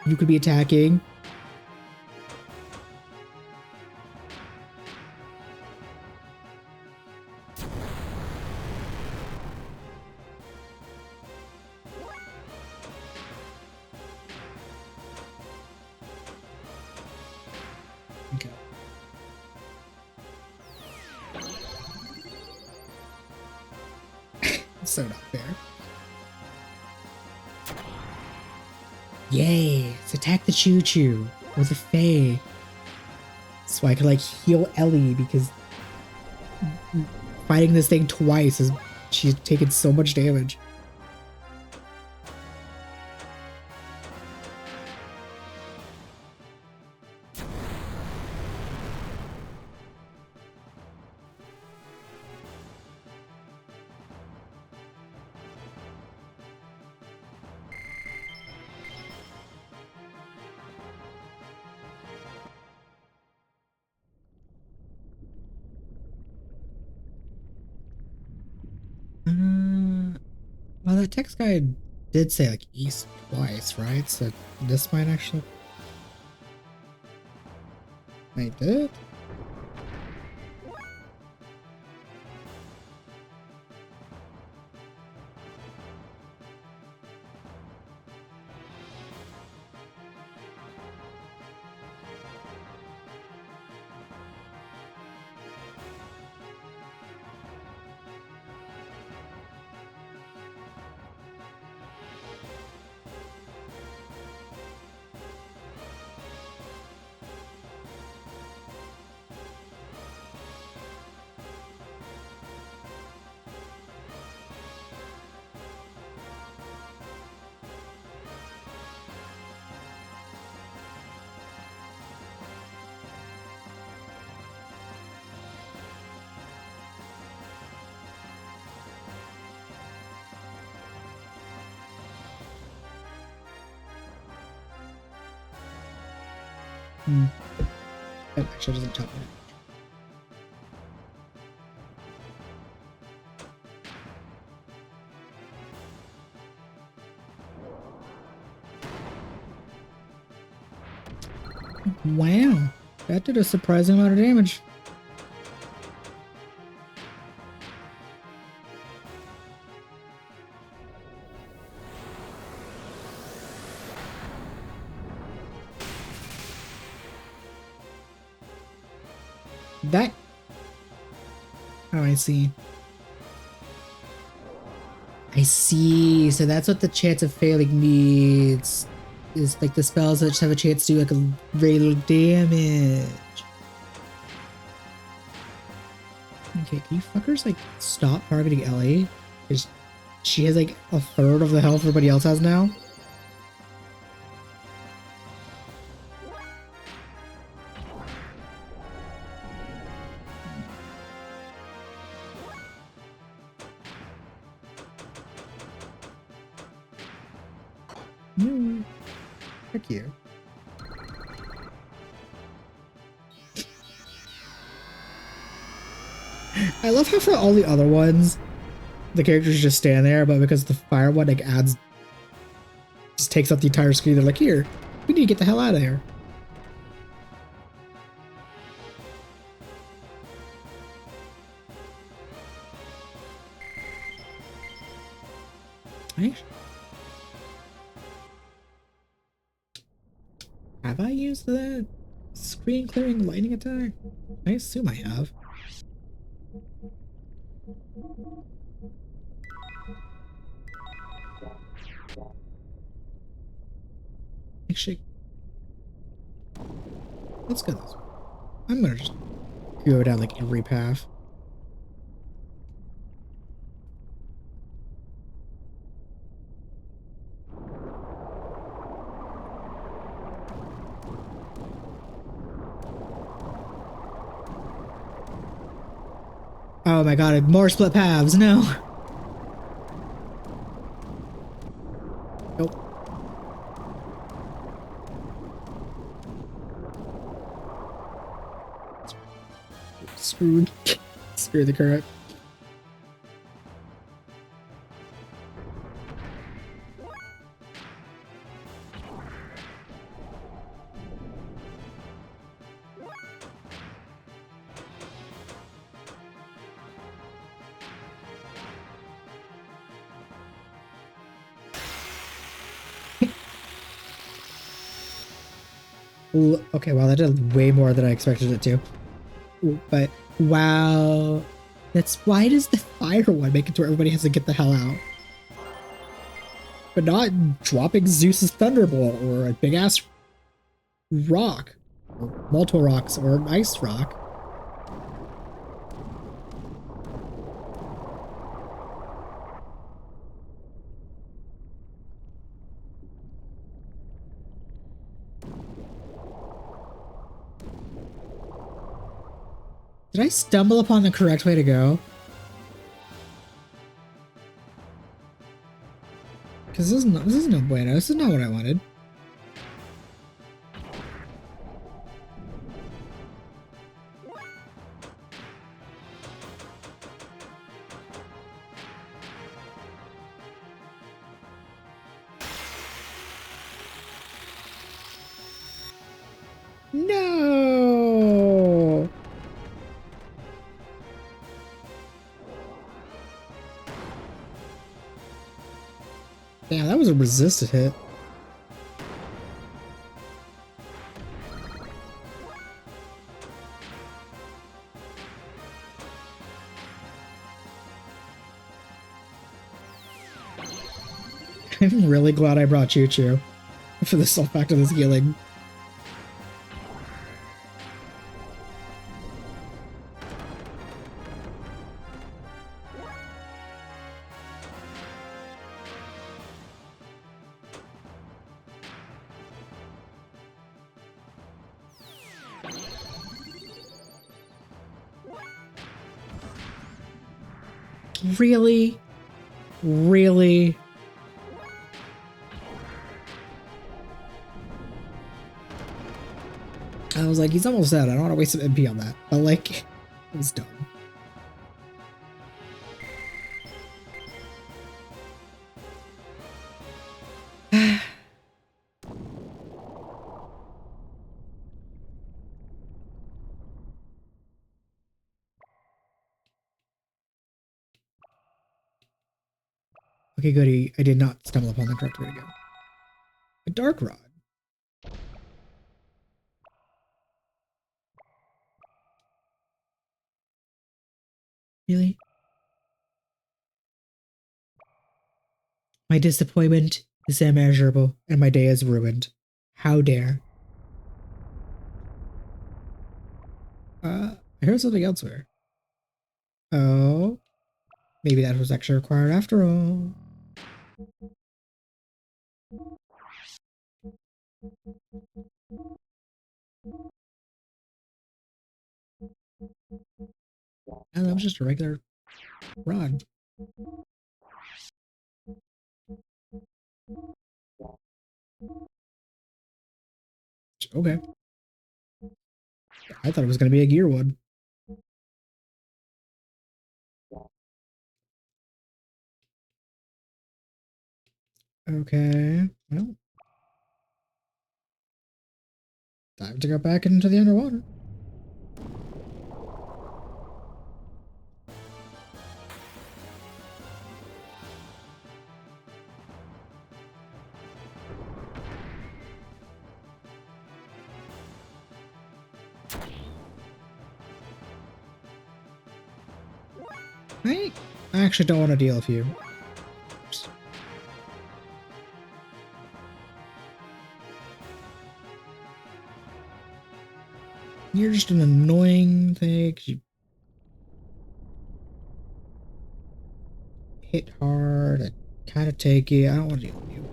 you could be attacking. Okay. So not fair. Yay! Let's attack the choo-choo with a Fae. So I can like heal Ellie because fighting this thing twice is she's taken so much damage. Well, that text guide did say like east twice, right? So this might actually. I did? That actually doesn't tell me. Wow, that did a surprising amount of damage. That... Oh, I see. I see. So that's what the chance of failing means. Is like the spells that just have a chance to do like a very little damage. Okay, can you fuckers like stop targeting Ellie? Because she has like a third of the health everybody else has now. Heck you. I love how for all the other ones, the characters just stand there, but because the fire one like adds, just takes up the entire screen. They're like, here, we need to get the hell out of here. Have I used the screen clearing lightning attack? I assume I have. Actually, let's go this way. I'm gonna just go down like every path. Oh my god, more split paths, no! Nope. Screwed. Screw the current. Okay, well, that did way more than I expected it to. But, wow. Why does the fire one make it to where everybody has to get the hell out? But not dropping Zeus's Thunderbolt or a big ass rock. Or multiple rocks or an ice rock. Did I stumble upon the correct way to go? Because this is no bueno. This is not what I wanted. No! Damn, that was a resisted hit. I'm really glad I brought Choo Choo for the self back to this healing. Really? Really? I was like, he's almost dead. I don't want to waste some MP on that. But like, it was dumb. Okay, goody. I did not stumble upon the correct way to go. A dark rod. Really? My disappointment is immeasurable, and my day is ruined. How dare. I heard something elsewhere. Oh. Maybe that was actually required after all. And that was just a regular rod. Okay. I thought it was going to be a gear one. Okay. Well. Time to go back into the underwater. I actually don't want to deal with you. You're just an annoying thing. You hit hard and kind of takey. I don't want to deal with you.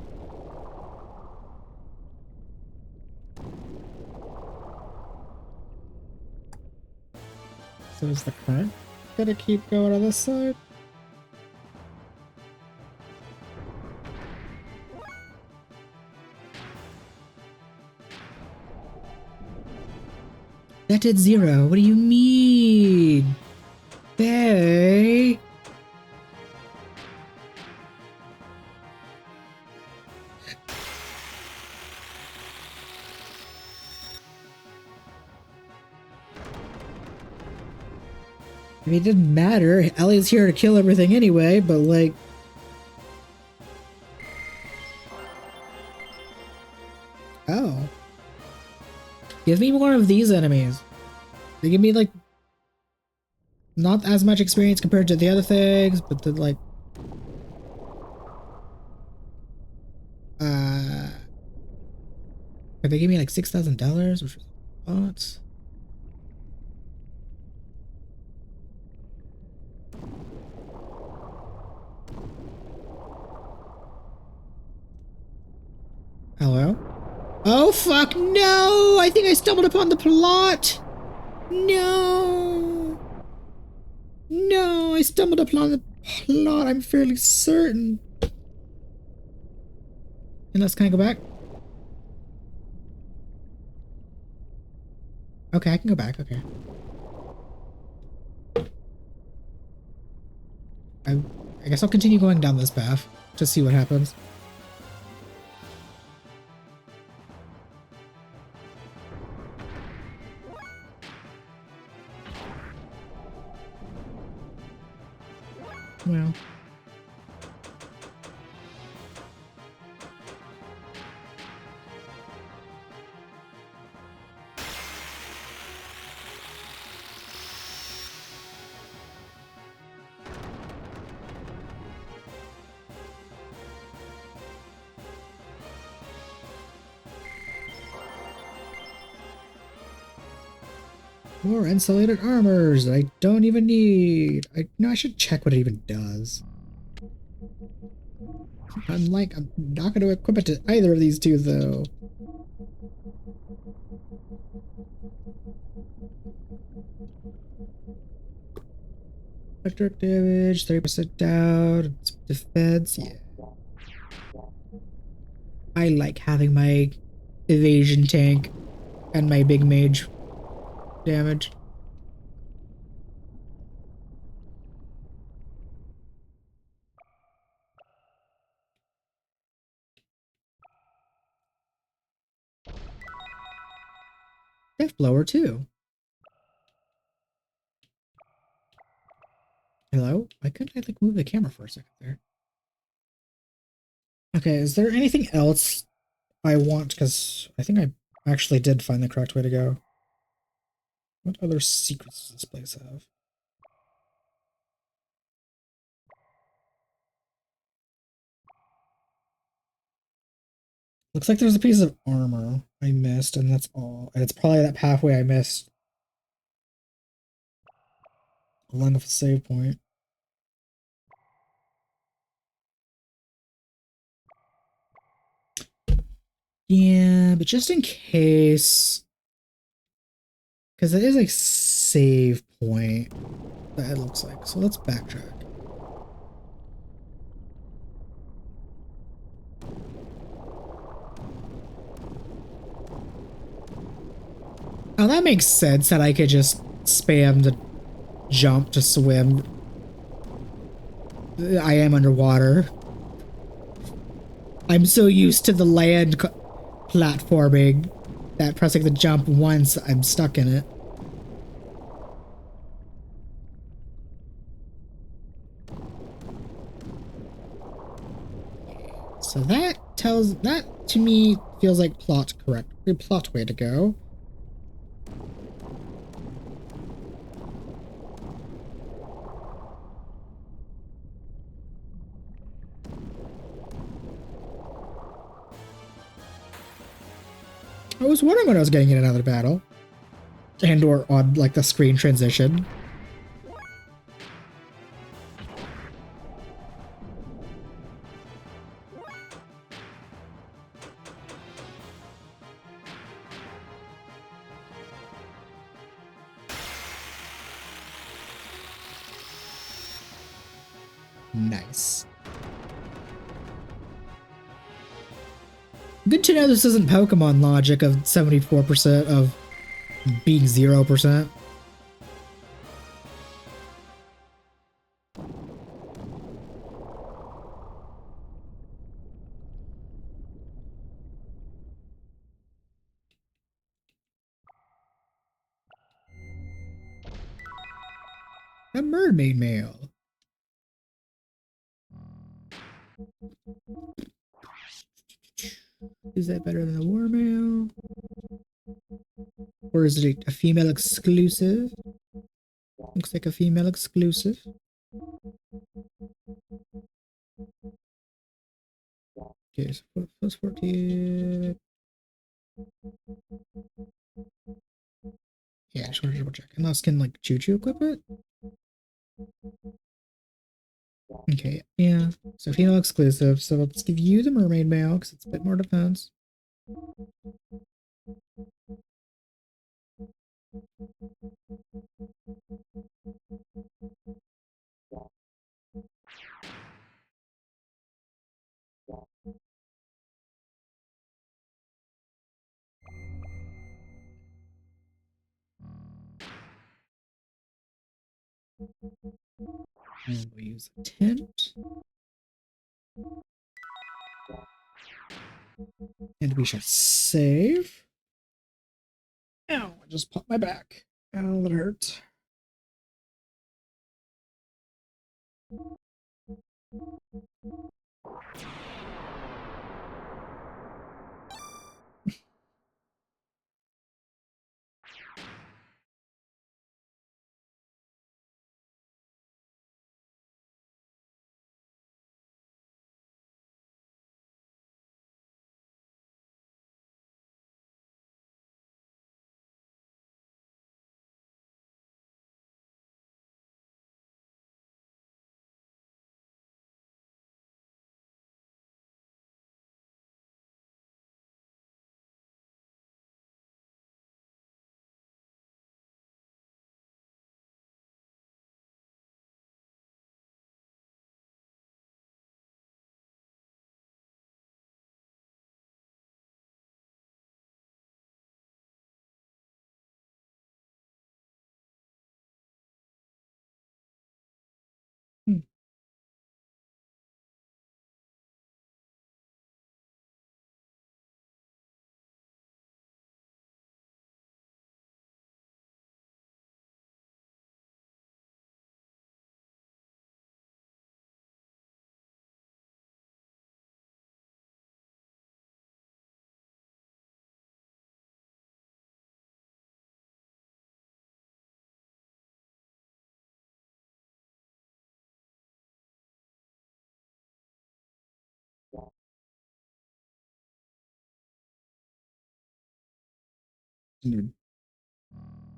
So is the current gonna keep going on this side? That did 0. What do you mean? Hey. I mean, it didn't matter. Ellie's here to kill everything anyway, but like... Oh. Give me more of these enemies. They give me, like, not as much experience compared to the other things, but then, like... They gave me, like, $6,000, which was a lot. Hello? Oh, fuck, no! I think I stumbled upon the plot! No! No, I stumbled upon the plot, I'm fairly certain. Unless, can I go back? Okay, I can go back, okay. I guess I'll continue going down this path to see what happens. Well. More insulated armors that I don't even need. I should check what it even does. I'm not going to equip it to either of these two, though. Electric damage, 30% down, defense, yeah. I like having my evasion tank and my big mage damage. Death blower too. Hello? Why couldn't I like move the camera for a second there? Okay, is there anything else I want? Because I think I actually did find the correct way to go. What other secrets does this place have? Looks like there's a piece of armor I missed, and that's all. And it's probably that pathway I missed. Along with a save point. Yeah, but just in case... Because it is a save point, that it looks like. So let's backtrack. Oh, that makes sense that I could just spam the jump to swim. I am underwater. I'm so used to the land platforming that pressing the jump once, I'm stuck in it. So that to me feels like plot way to go. I was wondering when I was getting in another battle. And or on like the screen transition. Nice. Good to know this isn't Pokemon logic of 74% of being 0%. A mermaid male. Is that better than a war male? Or is it a female exclusive? Looks like a female exclusive. Okay, so plus 14. Yeah, I just want to double check. Unless can like Choo-Choo equip it? Okay, yeah. So female exclusive. So let's give you the mermaid male because it's a bit more defense. And we'll use a tent. And we shall save. Ow, I just popped my back. Ow, that hurt. Hmm.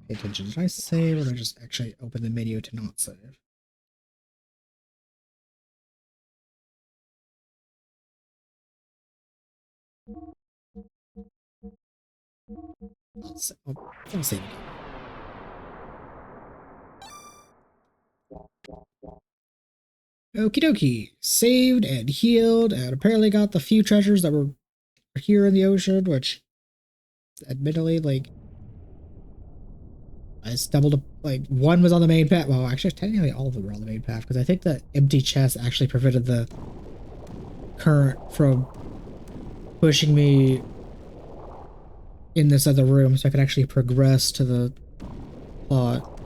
Pay attention. Did I save or did I just actually open the menu to not save? I'll save again. Okie dokie. Saved and healed and apparently got the few treasures that were here in the ocean, which admittedly, like, I stumbled, like, one was on the main path. Well, actually, technically all of them were on the main path, because I think that empty chest actually prevented the current from pushing me in this other room, so I could actually progress to the plot.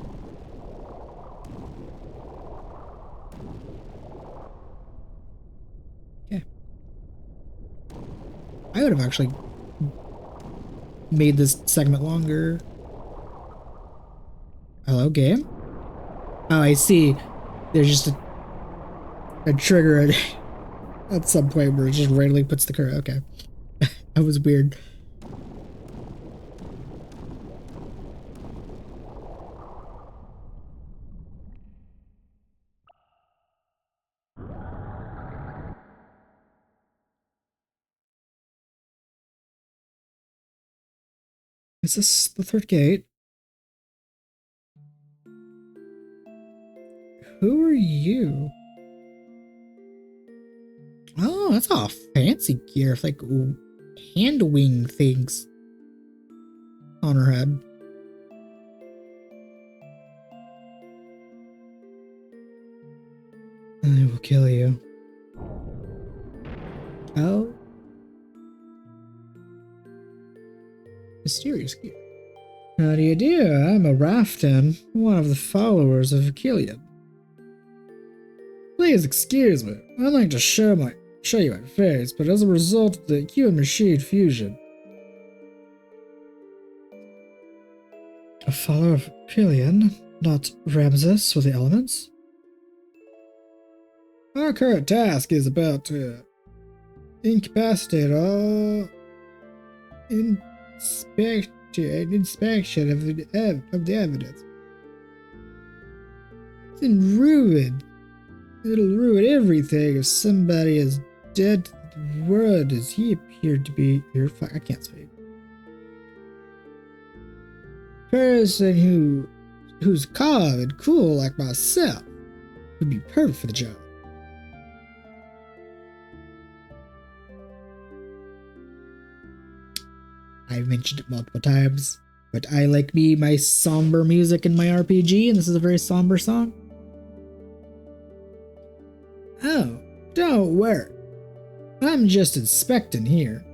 Okay. I would have actually made this segment longer. Hello, game? Oh, I see. There's just a trigger at some point where it just randomly puts the current. Okay. That was weird. Is this the third gate? Who are you? Oh, that's all fancy gear. Like hand wing things on her head. I will kill you. Oh. Mysterious gear. How do you do? I'm a Rafton, one of the followers of Killian. Please excuse me. I'd like to show you my face, but as a result of the human machine fusion. A follower of Killian, not Ramses with the elements? Our current task is about to incapacitate all inspection of the evidence. It's in ruin. It'll ruin everything if somebody as dead to the world as he appeared to be. I can't speak. Person who's calm and cool like myself would be perfect for the job. I've mentioned it multiple times, but I like my somber music in my RPG, and this is a very somber song. Oh, don't worry. I'm just inspecting here.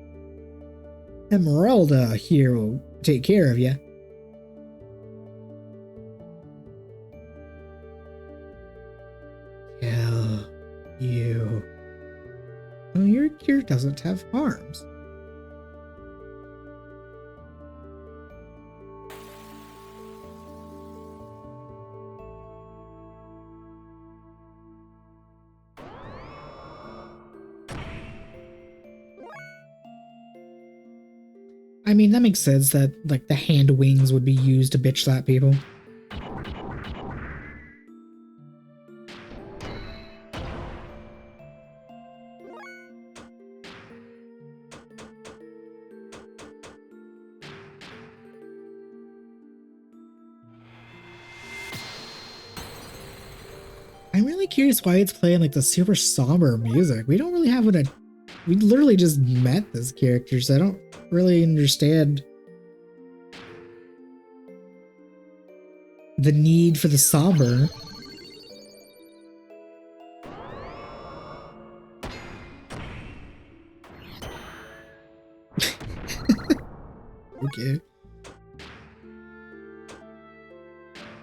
Emeralda here will take care of you. Kill you. Oh, your gear doesn't have arms. I mean, that makes sense that, like, the hand wings would be used to bitch slap people. I'm really curious why it's playing, like, the super somber music. We don't really have we literally just met this character, so I don't really understand the need for the somber. Okay.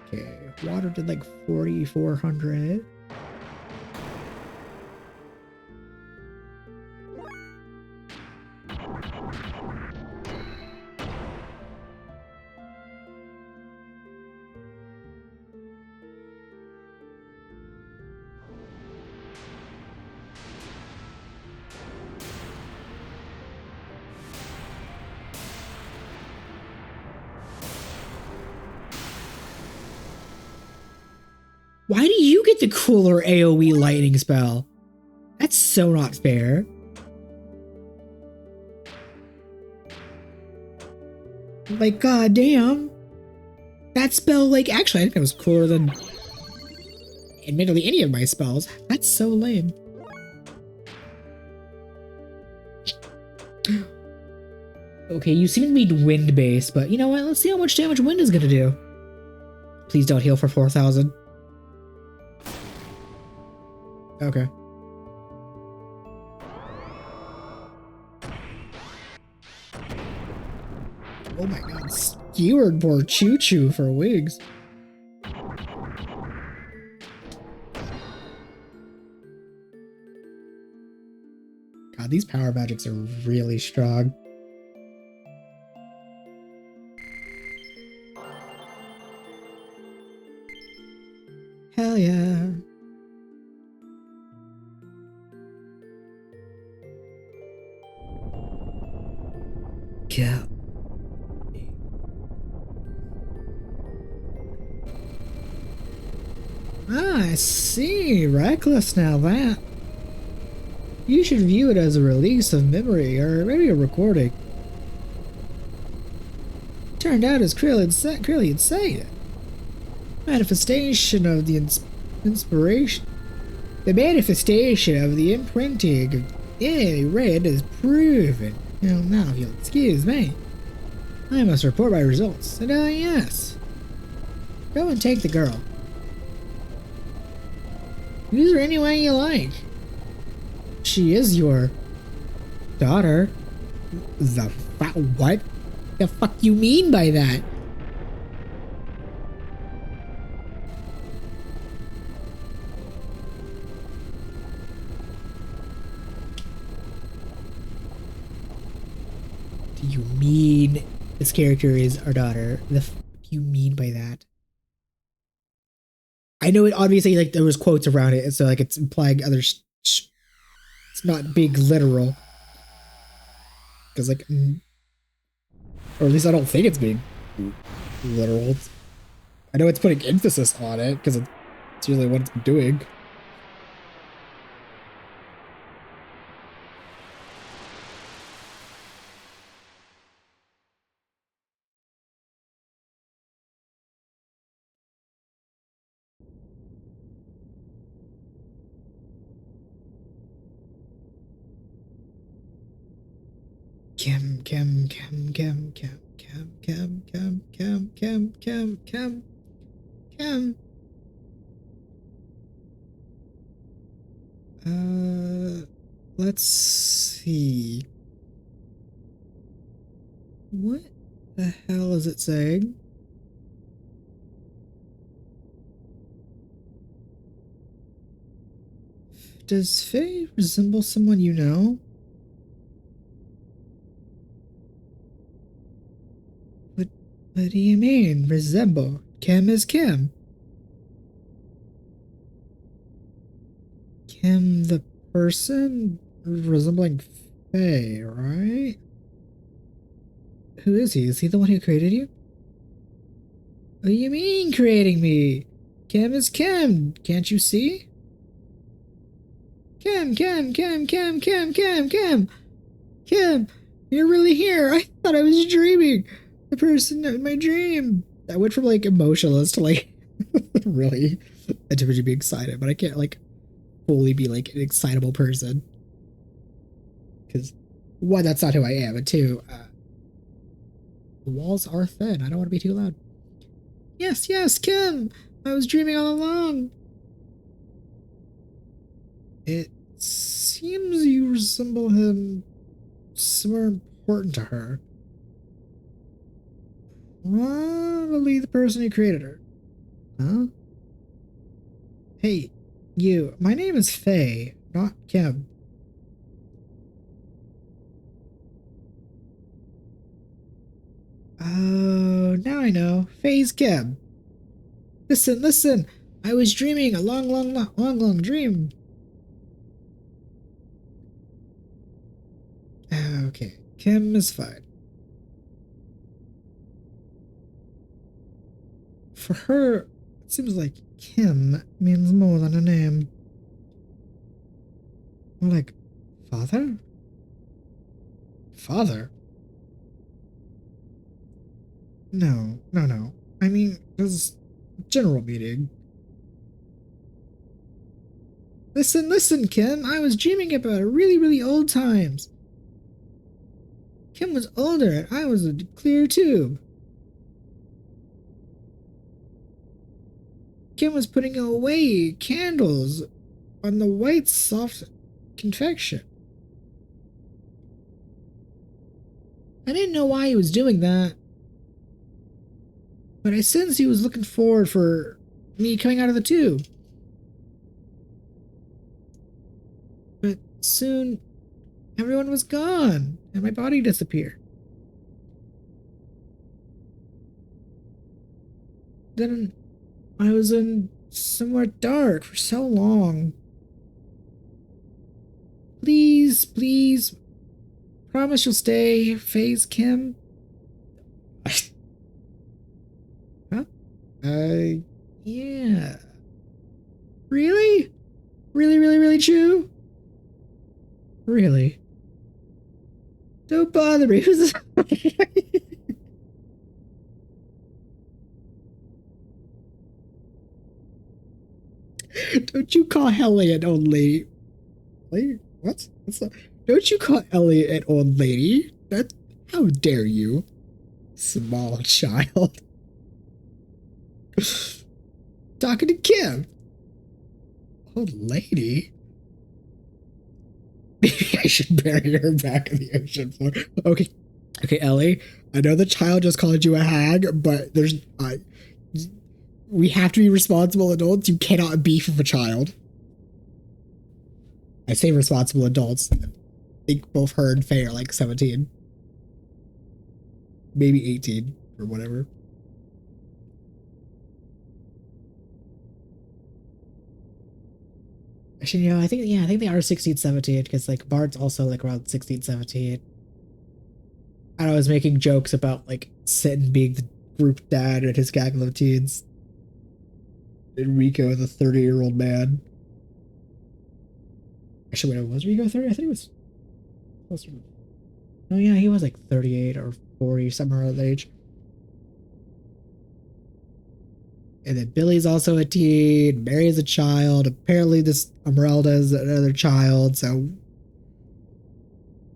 Okay, water did like 4,400. Why do you get the cooler AoE lightning spell? That's so not fair. Like, goddamn. That spell, like, actually, I think it was cooler than, admittedly, any of my spells. That's so lame. Okay, you seem to be wind-based, but you know what? Let's see how much damage wind is gonna do. Please don't heal for 4,000. Okay. Oh my god, skewered poor Choo Choo for wigs. God, these power magics are really strong. Hell yeah. Yeah. Ah, I see. Reckless now that. You should view it as a release of memory, or maybe a recording. Turned out as Krilly had said. Manifestation of the inspiration. The manifestation of the imprinting of any red is proven. Now, if you'll excuse me, I must report my results. And yes. Go and take the girl. Use her any way you like. She is your daughter. What the fuck you mean by that? Do you mean this character is our daughter? The fuck you mean by that? I know it obviously, like, there was quotes around it, so like it's implying other it's not big literal. Because, like, or at least I don't think it's being literal. I know it's putting emphasis on it because it's usually what it's doing. Kim. Let's see. What the hell is it saying? Does Faye resemble someone you know? What do you mean, resemble? Kim is Kim. Kim the person resembling Faye, right? Who is he? Is he the one who created you? What do you mean creating me? Kim is Kim. Can't you see? Kim. Kim, you're really here. I thought I was dreaming. The person in my dream. I went from like emotionless to like really into being excited, but I can't like fully be like an excitable person. Because one, that's not who I am, and two, the walls are thin. I don't want to be too loud. Yes, Kim. I was dreaming all along. It seems you resemble him somewhere important to her. Probably the person who created her. Huh? Hey, you. My name is Faye, not Kim. Oh, now I know. Faye's Kim. Listen. I was dreaming a long dream. Okay, Kim is fine. For her, it seems like Kim means more than a name. More like father? Father? No. I mean, there's general meaning. Listen, Kim. I was dreaming about really old times. Kim was older and I was a clear tube. Kim was putting away candles on the white soft confection. I didn't know why he was doing that, but I sensed he was looking forward for me coming out of the tube. But soon, everyone was gone, and my body disappeared. Then I was in somewhere dark for so long. Please, please, promise you'll stay, FaZe Kim. Huh? Yeah. Really? Really, Chew? Really? Don't bother me. Don't you call Ellie an old lady? Lady? What? What's that? Don't you call Ellie an old lady? That? How dare you? Small child. Talking to Kim. Old lady? Maybe I should bury her back in the ocean floor. Okay. Okay, Ellie. I know the child just called you a hag, but there's... we have to be responsible adults. You cannot beef with a child. I say responsible adults. I think both her and Faye are like 17. Maybe 18 or whatever. Actually, I think they are 16, 17 because like Bart's also like around 16, 17. And I was making jokes about like Sin being the group dad and his gaggle of teens. And Rico, the 30-year-old man. Actually, wait, was Rico 30? I think it was closer. Oh yeah, he was like 38 or 40, somewhere around that age. And then Billy's also a teen. Mary's a child. Apparently this Emeralda's another child, so...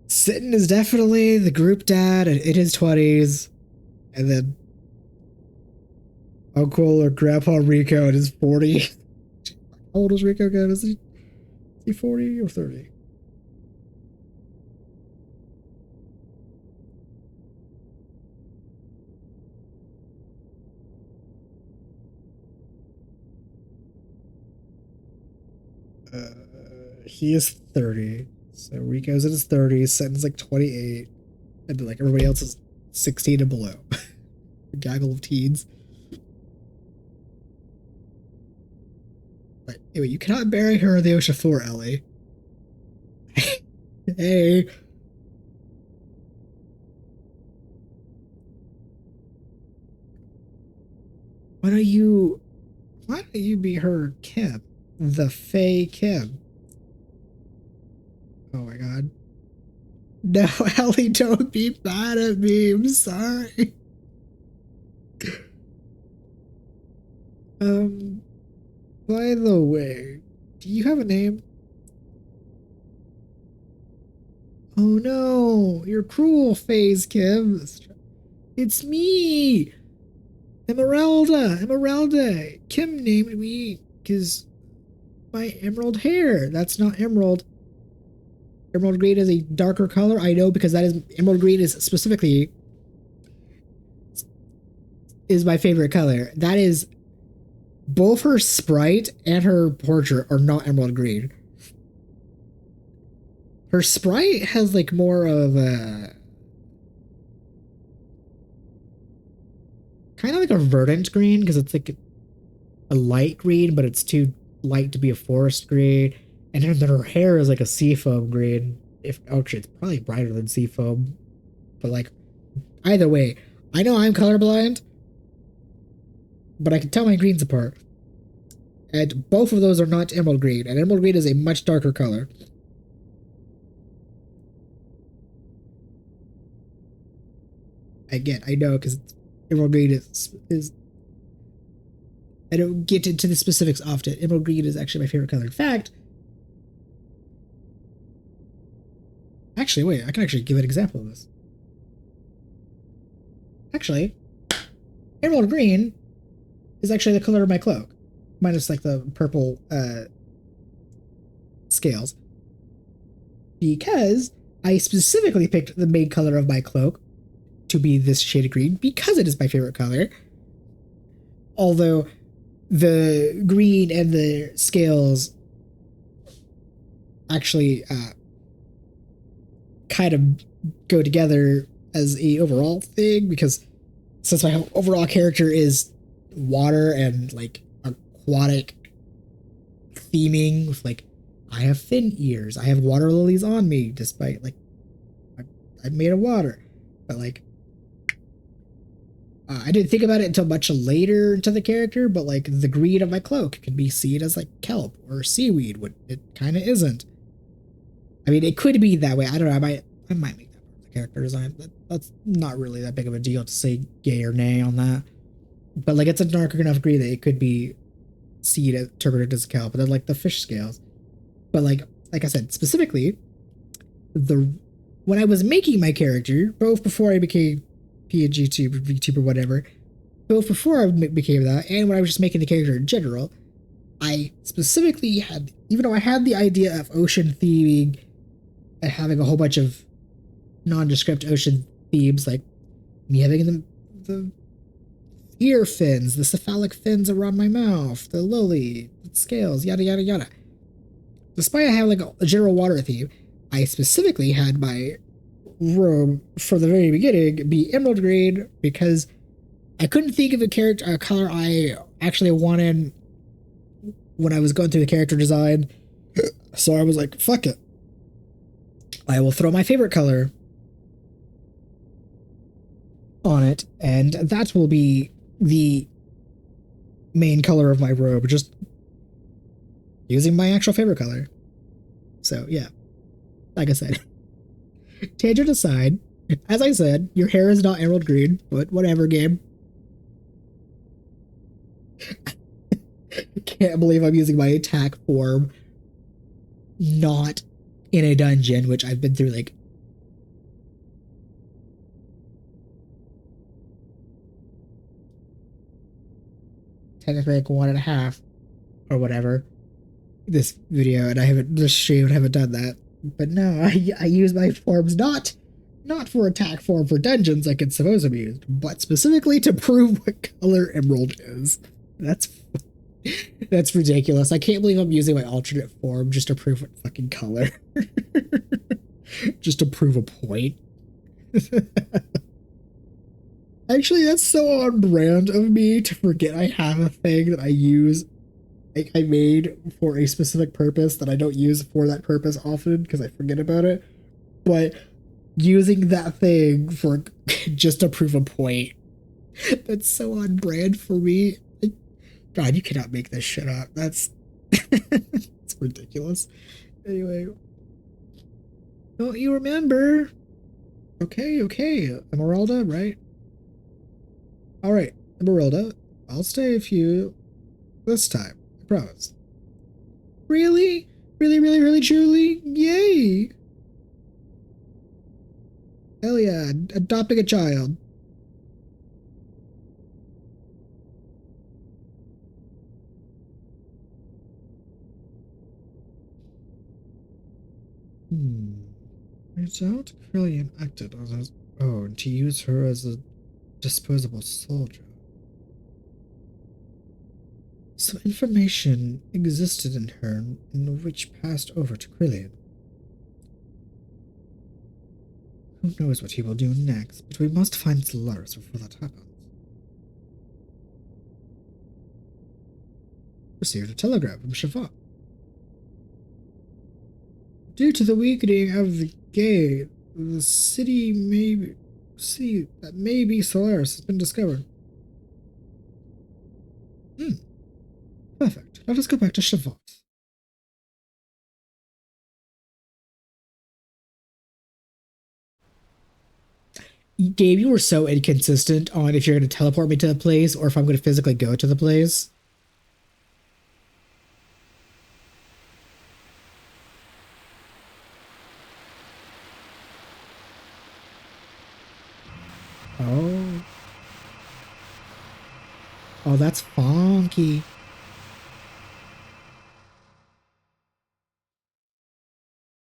Sitton is definitely the group dad in his 20s. And then... Uncle or Grandpa Rico in his 40s. How old is Rico again? Is he 40 or 30? He is 30. So Rico's in his 30s, Sutton's like 28. And like everybody else is 16 and below. A gaggle of teens. But anyway, you cannot bury her in the ocean floor, Ellie. Hey. Why don't you be her Kim? The Faye Kim. Oh my god. No, Ellie, don't be mad at me. I'm sorry. By the way, do you have a name? Oh no, you're cruel, FaZe Kim. It's me, Emeralda. Kim named me because my emerald hair. That's not emerald. Emerald green is a darker color. I know because that is emerald green is specifically my favorite color. That is both her sprite and her portrait are not emerald green. Her sprite has like more of a kind of like a verdant green because it's like a light green, but it's too light to be a forest green. And then her hair is like a seafoam green. Actually, it's probably brighter than seafoam. But like, either way, I know I'm colorblind, but I can tell my greens apart. And both of those are not emerald green, and emerald green is a much darker color. Again, I know because emerald green is I don't get into the specifics often. Emerald green is actually my favorite color. In fact, actually, wait, I can actually give an example of this. Actually, emerald green is actually the color of my cloak. minus like the purple scales, because I specifically picked the main color of my cloak to be this shade of green because it is my favorite color. Although the green and the scales actually kind of go together as a overall thing, because since my overall character is water and like aquatic theming with like, I have fin ears, I have water lilies on me despite like I'm made of water, but like I didn't think about it until much later into the character, but like the green of my cloak can be seen as like kelp or seaweed when it kind of isn't. I mean, it could be that way. I don't know. I might make that part of the character design. That's not really that big of a deal to say yay or nay on that. But like, it's a dark enough green that it could be seen interpreted as kelp, but then like the fish scales. But like I said, specifically, when I was making my character, both before I became PNG tuber, VTuber, whatever, both before I became that and when I was just making the character in general, I specifically had, even though I had the idea of ocean theming and having a whole bunch of nondescript ocean themes, like me having the ear fins, the cephalic fins around my mouth, the lily, the scales, yada yada yada. Despite I have like a general water theme, I specifically had my robe from the very beginning be emerald green because I couldn't think of a color I actually wanted when I was going through the character design. So I was like, fuck it. I will throw my favorite color on it, and that will be the main color of my robe, just using my actual favorite color. So yeah, like I said, tangent aside, as I said, your hair is not emerald green, but whatever, game. Can't believe I'm using my attack form not in a dungeon, which I've been through like technically like 1.5 or whatever this video, and I haven't, this stream, I haven't done that. But no, I use my forms not for attack form for dungeons like it's supposed to be used, but specifically to prove what color emerald is. That's ridiculous. I can't believe I'm using my alternate form just to prove what fucking color. Just to prove a point. Actually, that's so on brand of me to forget I have a thing that I use, like I made for a specific purpose that I don't use for that purpose often because I forget about it. But using that thing for just to prove a point, that's so on brand for me. God, you cannot make this shit up. That's it's ridiculous. Anyway, don't you remember? Okay, Emeralda, right? All right, Emeralda, I'll stay with you this time. I promise. Really, really, truly, yay! Hell yeah, adopting a child. Turns out Krillian acted on his own to use her as a disposable soldier. Some information existed in her in which passed over to Krillian. Who knows what he will do next, but we must find Solaris before that happens. Received a telegram from Shavat. Due to the weakening of the gate, the city that may be Solaris has been discovered. Perfect. Let us go back to Shavat. Gabe, you were so inconsistent on if you're going to teleport me to the place or if I'm going to physically go to the place. Oh. Oh, that's funky.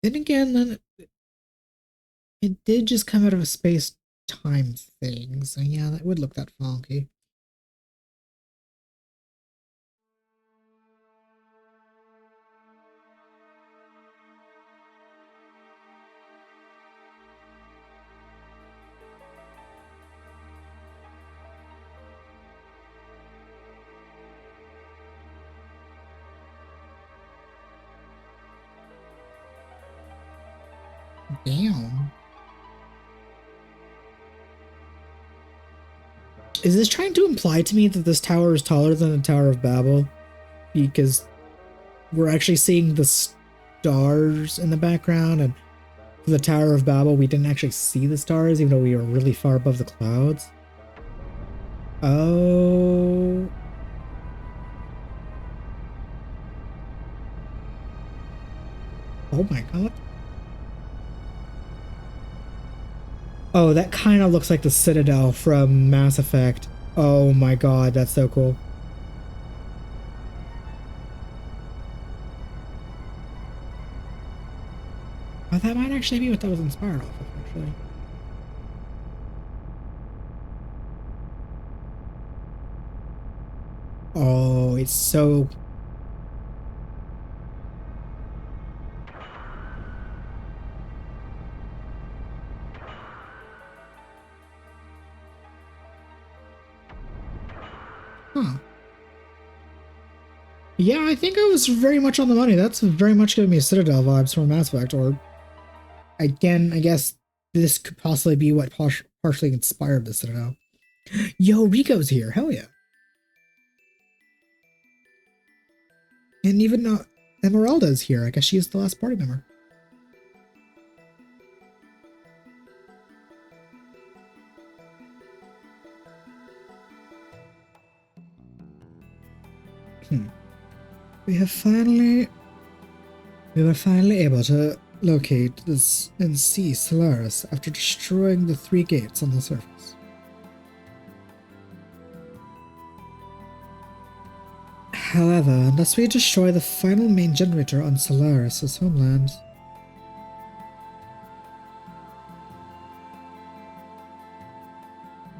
Then again, then it did just come out of a space-time thing, so yeah, that would look that funky. Damn. Is this trying to imply to me that this tower is taller than the Tower of Babel? Because we're actually seeing the stars in the background, and for the Tower of Babel, we didn't actually see the stars, even though we were really far above the clouds. Oh. Oh my god. Oh, that kind of looks like the Citadel from Mass Effect. Oh my god, that's so cool. Oh, that might actually be what that was inspired off of, actually. Oh, it's so... Huh. Yeah, I think I was very much on the money. That's very much giving me Citadel vibes from Mass Effect, or... Again, I guess this could possibly be what partially inspired the Citadel. Yo, Rico's here. Hell yeah. And even Emeralda's here. I guess she's the last party member. We were finally able to locate this and see Solaris after destroying the 3 gates on the surface. However, unless we destroy the final main generator on Solaris' homeland,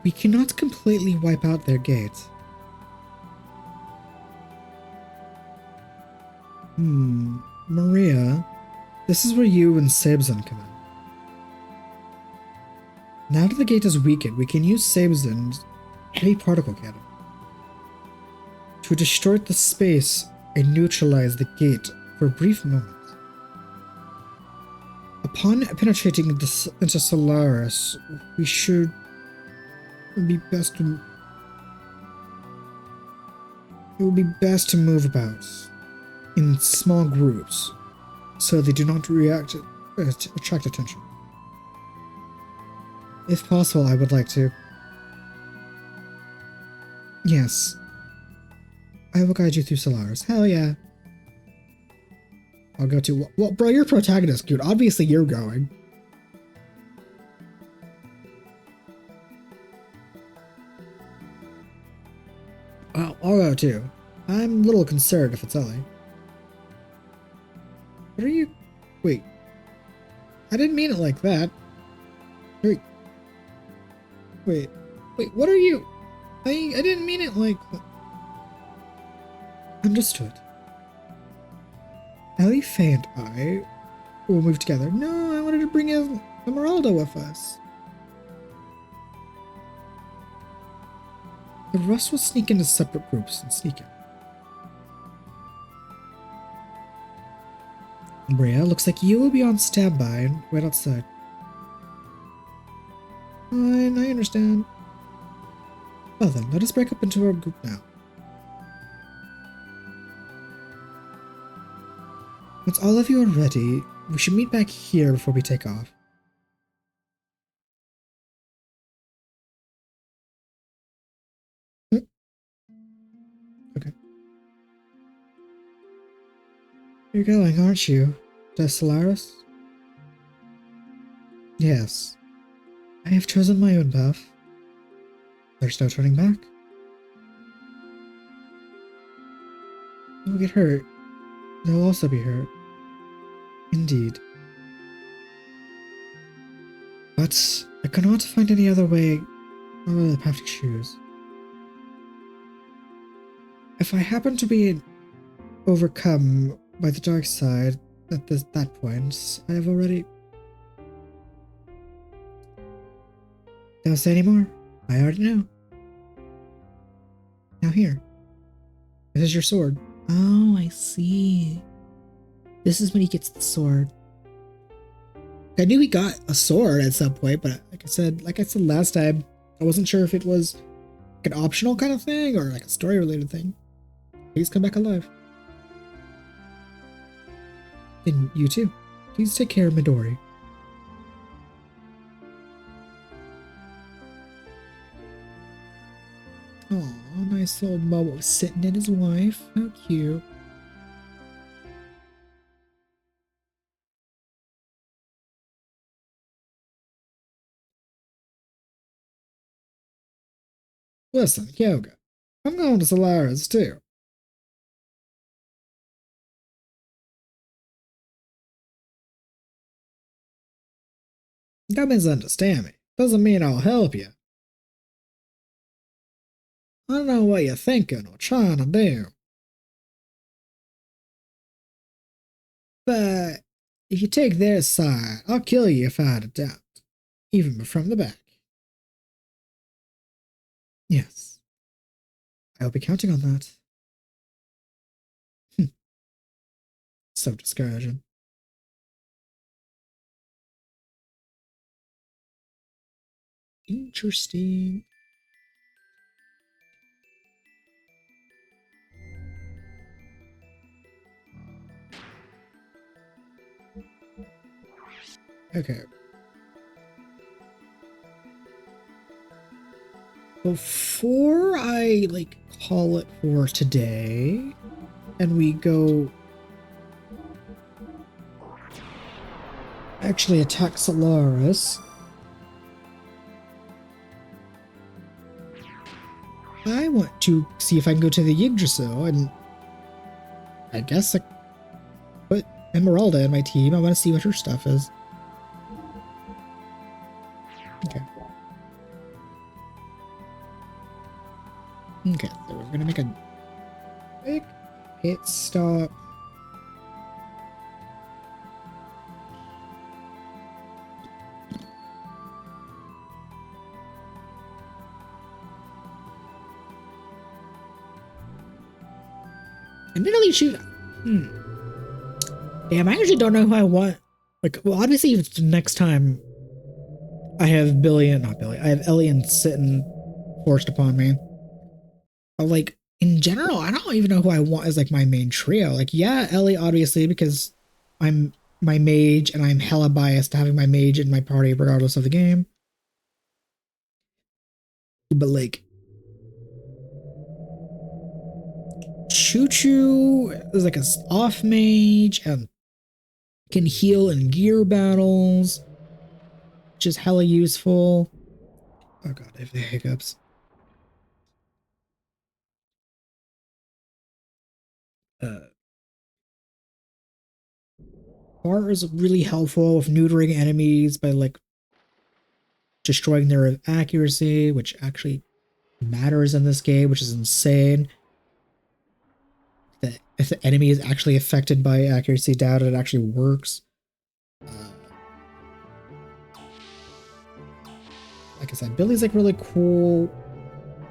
we cannot completely wipe out their gate. Maria, this is where you and Sabzan come in. Now that the gate is weakened, we can use Sabzan's heavy particle cannon to distort the space and neutralize the gate for a brief moment. Upon penetrating into Solaris, we should be best to... It would be best to move about in small groups so they do not attract attention. If possible, I would like to... Yes. I will guide you through Solaris. Hell yeah. I'll go to... Well, bro, you're protagonist, dude. Obviously, you're going. I'll go too. I'm a little concerned if it's Ellie. What are you... Wait. I didn't mean it like that. Wait, what are you... I didn't mean it like... Understood. Ellie, Faye, and I will move together. No, I wanted to bring Esmeralda with us. The rest will sneak into separate groups and sneak in. Bria, looks like you will be on standby and wait outside. Fine, I understand. Well then, let us break up into our group now. Once all of you are ready, we should meet back here before we take off. Okay. You're going, aren't you, to Solaris? Yes. I have chosen my own path. There's no turning back. You'll get hurt. They'll also be hurt. Indeed. But I cannot find any other way. I will have to choose. If I happen to be overcome by the dark side at that point, I have already... Don't say anymore. I already know. Now here. This is your sword. Oh, I see. This is when he gets the sword. I knew he got a sword at some point, but like I said last time, I wasn't sure if it was like an optional kind of thing or like a story related thing. Please come back alive. And you too. Please take care of Midori. Aw, nice little Momo sitting in his wife. How cute. Listen, Yoga. I'm going to Solaris too. Don't misunderstand me. Doesn't mean I'll help you. I don't know what you're thinking or trying to do. But if you take their side, I'll kill you if I had a doubt. Even from the back. Yes. I'll be counting on that. So discouraging. Interesting. Okay. Before I call it for today and we go actually attack Solaris, I want to see if I can go to the Yggdrasil and I guess put Emeralda in my team. I want to see what her stuff is. Okay. Okay, so we're gonna make a quick pit stop. And really shoot. Damn, I actually don't know who I want. Well, obviously, if the next time I have I have Elian sitting forced upon me. But in general, I don't even know who I want as my main trio. Yeah, Ellie, obviously, because I'm my mage and I'm hella biased to having my mage in my party regardless of the game. But Choo Choo is an off mage and can heal in gear battles, which is hella useful. Oh god, I have the hiccups. Bar is really helpful with neutering enemies by destroying their accuracy, which actually matters in this game, which is insane. That if the enemy is actually affected by accuracy data, it actually works. Like I said, Billy's really cool.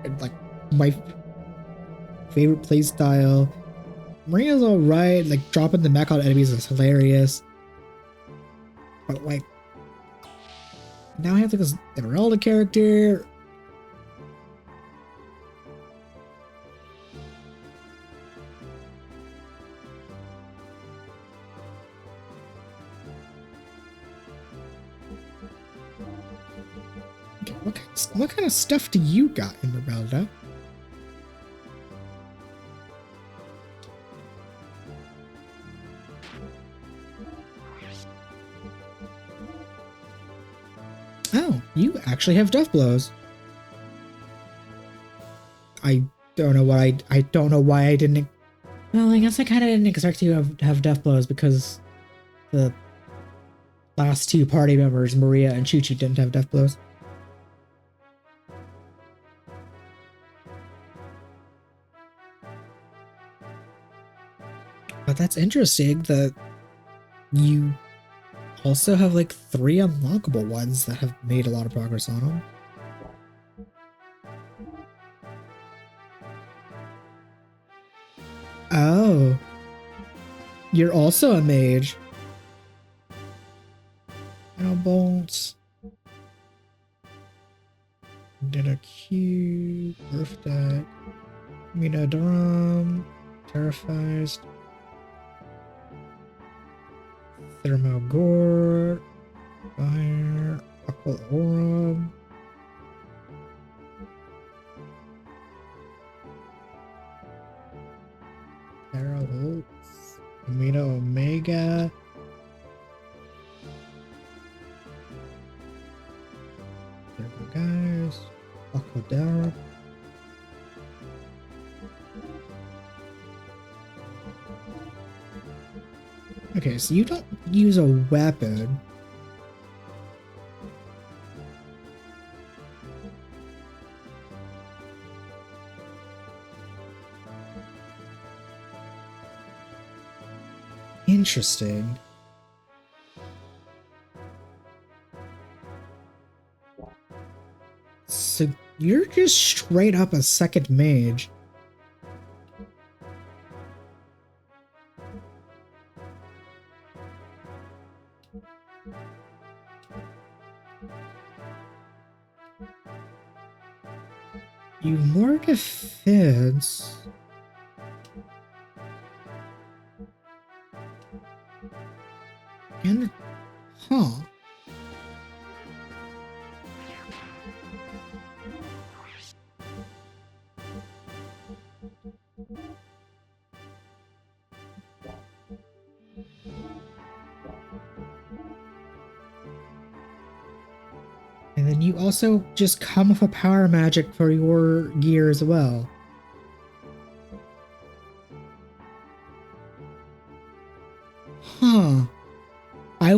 And, my favorite playstyle. Maria's alright, dropping the mech on enemies is hilarious. But now I have this Emeralda character. Okay, what kind of stuff do you got, Emeralda? Oh, you actually have death blows. I don't know what I don't know why I didn't. Well, I guess I kind of didn't expect you to have death blows because the last two party members, Maria and Chuchi, didn't have death blows. But that's interesting that you also have like 3 unlockable ones that have made a lot of progress on them. Oh. You're also a mage. Bolts. Did a cube. Earth deck. Mina drum. Terrifies. Thermogore. Fire. Aqua Orb. Paravolts. Amino Omega. There we go, guys. Aquadara. Okay, so you don't use a weapon. Interesting. So you're just straight up a second mage. You more defense. And huh. And then you also just come with a power magic for your gear as well. Huh. I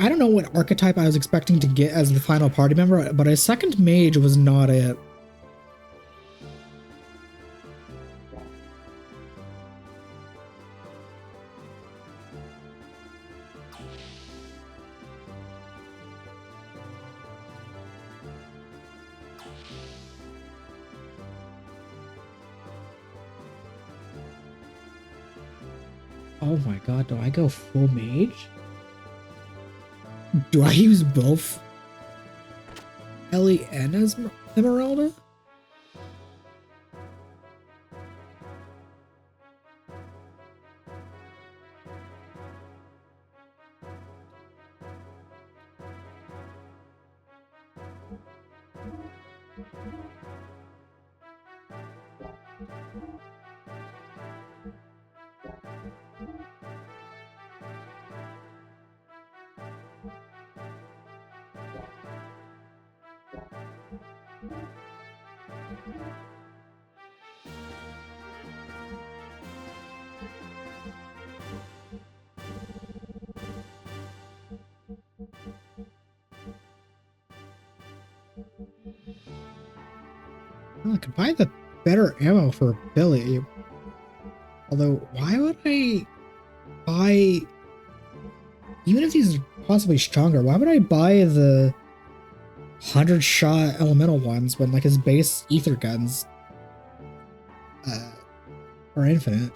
don't know what archetype I was expecting to get as the final party member, but a second mage was not it. Oh my god, do I go full mage? Do I use both Ellie and Esmeralda? Oh, I could buy the better ammo for Billy. Although, why would I buy... Even if these are possibly stronger, why would I buy the 100-shot elemental ones when, like, his base ether guns are infinite?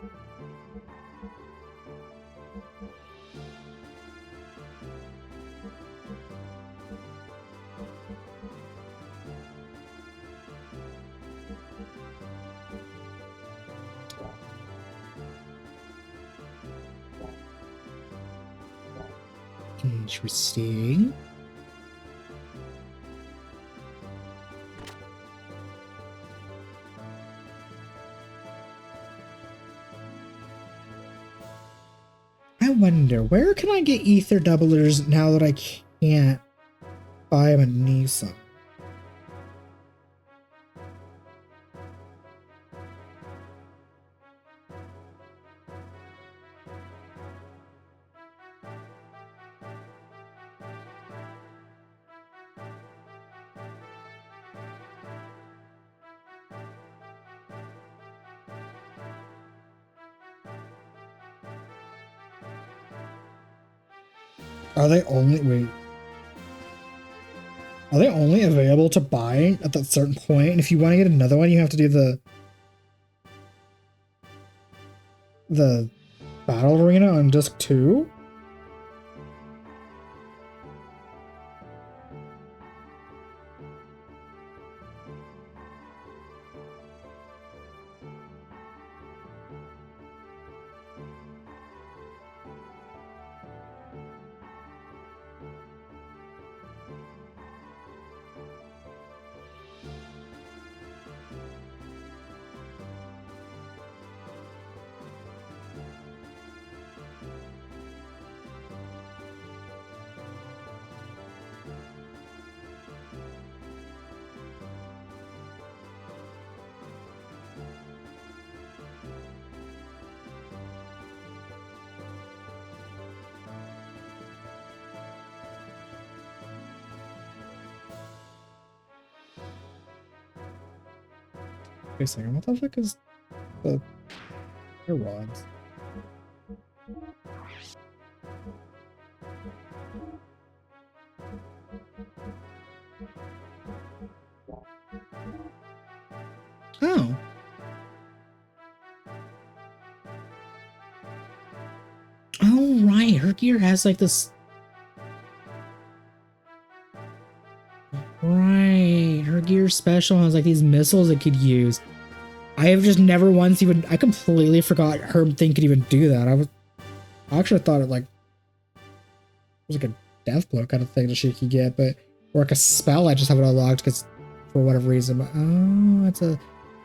Interesting. I wonder, where can I get ether doublers now that I can't buy them at Nissan? Are they only wait? Are they only available to buy at that certain point? And if you want to get another one, you have to do the battle arena on disc 2? Wait a second, what the fuck is the air rods? Oh. Oh, right. Her gear has like this. Right. Her gear special has like these missiles it could use. I have just never once even. I completely forgot her thing could even do that. I actually thought it like was like a death blow kind of thing that she could get, but or like a spell. I just have it unlocked because for whatever reason. But, oh, it's a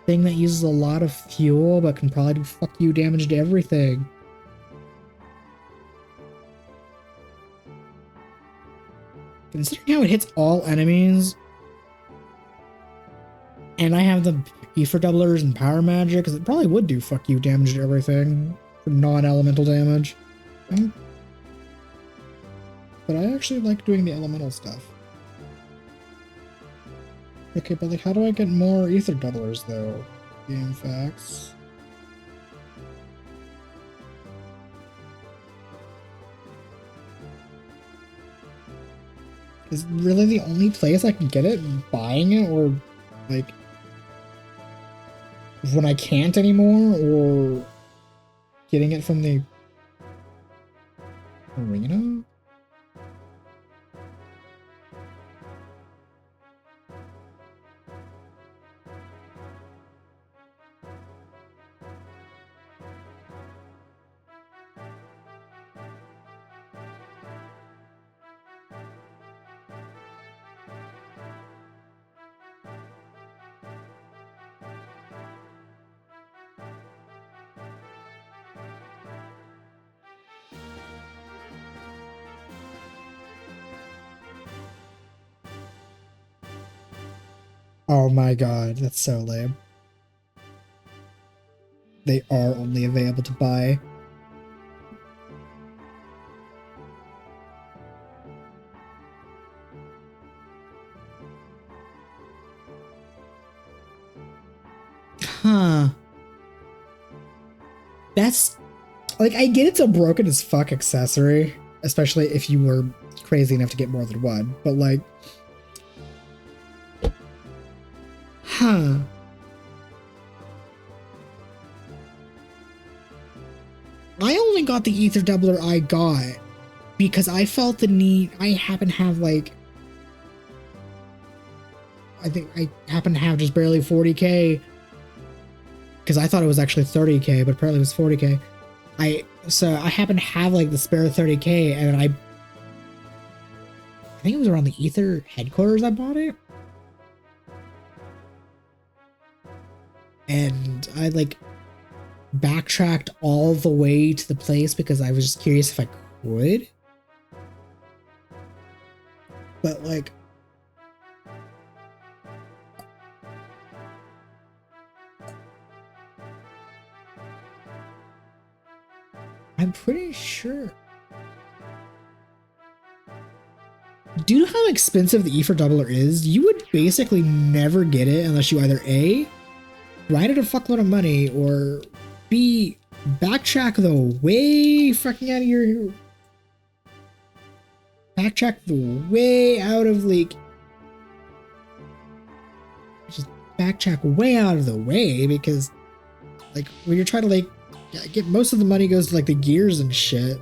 thing that uses a lot of fuel, but can probably do fuck you damage to everything. Considering how it hits all enemies, and I have the ether doublers and power magic, because it probably would do fuck you damage to everything for non-elemental damage. But I actually like doing the elemental stuff. Okay, but like, how do I get more ether doublers though? Game facts. Is really the only place I can get it buying it, or like when I can't anymore, or getting it from the arena? Oh my god, that's so lame. They are only available to buy. Huh. That's like, I get it's a broken as fuck accessory, especially if you were crazy enough to get more than one, but like, huh. I only got the ether doubler I got because I felt the need. I happen to have like, I think I happen to have just barely 40k, because I thought it was actually 30k, but apparently it was 40k. So I happen to have like the spare 30k, and I think it was around the ether headquarters I bought it. And I like backtracked all the way to the place because I was just curious if I could. But like, I'm pretty sure. Do you know how expensive the ether doubler is? You would basically never get it unless you either A, grind it a fuckload of money, or B, backtrack the way fucking out of your backtrack the way out of like, just backtrack way out of the way, because like when you're trying to like get, most of the money goes to like the gears and shit,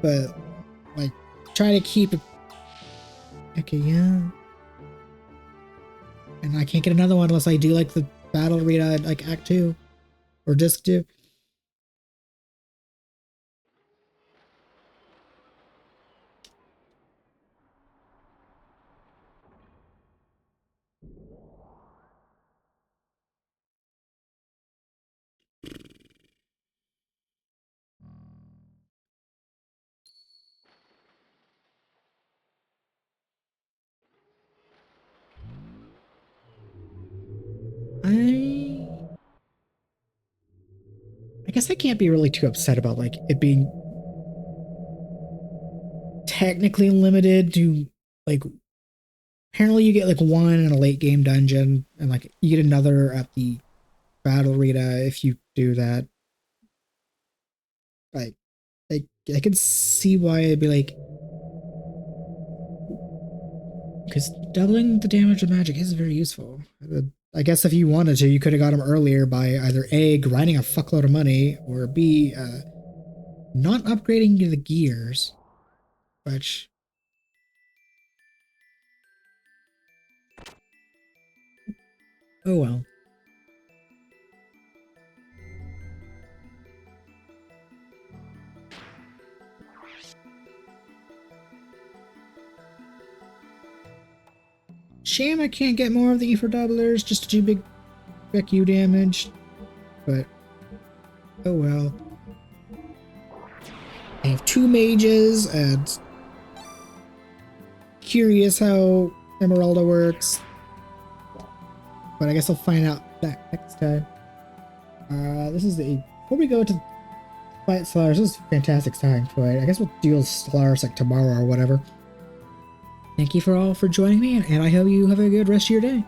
but like try to keep it. Okay, yeah. And I can't get another one unless I do like the battle arena like Act 2 or Disc 2. I guess I can't be really too upset about like it being technically limited to like, apparently you get like one in a late game dungeon and like you get another at the battle arena if you do that. Like I could see why it'd be like, because doubling the damage of magic is very useful. I guess if you wanted to, you could have got them earlier by either A, grinding a fuckload of money, or B, not upgrading the gears, which... Oh well. Shame I can't get more of the ether doublers just to do big BQ damage, but oh well. I have 2 mages, and curious how Emeralda works, but I guess I'll find out that next time. This is the, before we go to fight Solaris, this is a fantastic starting point. I guess we'll deal with Solaris like tomorrow or whatever. Thank you for all for joining me, and I hope you have a good rest of your day.